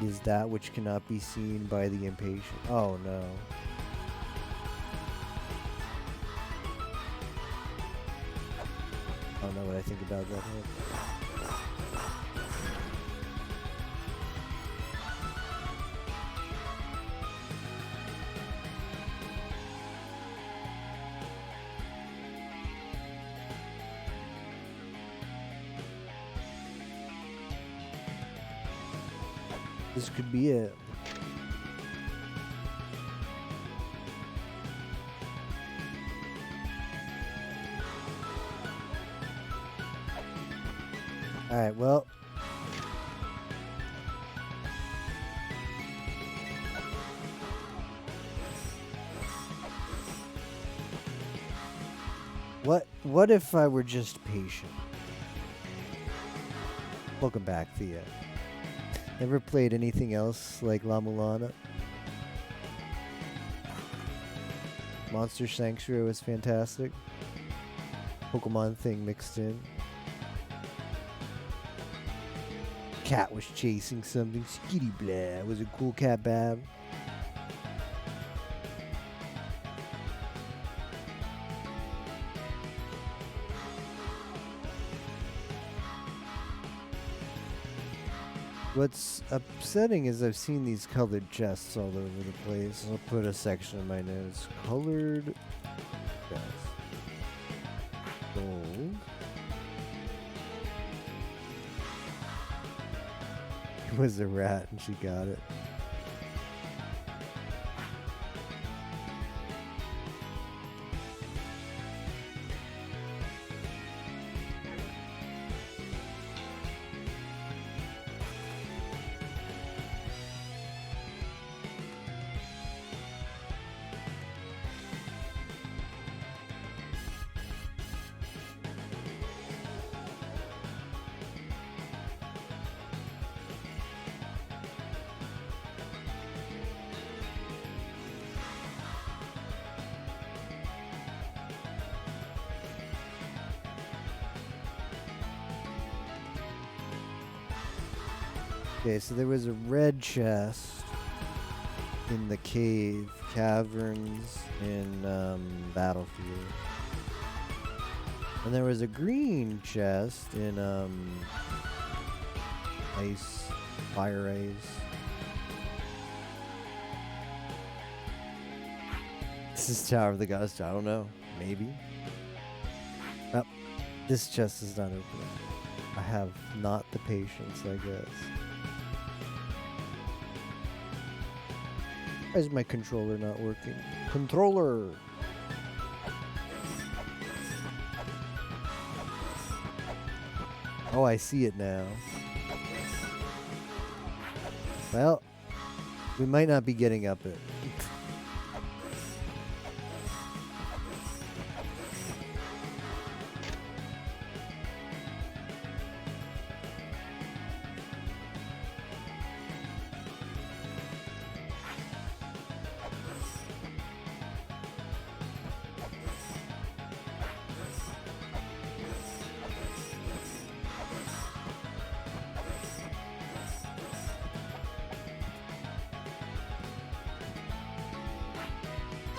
It is that which cannot be seen by the impatient. Oh no. I don't know what I think about that. This could be it. Alright, well. What if I were just patient? Welcome back, Thea. Never played anything else like La Mulana? Monster Sanctuary was fantastic. Pokemon thing mixed in. Cat was chasing something. Skitty blah. Was a cool cat bad. What's upsetting is I've seen these colored chests all over the place. I'll put a section in my notes. Colored chests. Gold. It was a rat and she got it. Okay, so there was a red chest in the caverns in Battlefield. And there was a green chest in Ice. Fire ice. This is Tower of the Gods. I don't know. Maybe. Oh, this chest is not open. I have not the patience, I guess. Why is my controller not working? Controller! Oh, I see it now. Well, we might not be getting up it.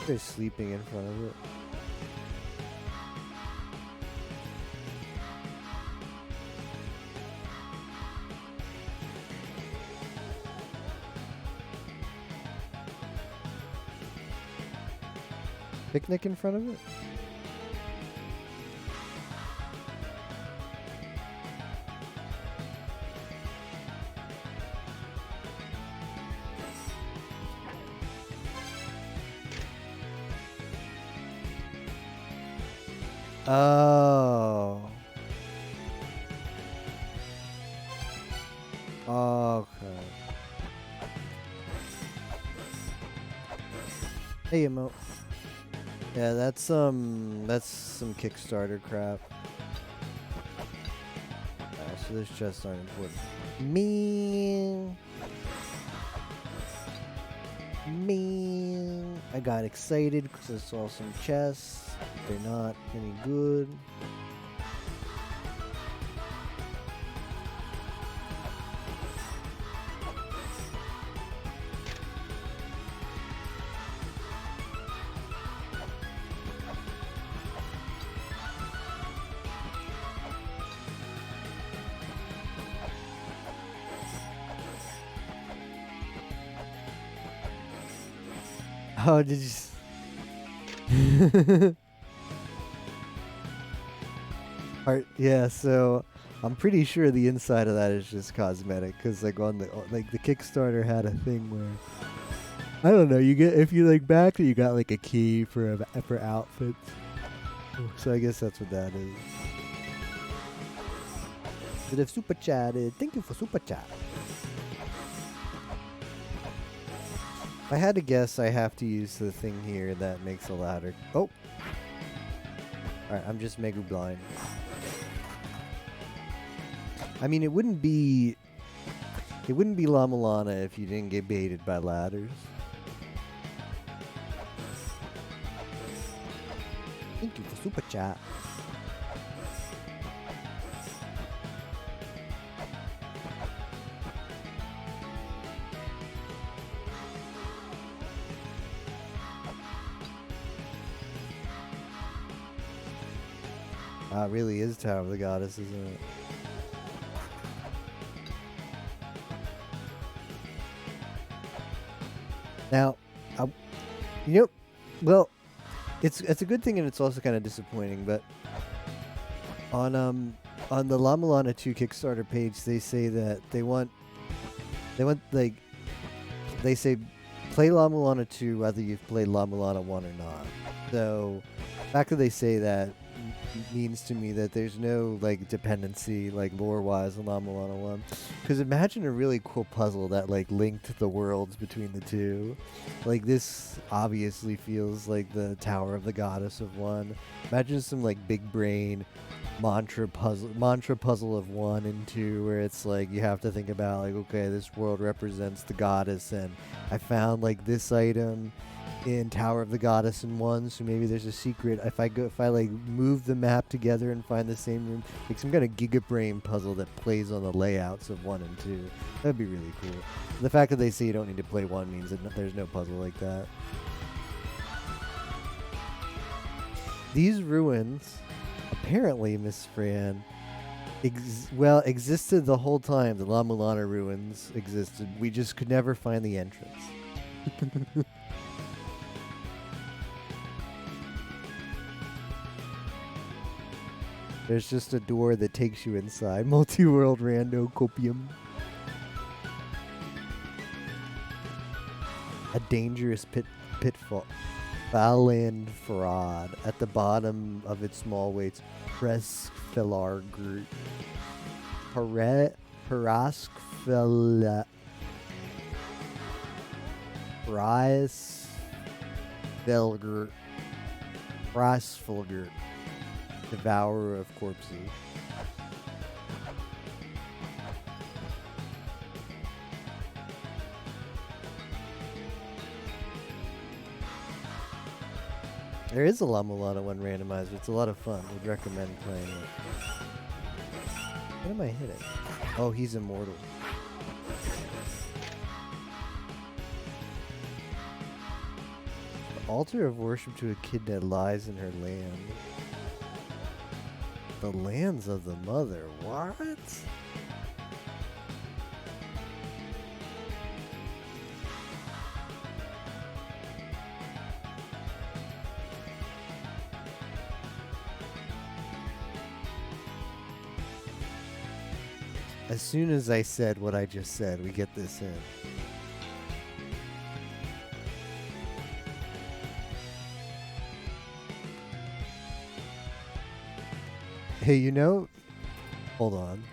They're sleeping in front of it. Picnic in front of it? Oh. Okay. Hey, Emo. Yeah, that's some Kickstarter crap. So this chests aren't important. Man. I got excited because I saw some chests. They're not any good. Oh, did you? Yeah, so I'm pretty sure the inside of that is just cosmetic, because like on the Kickstarter had a thing where I don't know, you get, if you like back it, you got like a key for outfits. So I guess that's what that is. But if super chatted, thank you for super chat. If I had to guess, I have to use the thing here that makes a ladder. Oh! Alright, I'm just mega blind. I mean, it wouldn't be La Mulana if you didn't get baited by ladders. Thank you for super chat. It really is Tower of the Goddess, isn't it? Now, well, it's a good thing and it's also kind of disappointing. But on the La Mulana 2 Kickstarter page, they say that they say play La Mulana 2 whether you've played La Mulana 1 or not. So the fact that they say that means to me that there's no like dependency like lore wise on La Mulana 1, because imagine a really cool puzzle that like linked the worlds between the two. Like this obviously feels like the Tower of the Goddess of 1. Imagine some like big brain mantra puzzle of 1 and 2 where it's like you have to think about like, okay, this world represents the goddess and I found like this item in Tower of the Goddess in 1, so maybe there's a secret. If I like move the map together and find the same room, like some kind of gigabrain puzzle that plays on the layouts of 1 and 2. That'd be really cool. The fact that they say you don't need to play 1 means that there's no puzzle like that. These ruins, apparently, Miss Fran, Well, existed the whole time. The La Mulana ruins existed. We just could never find the entrance. There's just a door that takes you inside. Multi-world rando copium. A dangerous pitfall. Baland fraud. At the bottom of its small weights. Presfilargr. Paraskfila. Prisfelgr. Prisfelgr. Devourer of corpses. There is a La Mulana one randomizer. It's a lot of fun. Would recommend playing it. What am I hitting? Oh, he's immortal. The altar of worship to Echidna lies in her land. The lands of the mother. What? As soon as I said what I just said, we get this in. Hey, you know, hold on.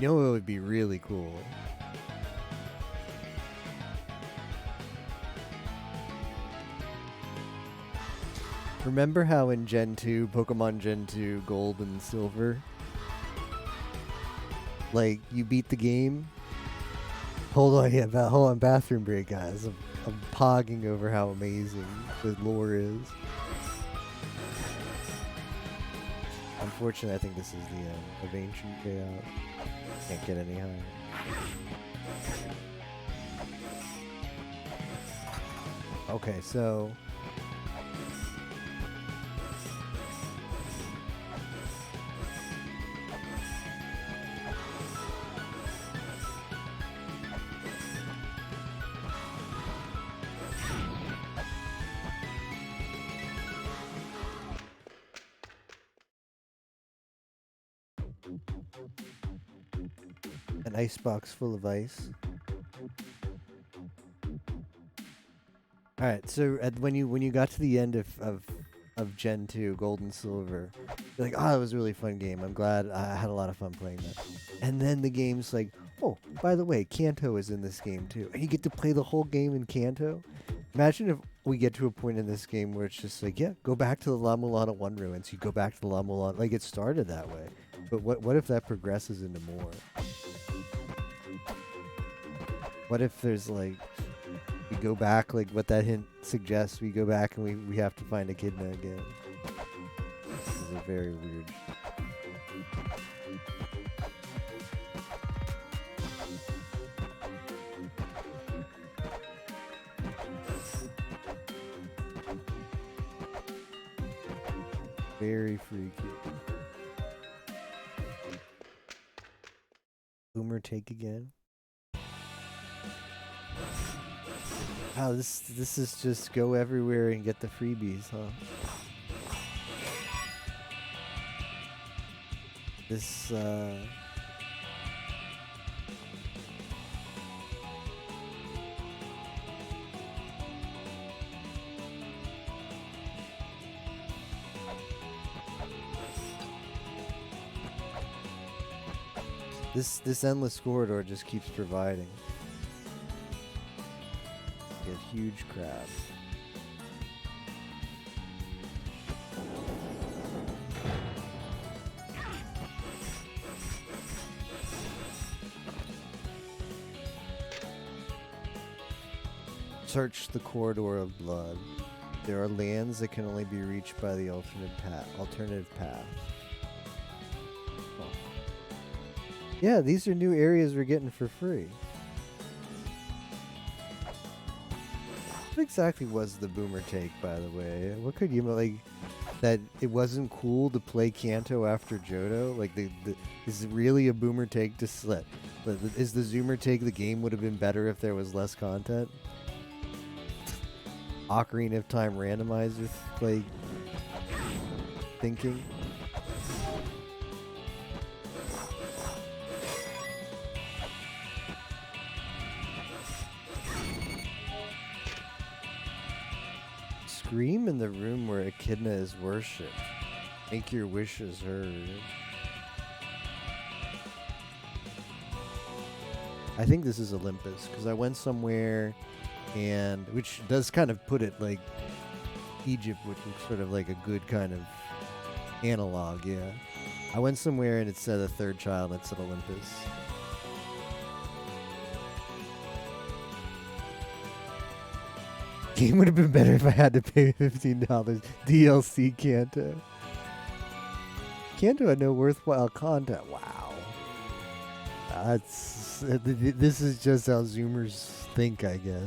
You know what would be really cool? Remember how in Gen 2, Pokemon Gen 2 Gold and Silver, like, you beat the game? Hold on, bathroom break, guys. I'm pogging over how amazing the lore is. Unfortunately, I think this is the end of Ancient Chaos. Can't get any higher. Okay, so... an icebox full of ice. All right, so when you got to the end of Gen 2 Gold and Silver, you're like, oh, it was a really fun game. I'm glad I had a lot of fun playing that. And then the game's like, oh, by the way, Kanto is in this game too, and you get to play the whole game in Kanto. Imagine if we get to a point in this game where it's just like, yeah, go back to the La Mulana 1 ruins. You go back to the La Mulana, like it started that way. But what if that progresses into more? What if there's like, we go back, like what that hint suggests, we go back and we have to find Echidna again. This is a very weird... Very freaky. Boomer take again. Wow, this is just go everywhere and get the freebies, huh? This This endless corridor just keeps providing. Get huge crabs. Search the corridor of blood. There are lands that can only be reached by the alternative path. Yeah, these are new areas we're getting for free. What exactly was the boomer take, by the way? What could you like? That it wasn't cool to play Kanto after Johto? Like, is it really a boomer take to slip? Is the zoomer take the game would have been better if there was less content? Ocarina of Time randomizer, like, thinking? Scream in the room where Echidna is worshipped. Make your wishes heard. I think this is Olympus, because I went somewhere, and which does kind of put it like Egypt, which is sort of like a good kind of analog, yeah. I went somewhere and it said a third child, and it said Olympus. Game would have been better if I had to pay $15 DLC Kanto. Kanto had no worthwhile content. Wow. This is just how Zoomers think, I guess.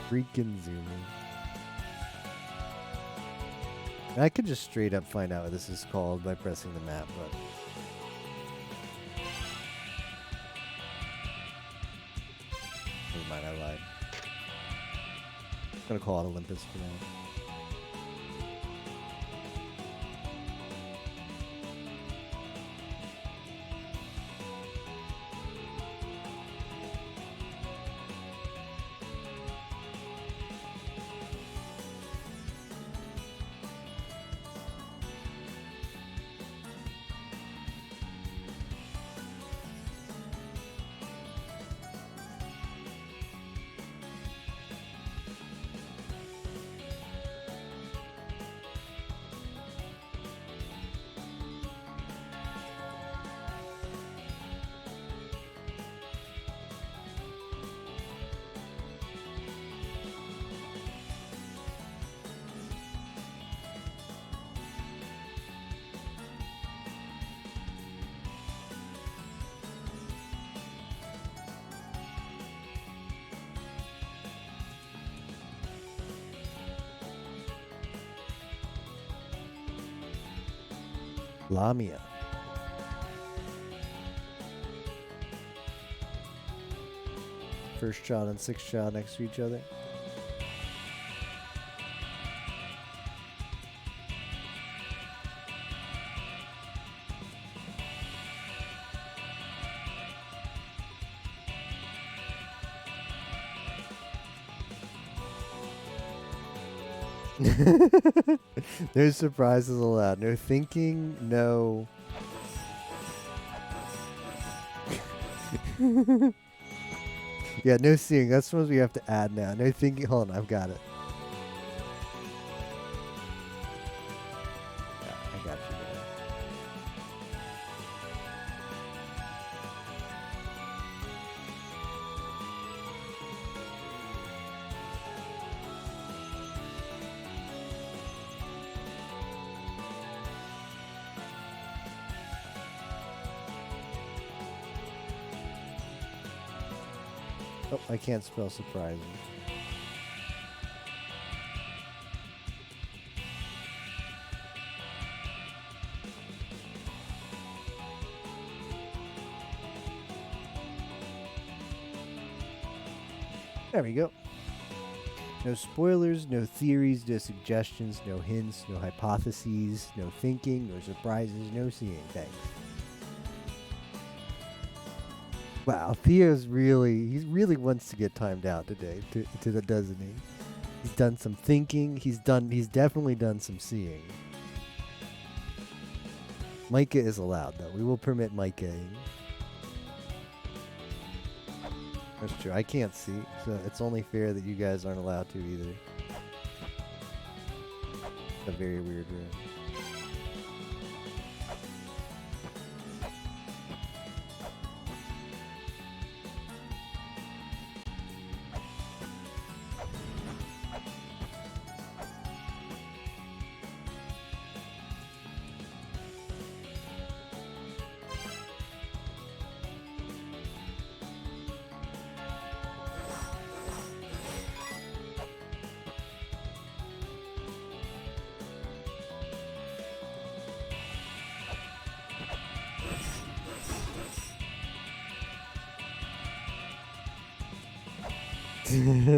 Freaking Zoomers. I could just straight up find out what this is called by pressing the map button. Never mind, I lied. I'm gonna call it Olympus for now. Lamia. First child and sixth child next to each other. No surprises allowed. No thinking, no... Yeah, no seeing. That's what we have to add now. No thinking. Hold on, I've got it. Yeah, I got you there. Oh, I can't spell surprising. There we go. No spoilers, no theories, no suggestions, no hints, no hypotheses, no thinking, no surprises, no seeing. Thanks. Wow, Theo's he really wants to get timed out today, doesn't he? He's done some thinking, he's definitely done some seeing. Micah is allowed, though. We will permit Micah. That's true, I can't see, so it's only fair that you guys aren't allowed to either. It's a very weird room.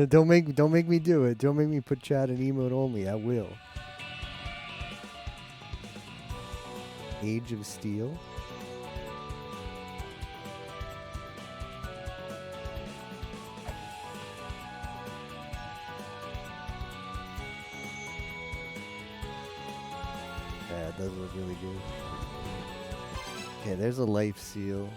Don't make me do it. Don't make me put chat in emote only. I will. Age of Steel. Yeah, it does look really good. Okay, there's a life seal.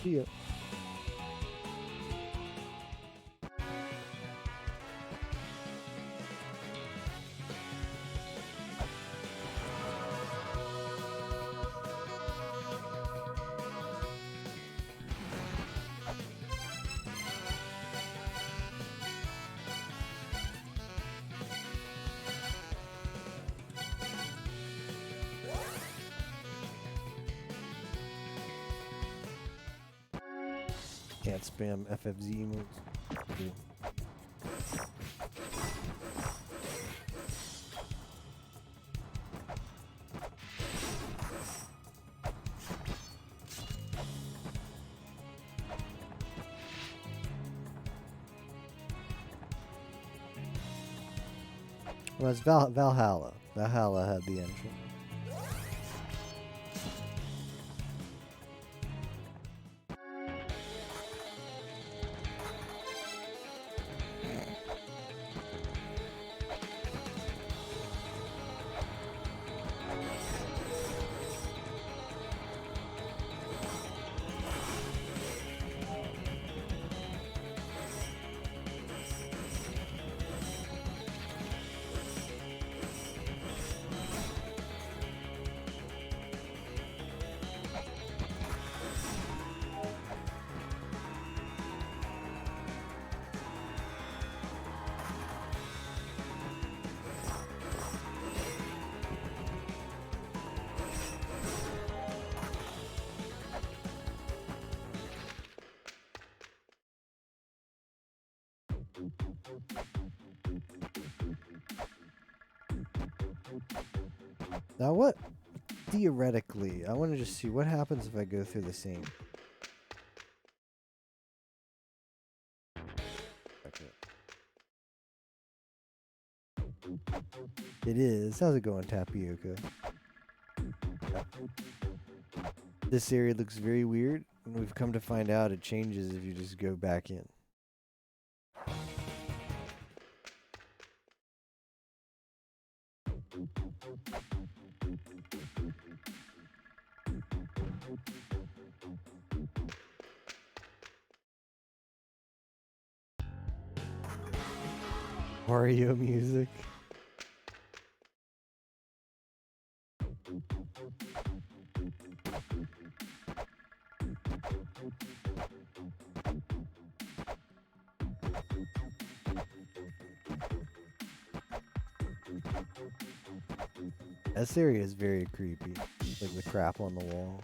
Yeah. Can't spam FFZ emotes. Cool. Well, it's Valhalla. Valhalla had the entrance. Now what? Theoretically, I want to just see what happens if I go through the same. Okay. It is. How's it going, Tapioca? This area looks very weird, and we've come to find out it changes if you just go back in. Mario music. This area is very creepy. Like the crap on the wall.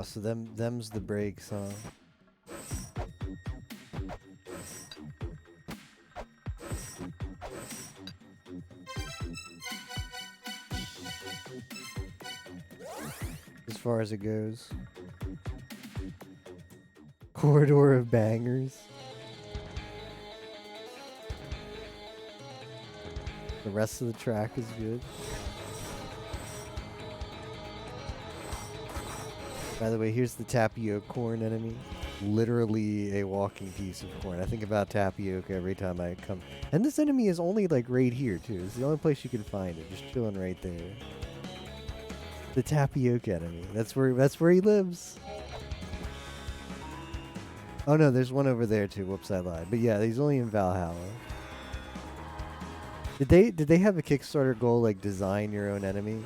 So them's the breaks, huh? As far as it goes. Corridor of bangers. The rest of the track is good. By the way, here's the tapioca corn enemy. Literally a walking piece of corn. I think about tapioca every time I come. And this enemy is only like right here too. It's the only place you can find it. Just chilling right there. The tapioca enemy. That's where he lives. Oh no, there's one over there too. Whoops, I lied. But yeah, he's only in Valhalla. Did they have a Kickstarter goal like design your own enemies?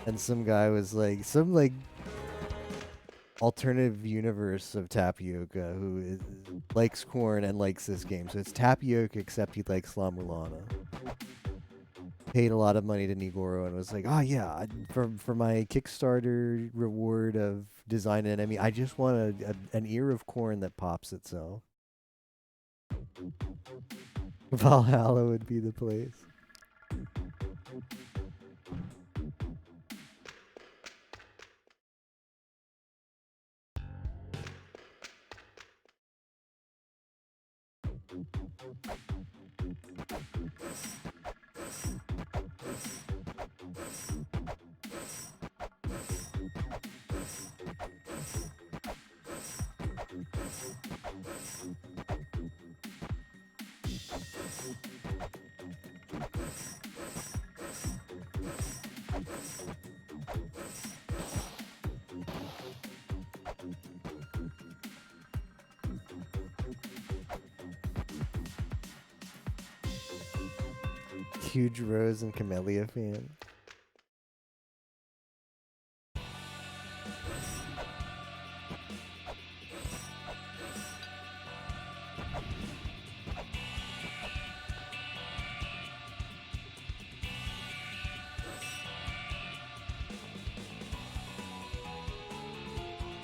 And some guy was like some like alternative universe of Tapioca who likes corn and likes this game. So it's Tapioca except he likes La Mulana. Paid a lot of money to Nigoro and was like, "Oh yeah, for my Kickstarter reward of design an enemy, I just want an ear of corn that pops itself." Valhalla would be the place. Huge Rose and Camellia fan.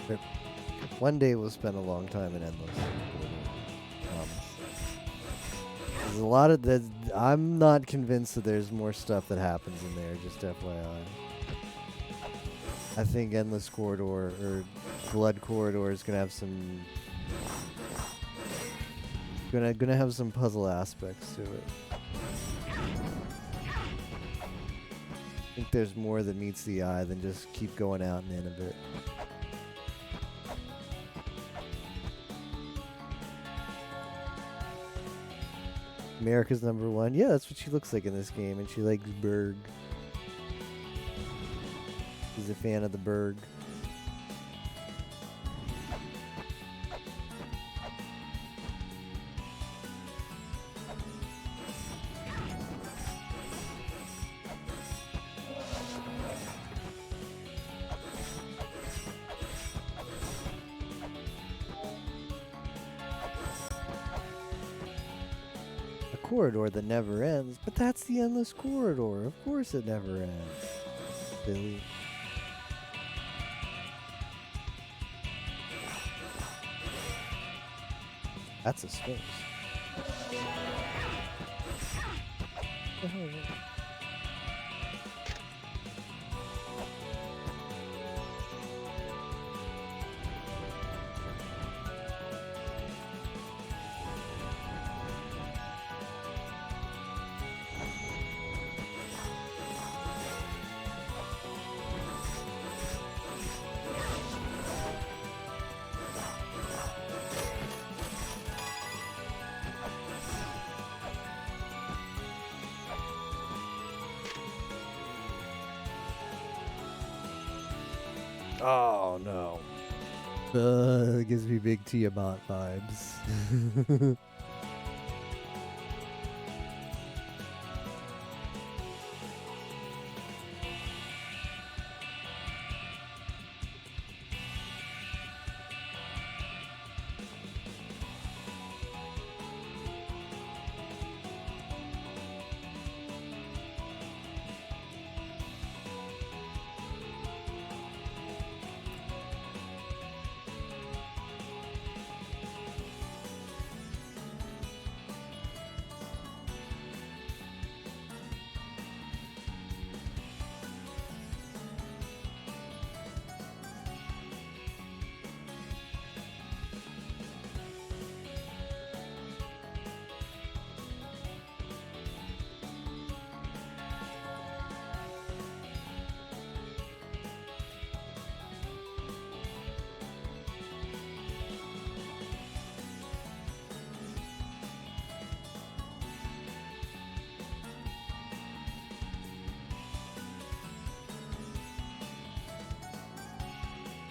But one day we'll spend a long time in Endless. There's a lot of that. I'm not convinced that there's more stuff that happens in there. Just FYI. I think Endless Corridor or Blood Corridor is gonna have some. Gonna have some puzzle aspects to it. I think there's more that meets the eye than just keep going out and in a bit. America's #1. Yeah, that's what she looks like in this game, and she likes Berg. She's a fan of the Berg. Corridor that never ends, but that's the Endless Corridor. Of course it never ends. Billy. That's a Sphinx. Oh no. It gives me big Tiamat vibes.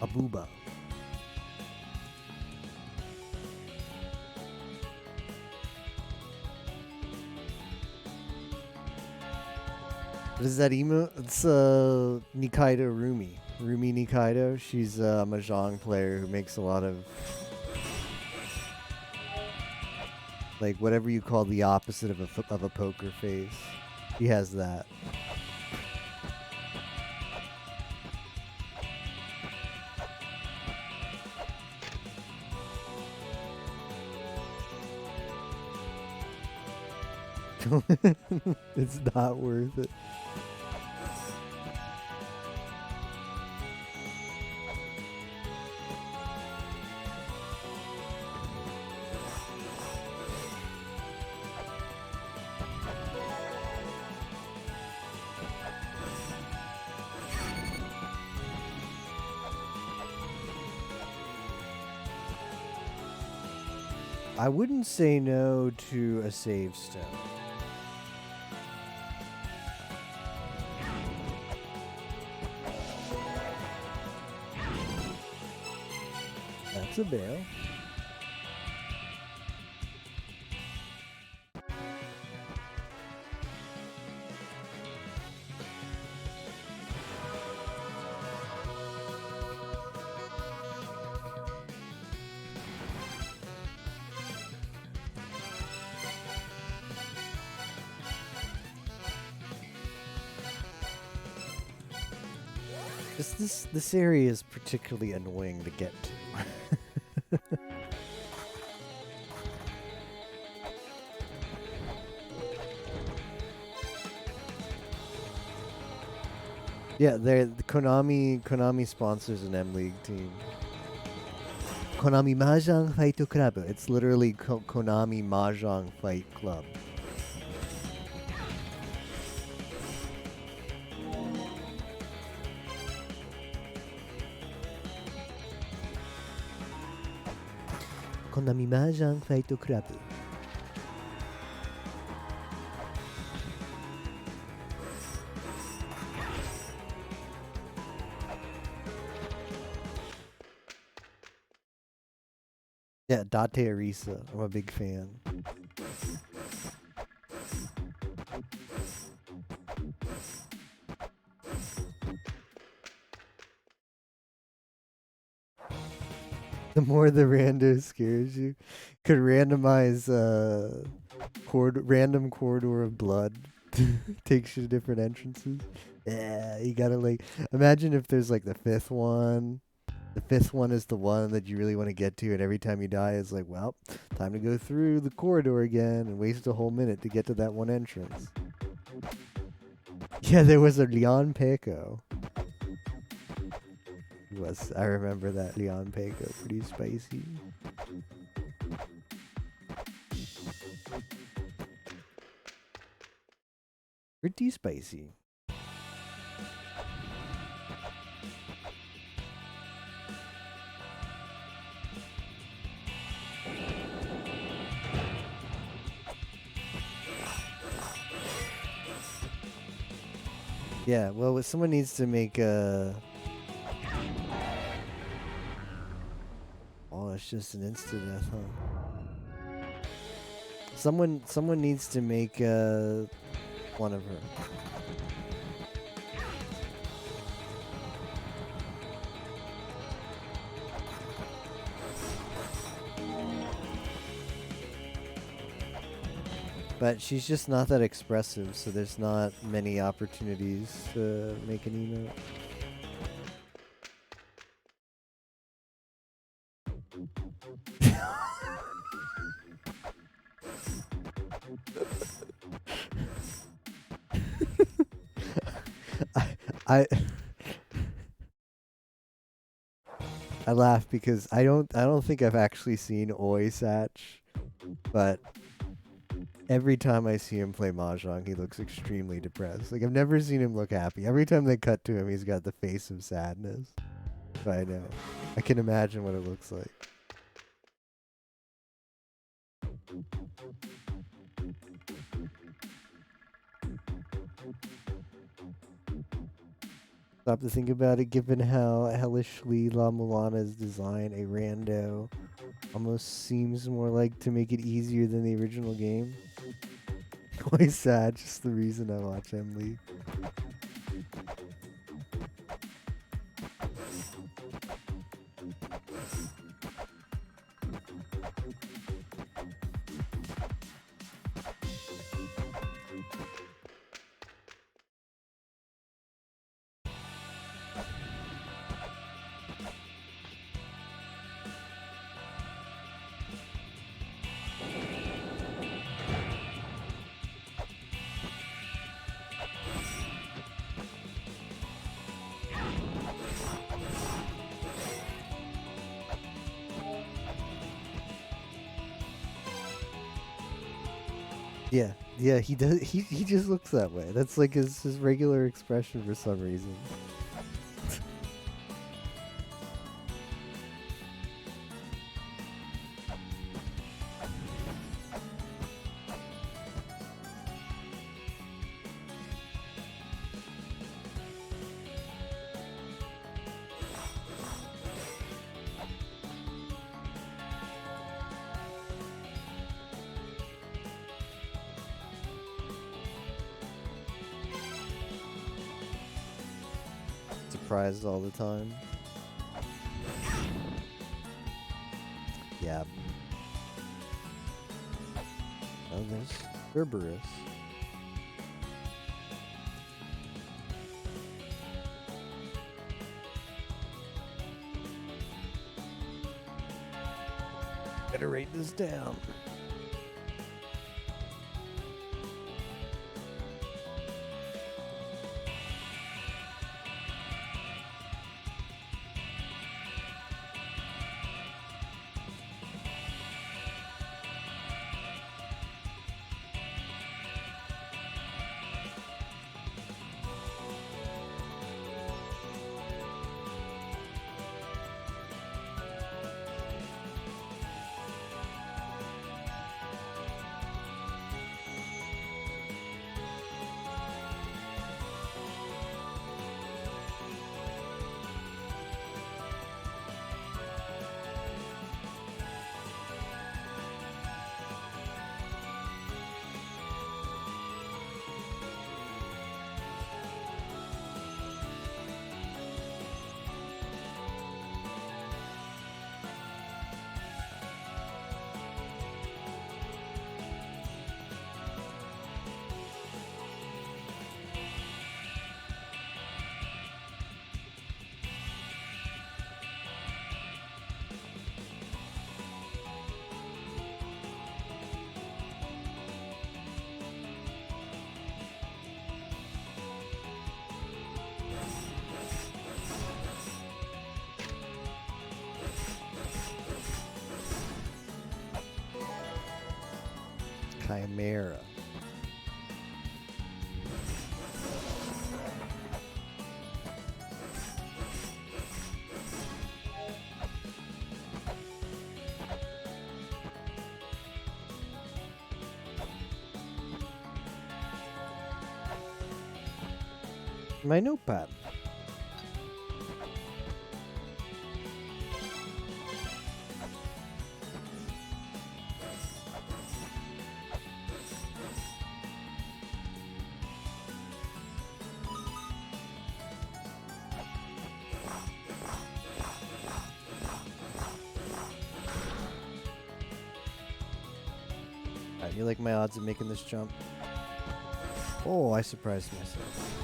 Abuba. What is that emo? It's Nikaido Rumi. Rumi Nikaido. She's a mahjong player who makes a lot of like whatever you call the opposite of a poker face. She has that. It's not worth it. I wouldn't say no to a save stone. That's a bail. This area is particularly annoying to get to. Yeah, the Konami sponsors an M League team. Konami Mahjong Fight Club. It's literally Konami Mahjong Fight Club. Konami Mahjong Fight Club. Yeah, Date Arisa. I'm a big fan. The more the rando scares you, could randomize random corridor of blood takes you to different entrances. Yeah, you gotta like imagine if there's like the fifth one. The fifth one is the one that you really want to get to, and every time you die, it's like, well, time to go through the corridor again and waste a whole minute to get to that one entrance. Yeah, there was a Leon Peco. I remember that Leon Peco, pretty spicy. Pretty spicy. Yeah, well, someone needs to make a... Oh, it's just an insta-death, huh? Someone needs to make one of her. But she's just not that expressive, so there's not many opportunities to make an emote. I laugh because I don't think I've actually seen Oisatch, but every time I see him play Mahjong, he looks extremely depressed. Like, I've never seen him look happy. Every time they cut to him, he's got the face of sadness. But I know. I can imagine what it looks like. Stop to think about it, given how hellishly La Mulana is designed, a rando almost seems more like to make it easier than the original game. Always sad, just the reason I watch Emily. Yeah, yeah, he does. He just looks that way. That's like his regular expression for some reason. Surprised all the time. Yeah. Oh, there's Cerberus. Better write this down. Chimera. My notepad. You like my odds of making this jump? Oh, I surprised myself.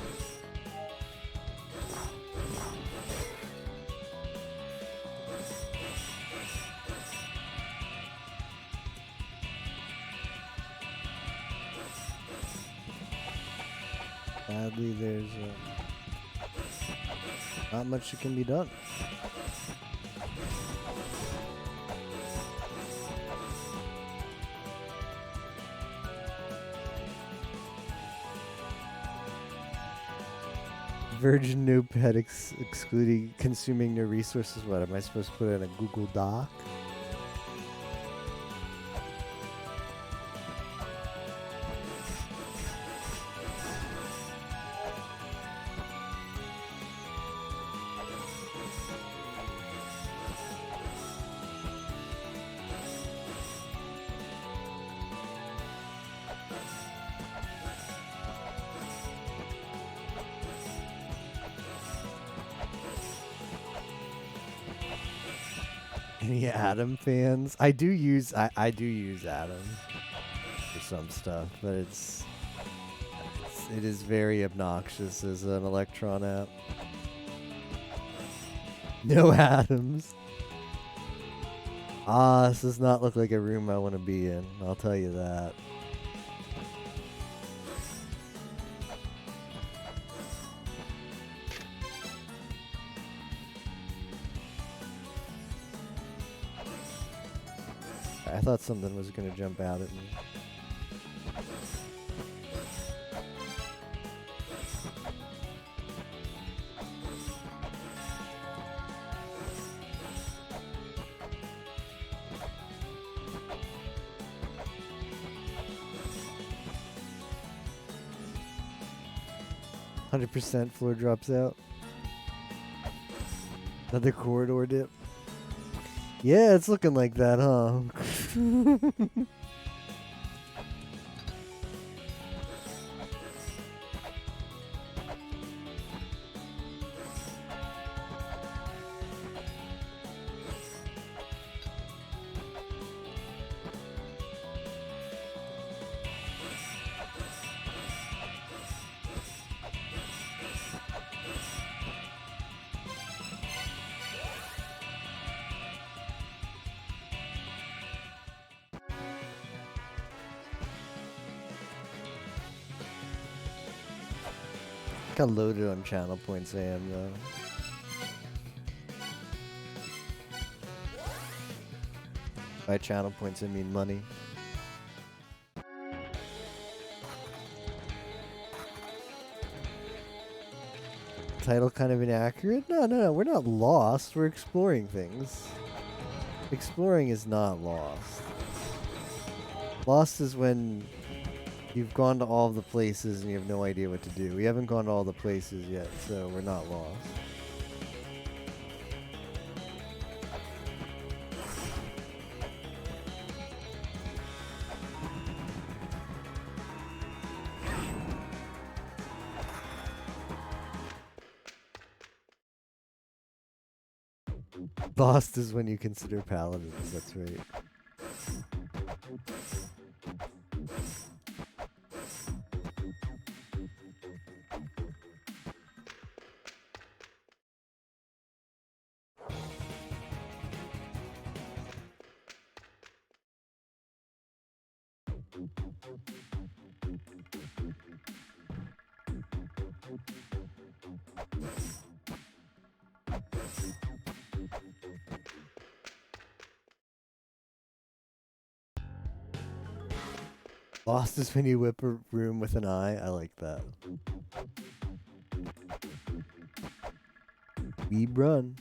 Sadly, there's not much that can be done. Virgin Notepad excluding consuming no resources. What am I supposed to put in a Google Doc? Any Atom fans? I do use I do use Atom for some stuff, but it is very obnoxious as an Electron app. No atoms. This does not look like a room I want to be in, I'll tell you that. I thought something was going to jump out at me. %, floor drops out. Another corridor dip. Yeah, it's looking like that, huh? Got loaded on channel points I am though. By channel points I mean money. Title kind of inaccurate? No, we're not lost. We're exploring things. Exploring is not lost. Lost is when you've gone to all the places and you have no idea what to do. We haven't gone to all the places yet, so we're not lost. Lost is when you consider paladins, that's right. Lost is when you whip a room with an eye. I like that. Weeb run.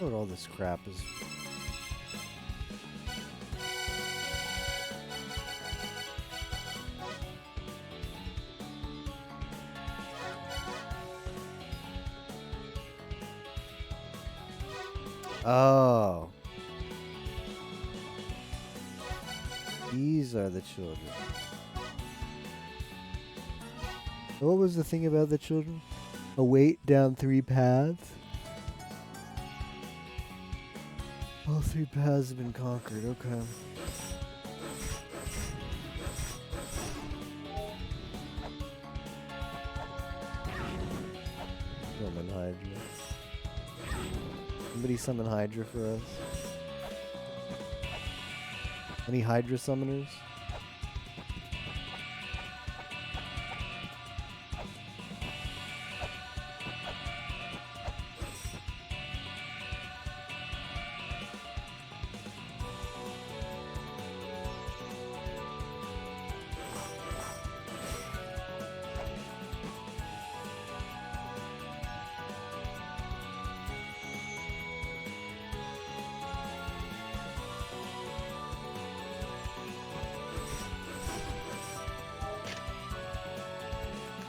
What all this crap is. Oh. These are the children. What was the thing about the children? Await down 3 paths? All 3 paths have been conquered, okay. Summon Hydra. Somebody summon Hydra for us. Any Hydra summoners?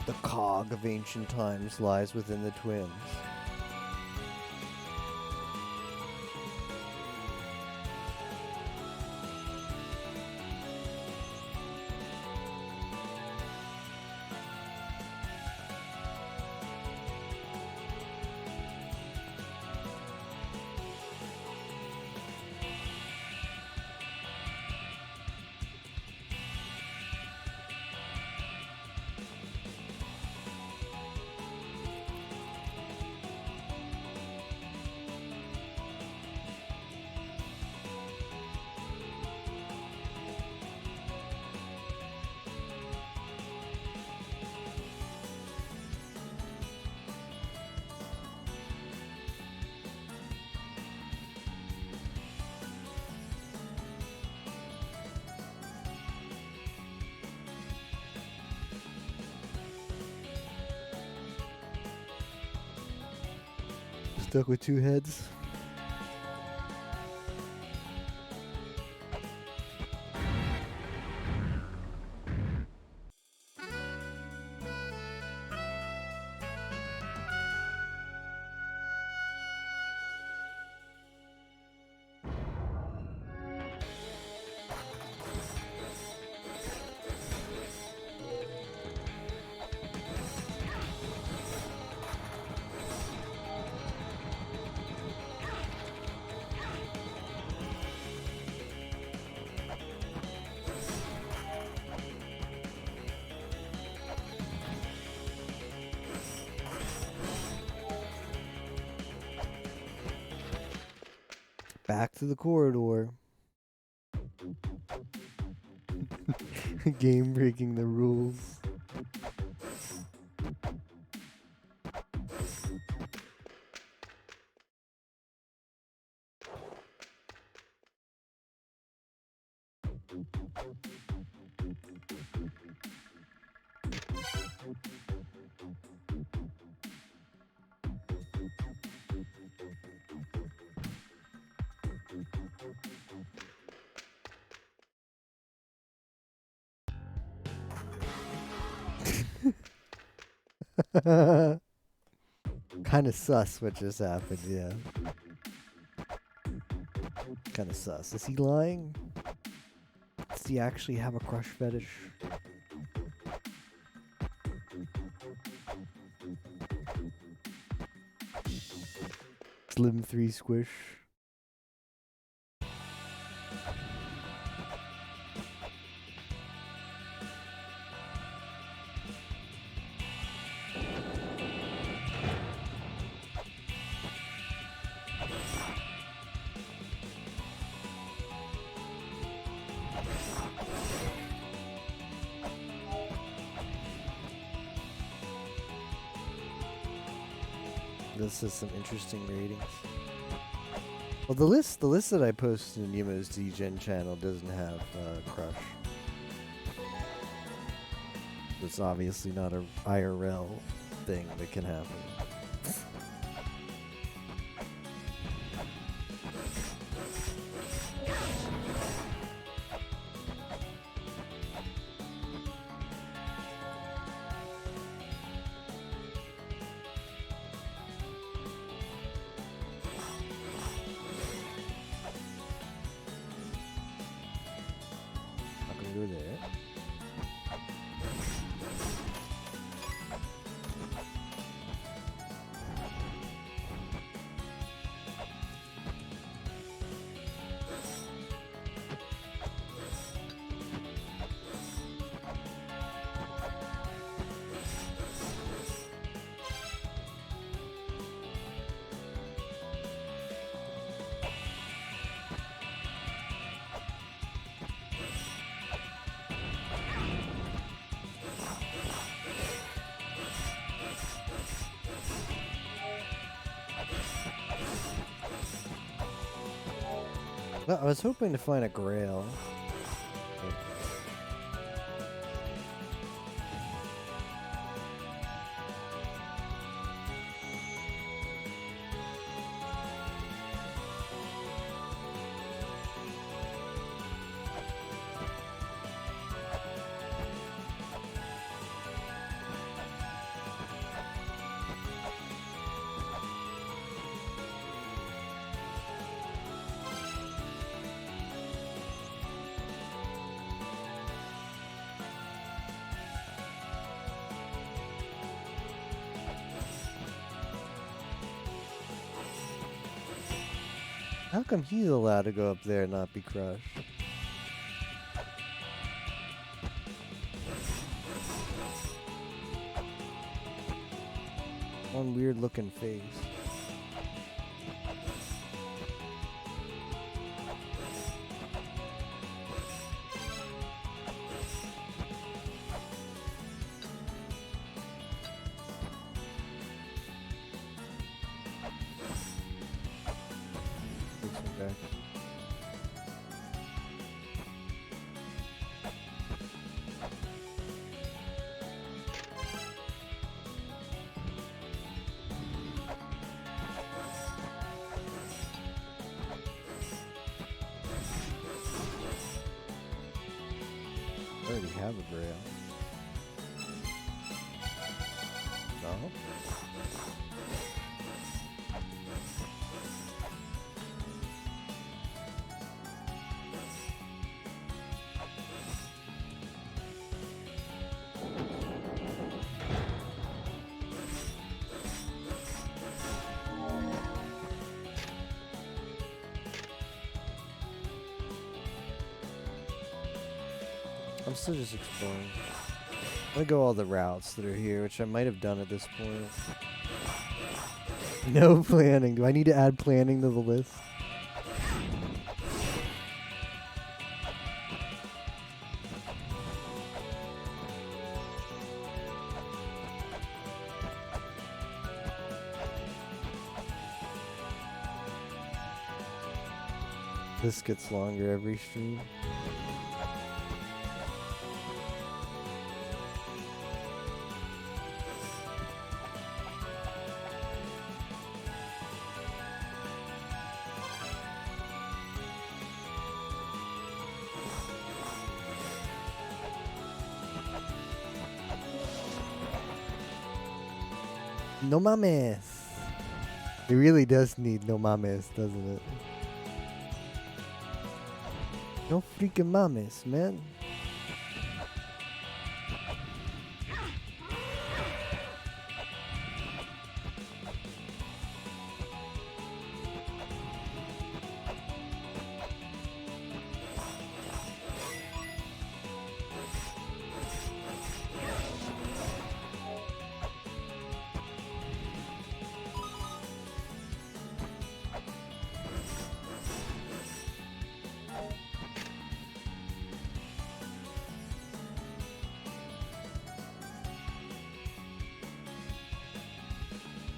The cog of ancient times lies within the twins. Stuck with two heads. Back to the corridor. Game breaking the rules. Kind of sus what just happened, yeah. Kind of sus. Is he lying? Does he actually have a crush fetish? Slim 3 squish. This is some interesting ratings. Well, the list that I posted in Nemo's DGen channel doesn't have Crush. It's obviously not a IRL thing that can happen. Well, I was hoping to find a grail. How come he's allowed to go up there and not be crushed? One weird looking face. I already have a grail. No? I'm still just exploring. I'm gonna go all the routes that are here, which I might have done at this point. No planning. Do I need to add planning to the list? This gets longer every stream. No mames. It really does need no mames, doesn't it? No freaking mames, man.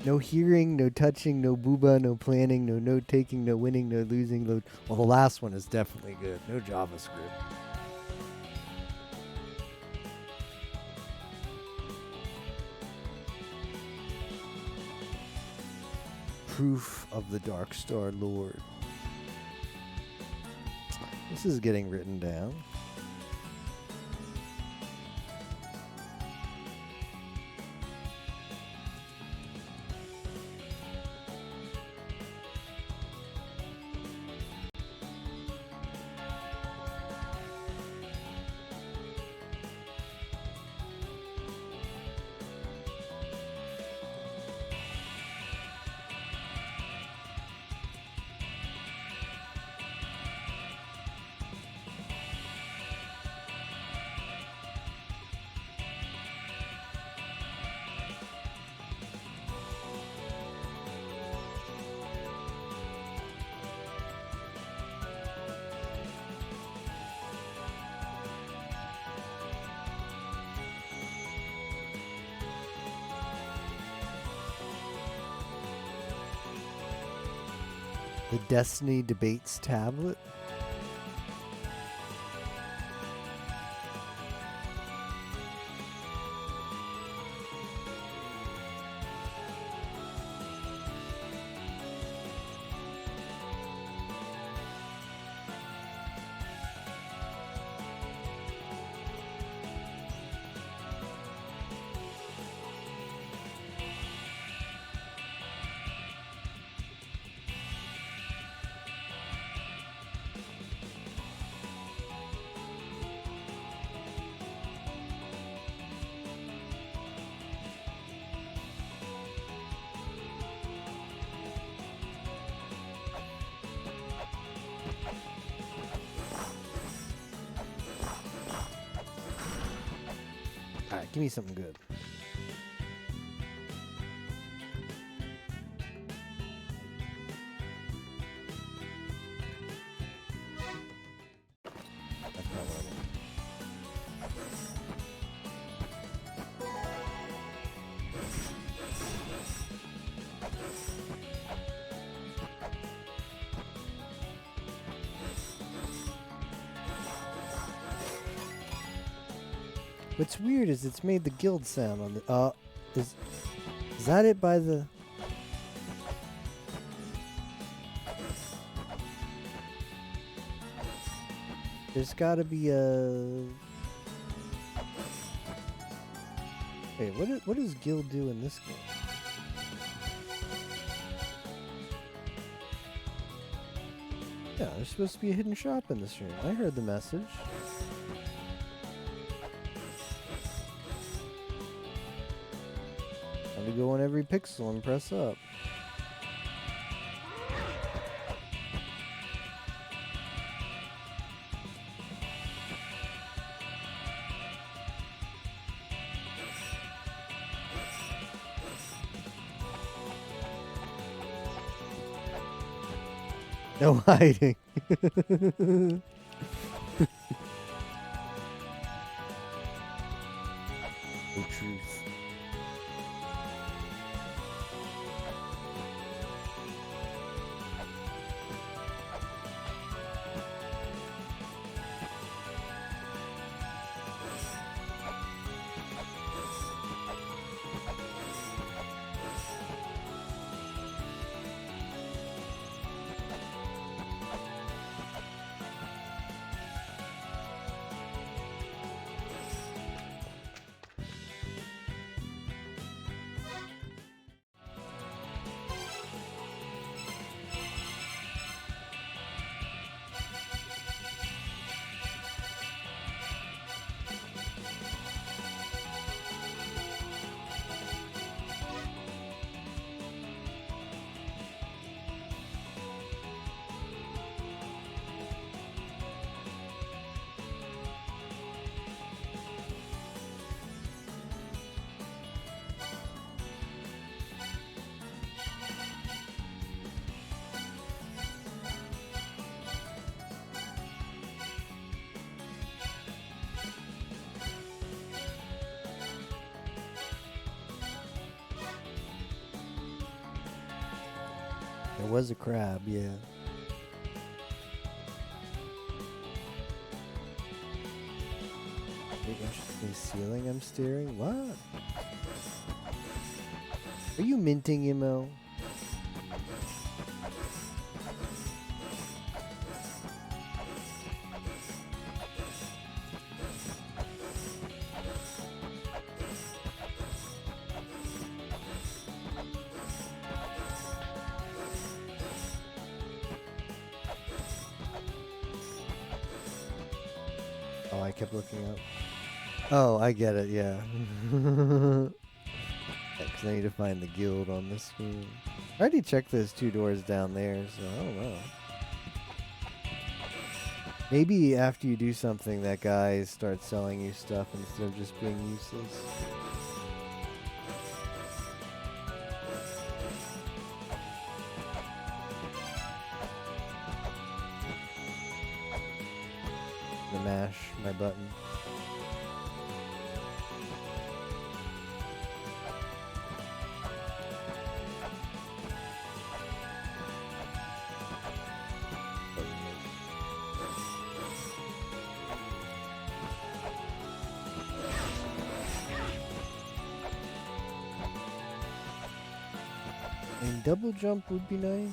No hearing, no touching, no booba, no planning, no note taking, no winning, no losing, no. Well, the last one is definitely good. No JavaScript. Proof of the Dark Star Lord. This is getting written down. The Destiny Debates tablet? Alright, give me something good. That's not what What's weird is it's made the guild sound on the is that it by the There's gotta be a Wait, what does guild do in this game? Yeah, there's supposed to be a hidden shop in this room. I heard the message. Time to go on every pixel and press up. No hiding. The truth. There was a crab, yeah. The interesting ceiling I'm steering? What? Are you minting, Imo? Oh, I kept looking up. Oh, I get it, yeah. Because I need to find the guild on this screen. I already checked those two doors down there, so I don't know. Maybe after you do something, that guy starts selling you stuff instead of just being useless. To mash my button. I mean, double jump would be nice.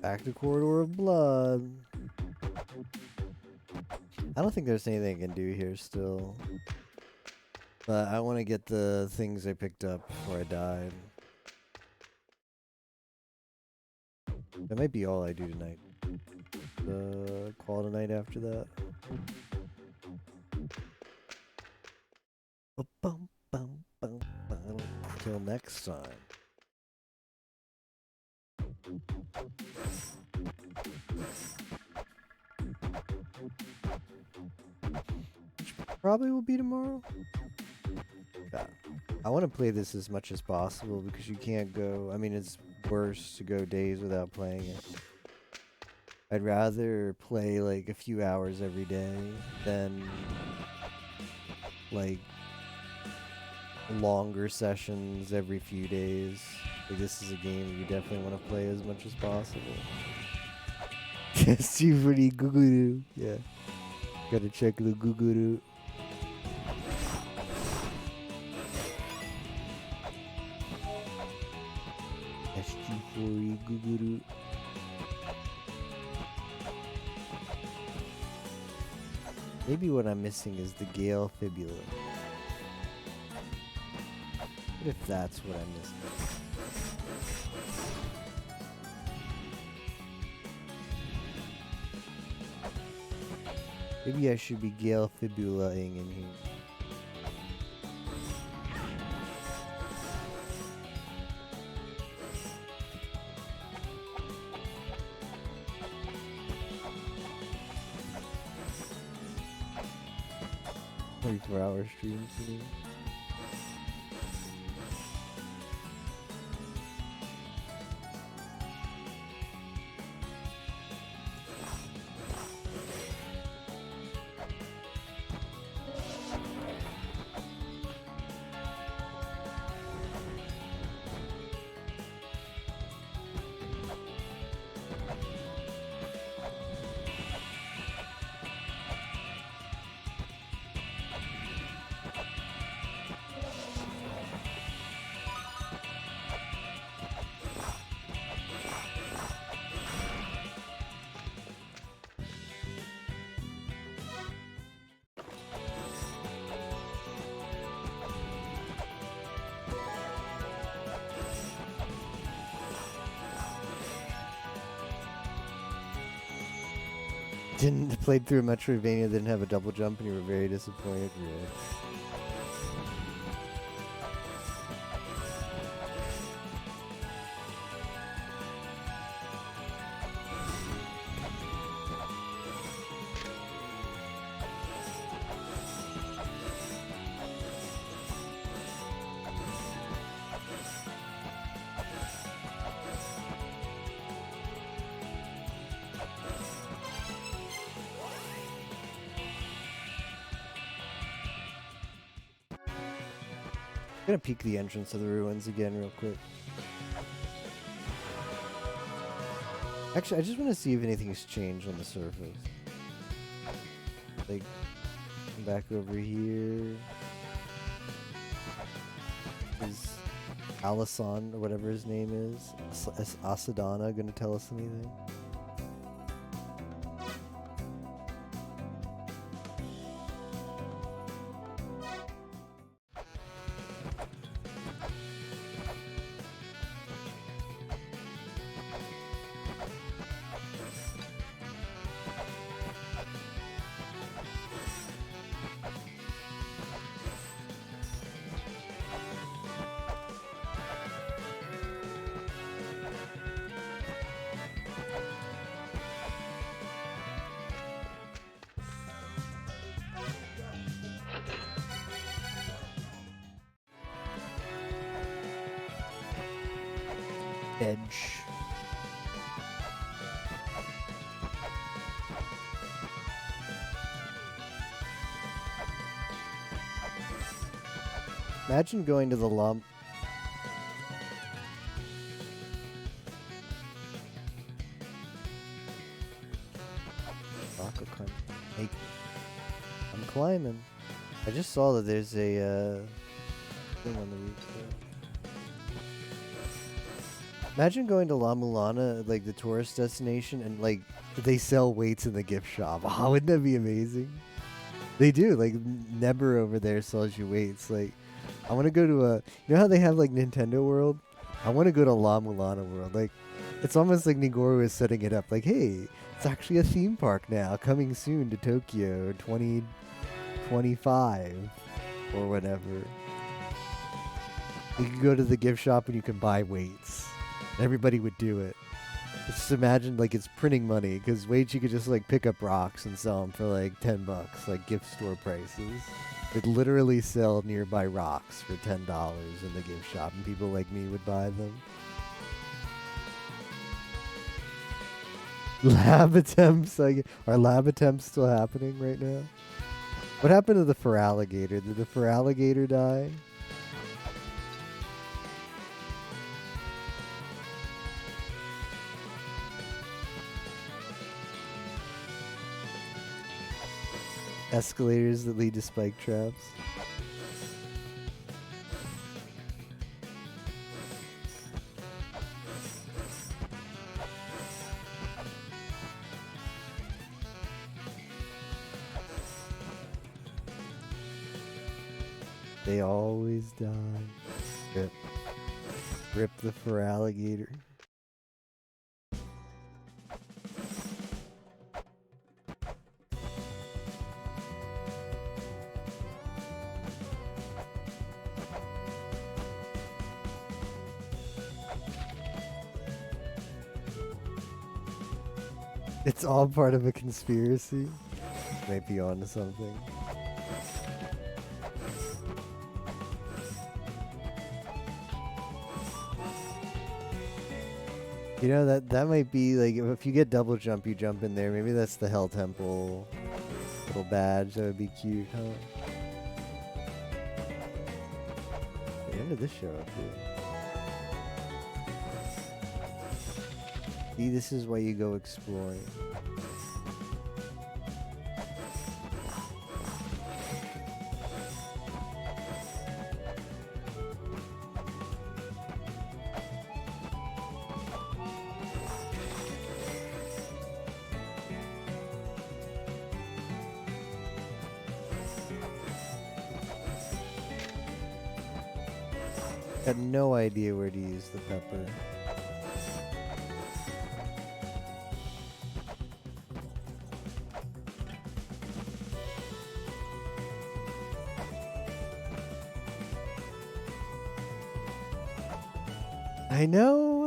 Back to Corridor of Blood. I don't think there's anything I can do here still. But I want to get the things I picked up before I died. That might be all I do tonight. Call it a night after that. Until next time. Which probably will be tomorrow. Yeah. I want to play this as much as possible because you can't go. I mean, it's worse to go days without playing it. I'd rather play like a few hours every day than like longer sessions every few days. Like, this is a game you definitely want to play as much as possible. Super Guguru. Yeah. Gotta check the Guguru. SG4 Guguru. Maybe what I'm missing is the Gale Fibula. What if that's what I'm missing? Maybe I should be Gale Fibula-ing in here. Hour streams today. Didn't played through Metroidvania, didn't have a double jump, and you were very disappointed. Yeah. I'm gonna peek the entrance of the ruins again real quick. Actually, I just want to see if anything's changed on the surface. Like, come back over here. Is Alisan, or whatever his name is Asadana, gonna tell us anything? Edge. Imagine going to the I'm climbing. I just saw that there's a thing on the roof there. Imagine going to La Mulana, like the tourist destination, and like they sell weights in the gift shop. Oh, wouldn't that be amazing? They do. Like Neber over there sells you weights. Like I want to go to you know how they have like Nintendo World? I want to go to La Mulana World. Like it's almost like Nigoro is setting it up. Like, hey, it's actually a theme park now, coming soon to Tokyo 2025 or whatever. You can go to the gift shop and you can buy weights. Everybody would do it. Just imagine like it's printing money, because weights you could just like pick up rocks and sell them for like $10, like gift store prices. They'd literally sell nearby rocks for $10 in the gift shop, and people like me would buy them. Lab attempts, like, are lab attempts still happening right now? What happened to the Feraligator? Did the Feraligator die? Escalators that lead to spike traps. They always die. Rip. Rip the Feraligator. It's all part of a conspiracy. Might be onto something. You know, that might be like, if you get double jump, you jump in there. Maybe that's the Hell Temple little badge. That would be cute, huh? When did this show up here? See, this is why you go exploring. Had no idea where to use the pepper. I know,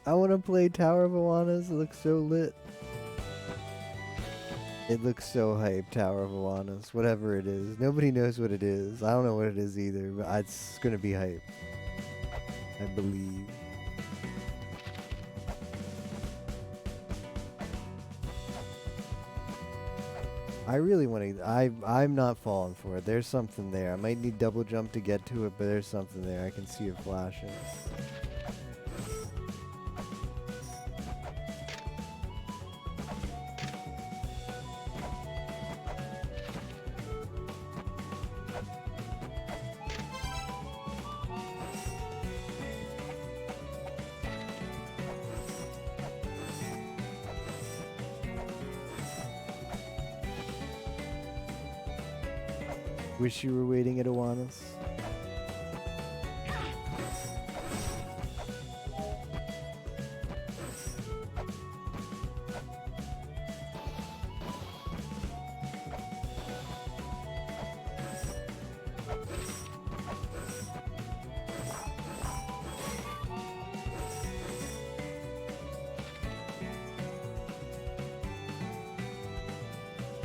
I want to play Tower of Awanas. It looks so lit. It looks so hype, Tower of Awanas, whatever it is. Nobody knows what it is. I don't know what it is either, but it's going to be hype. I believe. I really want to. I'm not falling for it. There's something there. I might need double jump to get to it, but there's something there. I can see it flashing. Wish you were waiting at Awanas.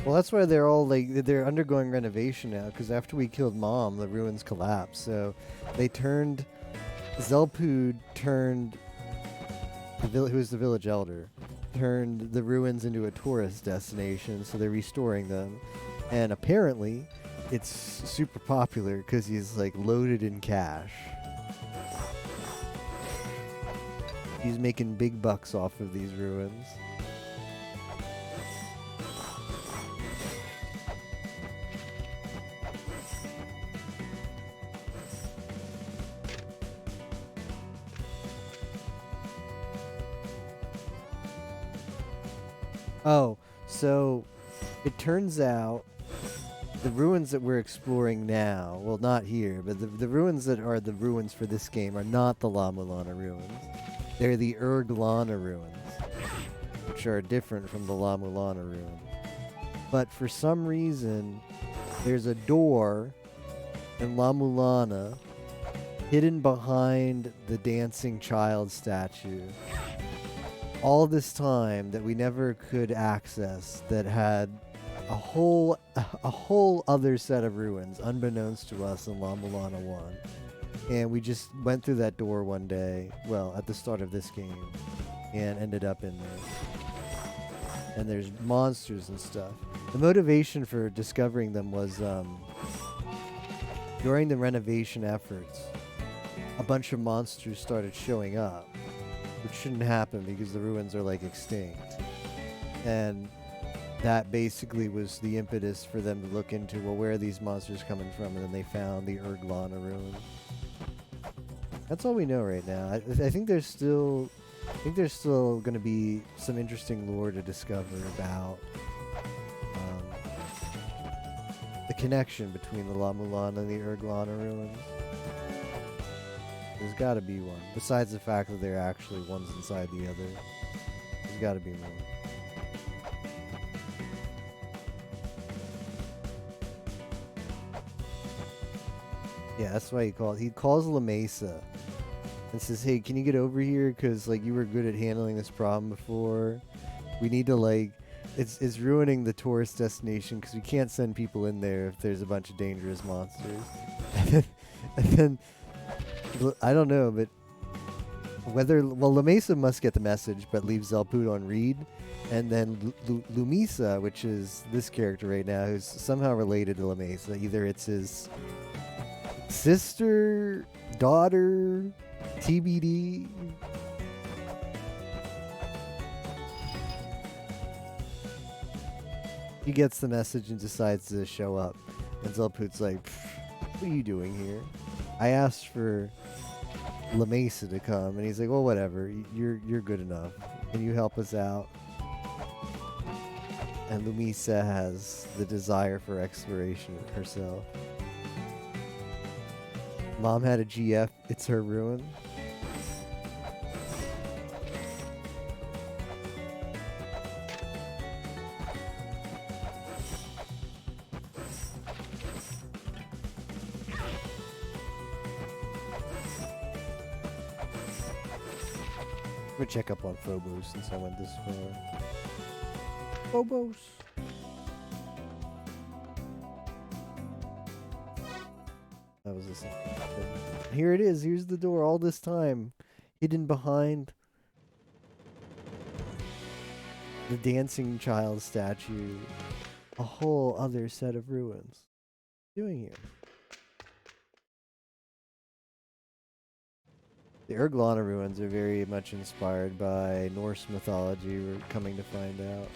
Well, that's why they're all like they're undergoing renovation now. Because after we killed Mom, the ruins collapsed. So they turned Zelpud turned who was the village elder, turned the ruins into a tourist destination. So they're restoring them, and apparently, it's super popular because he's like loaded in cash. He's making big bucks off of these ruins. Oh, so it turns out the ruins that we're exploring now, well, not here, but the ruins that are the ruins for this game are not the La Mulana ruins. They're the Urglana ruins, which are different from the La Mulana ruins. But for some reason, there's a door in La Mulana hidden behind the dancing child statue. All this time that we never could access, that had a whole other set of ruins unbeknownst to us in La Mulana 1. And we just went through that door one day, well, at the start of this game, and ended up in there. And there's monsters and stuff. The motivation for discovering them was during the renovation efforts, a bunch of monsters started showing up, which shouldn't happen because the ruins are like extinct. And that basically was the impetus for them to look into, well, where are these monsters coming from? And then they found the Urglana ruins. That's all we know right now. I think there's still going to be some interesting lore to discover about the connection between the La Mulana and the Urglana ruins. There's got to be one. Besides the fact that they're actually one's inside the other. There's got to be one. Yeah, that's why he calls La Mesa and says, hey, can you get over here? Because, like, you were good at handling this problem before. We need to, like, it's ruining the tourist destination because we can't send people in there if there's a bunch of dangerous monsters. and then I don't know, but La Mesa must get the message, but leaves Zelpud on read. And then Lumisa, which is this character right now, who's somehow related to La Mesa. Either it's his sister, daughter, TBD. He gets the message and decides to show up. And Zelpud's like, what are you doing here? I asked for La Mesa to come. And he's like, well, whatever. You're good enough. Can you help us out? And Lumisa has the desire for exploration herself. Mom had a GF. It's her ruin. I'm gonna check up on Phobos since I went this far. Phobos. That was this. Here it is. Here's the door all this time. Hidden behind the dancing child statue. A whole other set of ruins. What are you doing here? The Urglana ruins are very much inspired by Norse mythology, we're coming to find out.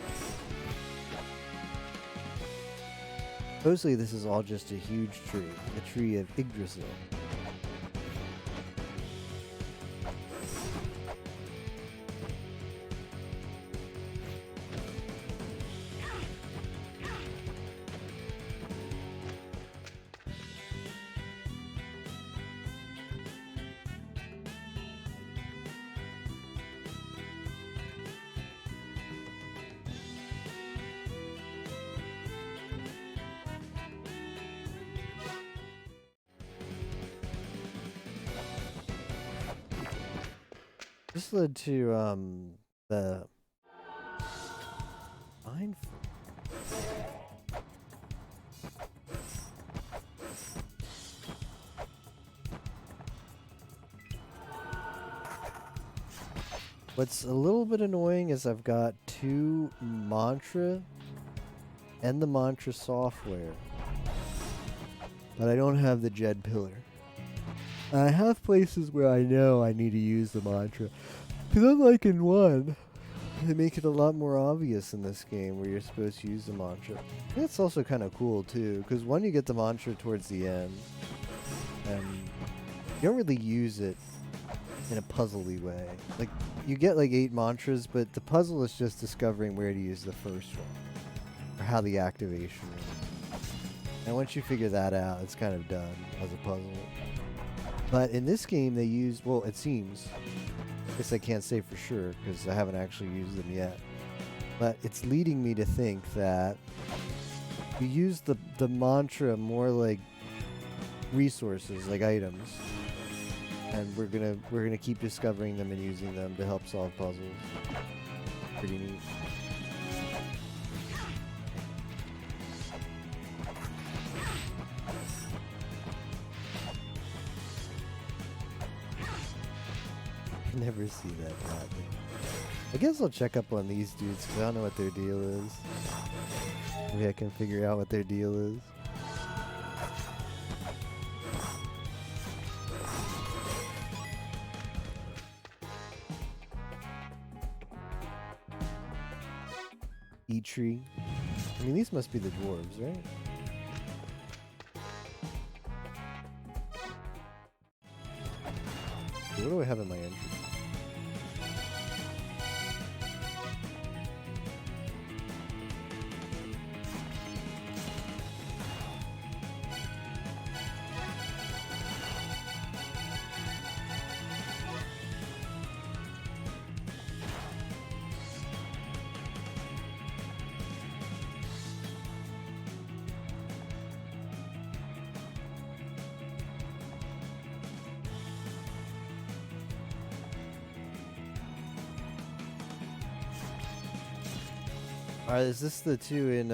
Supposedly this is all just a huge tree, the tree of Yggdrasil. This led to the mine. What's a little bit annoying is I've got 2 mantra and the mantra software, but I don't have the Jed pillar. I have places where I know I need to use the mantra, because unlike in 1, they make it a lot more obvious in this game where you're supposed to use the mantra. That's also kind of cool too, because 1 you get the mantra towards the end, and you don't really use it in a puzzly way. Like, you get like 8 mantras, but the puzzle is just discovering where to use the first one, or how the activation is. And once you figure that out, it's kind of done as a puzzle. But in this game, they use, well, it seems, I guess I can't say for sure because I haven't actually used them yet, but it's leading me to think that you use the mantra more like resources, like items, and we're gonna keep discovering them and using them to help solve puzzles. Pretty neat. Never see that happening. I guess I'll check up on these dudes because I don't know what their deal is. Maybe I can figure out what their deal is. E-tree. I mean, these must be the dwarves, right? What do I have in my entry? Alright, is this the 2 in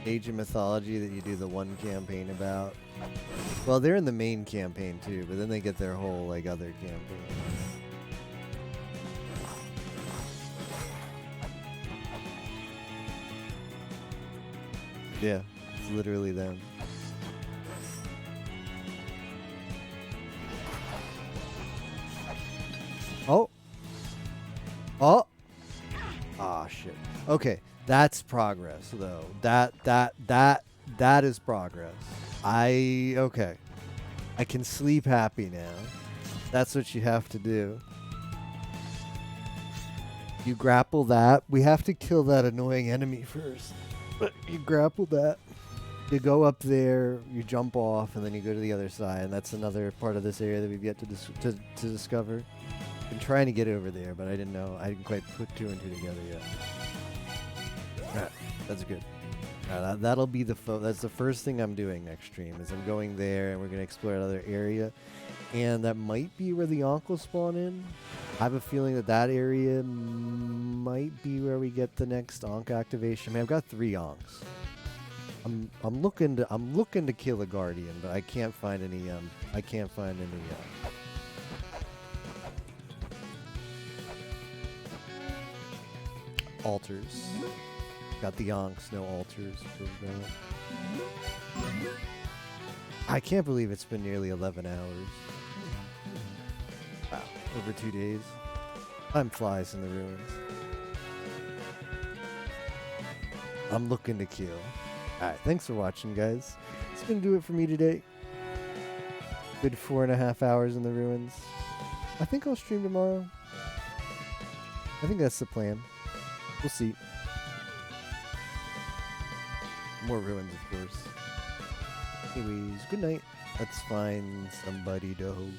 Age of Mythology that you do the 1 campaign about? Well, they're in the main campaign too, but then they get their whole like other campaign. Yeah, it's literally them. Oh. Oh. Ah, shit. Okay, that's progress though. That is progress. Okay. I can sleep happy now. That's what you have to do. You grapple that. We have to kill that annoying enemy first. But you grapple that. You go up there, you jump off, and then you go to the other side. And that's another part of this area that we've yet to discover. Been trying to get over there, but I didn't know. I didn't quite put 2 and 2 together yet. Alright, that's good. That'll be that's the first thing I'm doing next stream, is I'm going there and we're going to explore another area. And that might be where the Ankh will spawn in. I have a feeling that area might be where we get the next Ankh activation. I mean, I've got 3 Ankhs. I'm looking to kill a Guardian, but I can't find any altars. Got the Ankhs, no altars. I can't believe it's been nearly 11 hours. Wow, over 2 days. Time flies in the ruins. I'm looking to kill. Alright, thanks for watching, guys. It's gonna do it for me today. Good 4.5 hours in the ruins. I think I'll stream tomorrow. I think that's the plan. We'll see. More ruins, of course. Anyways, good night. Let's find somebody to host.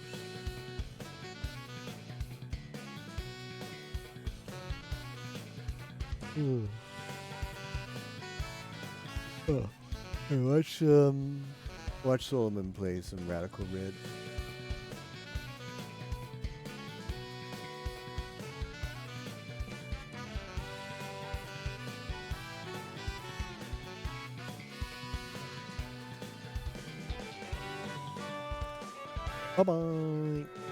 Oh. Hey, watch Solomon play some Radical Red. Bye-bye.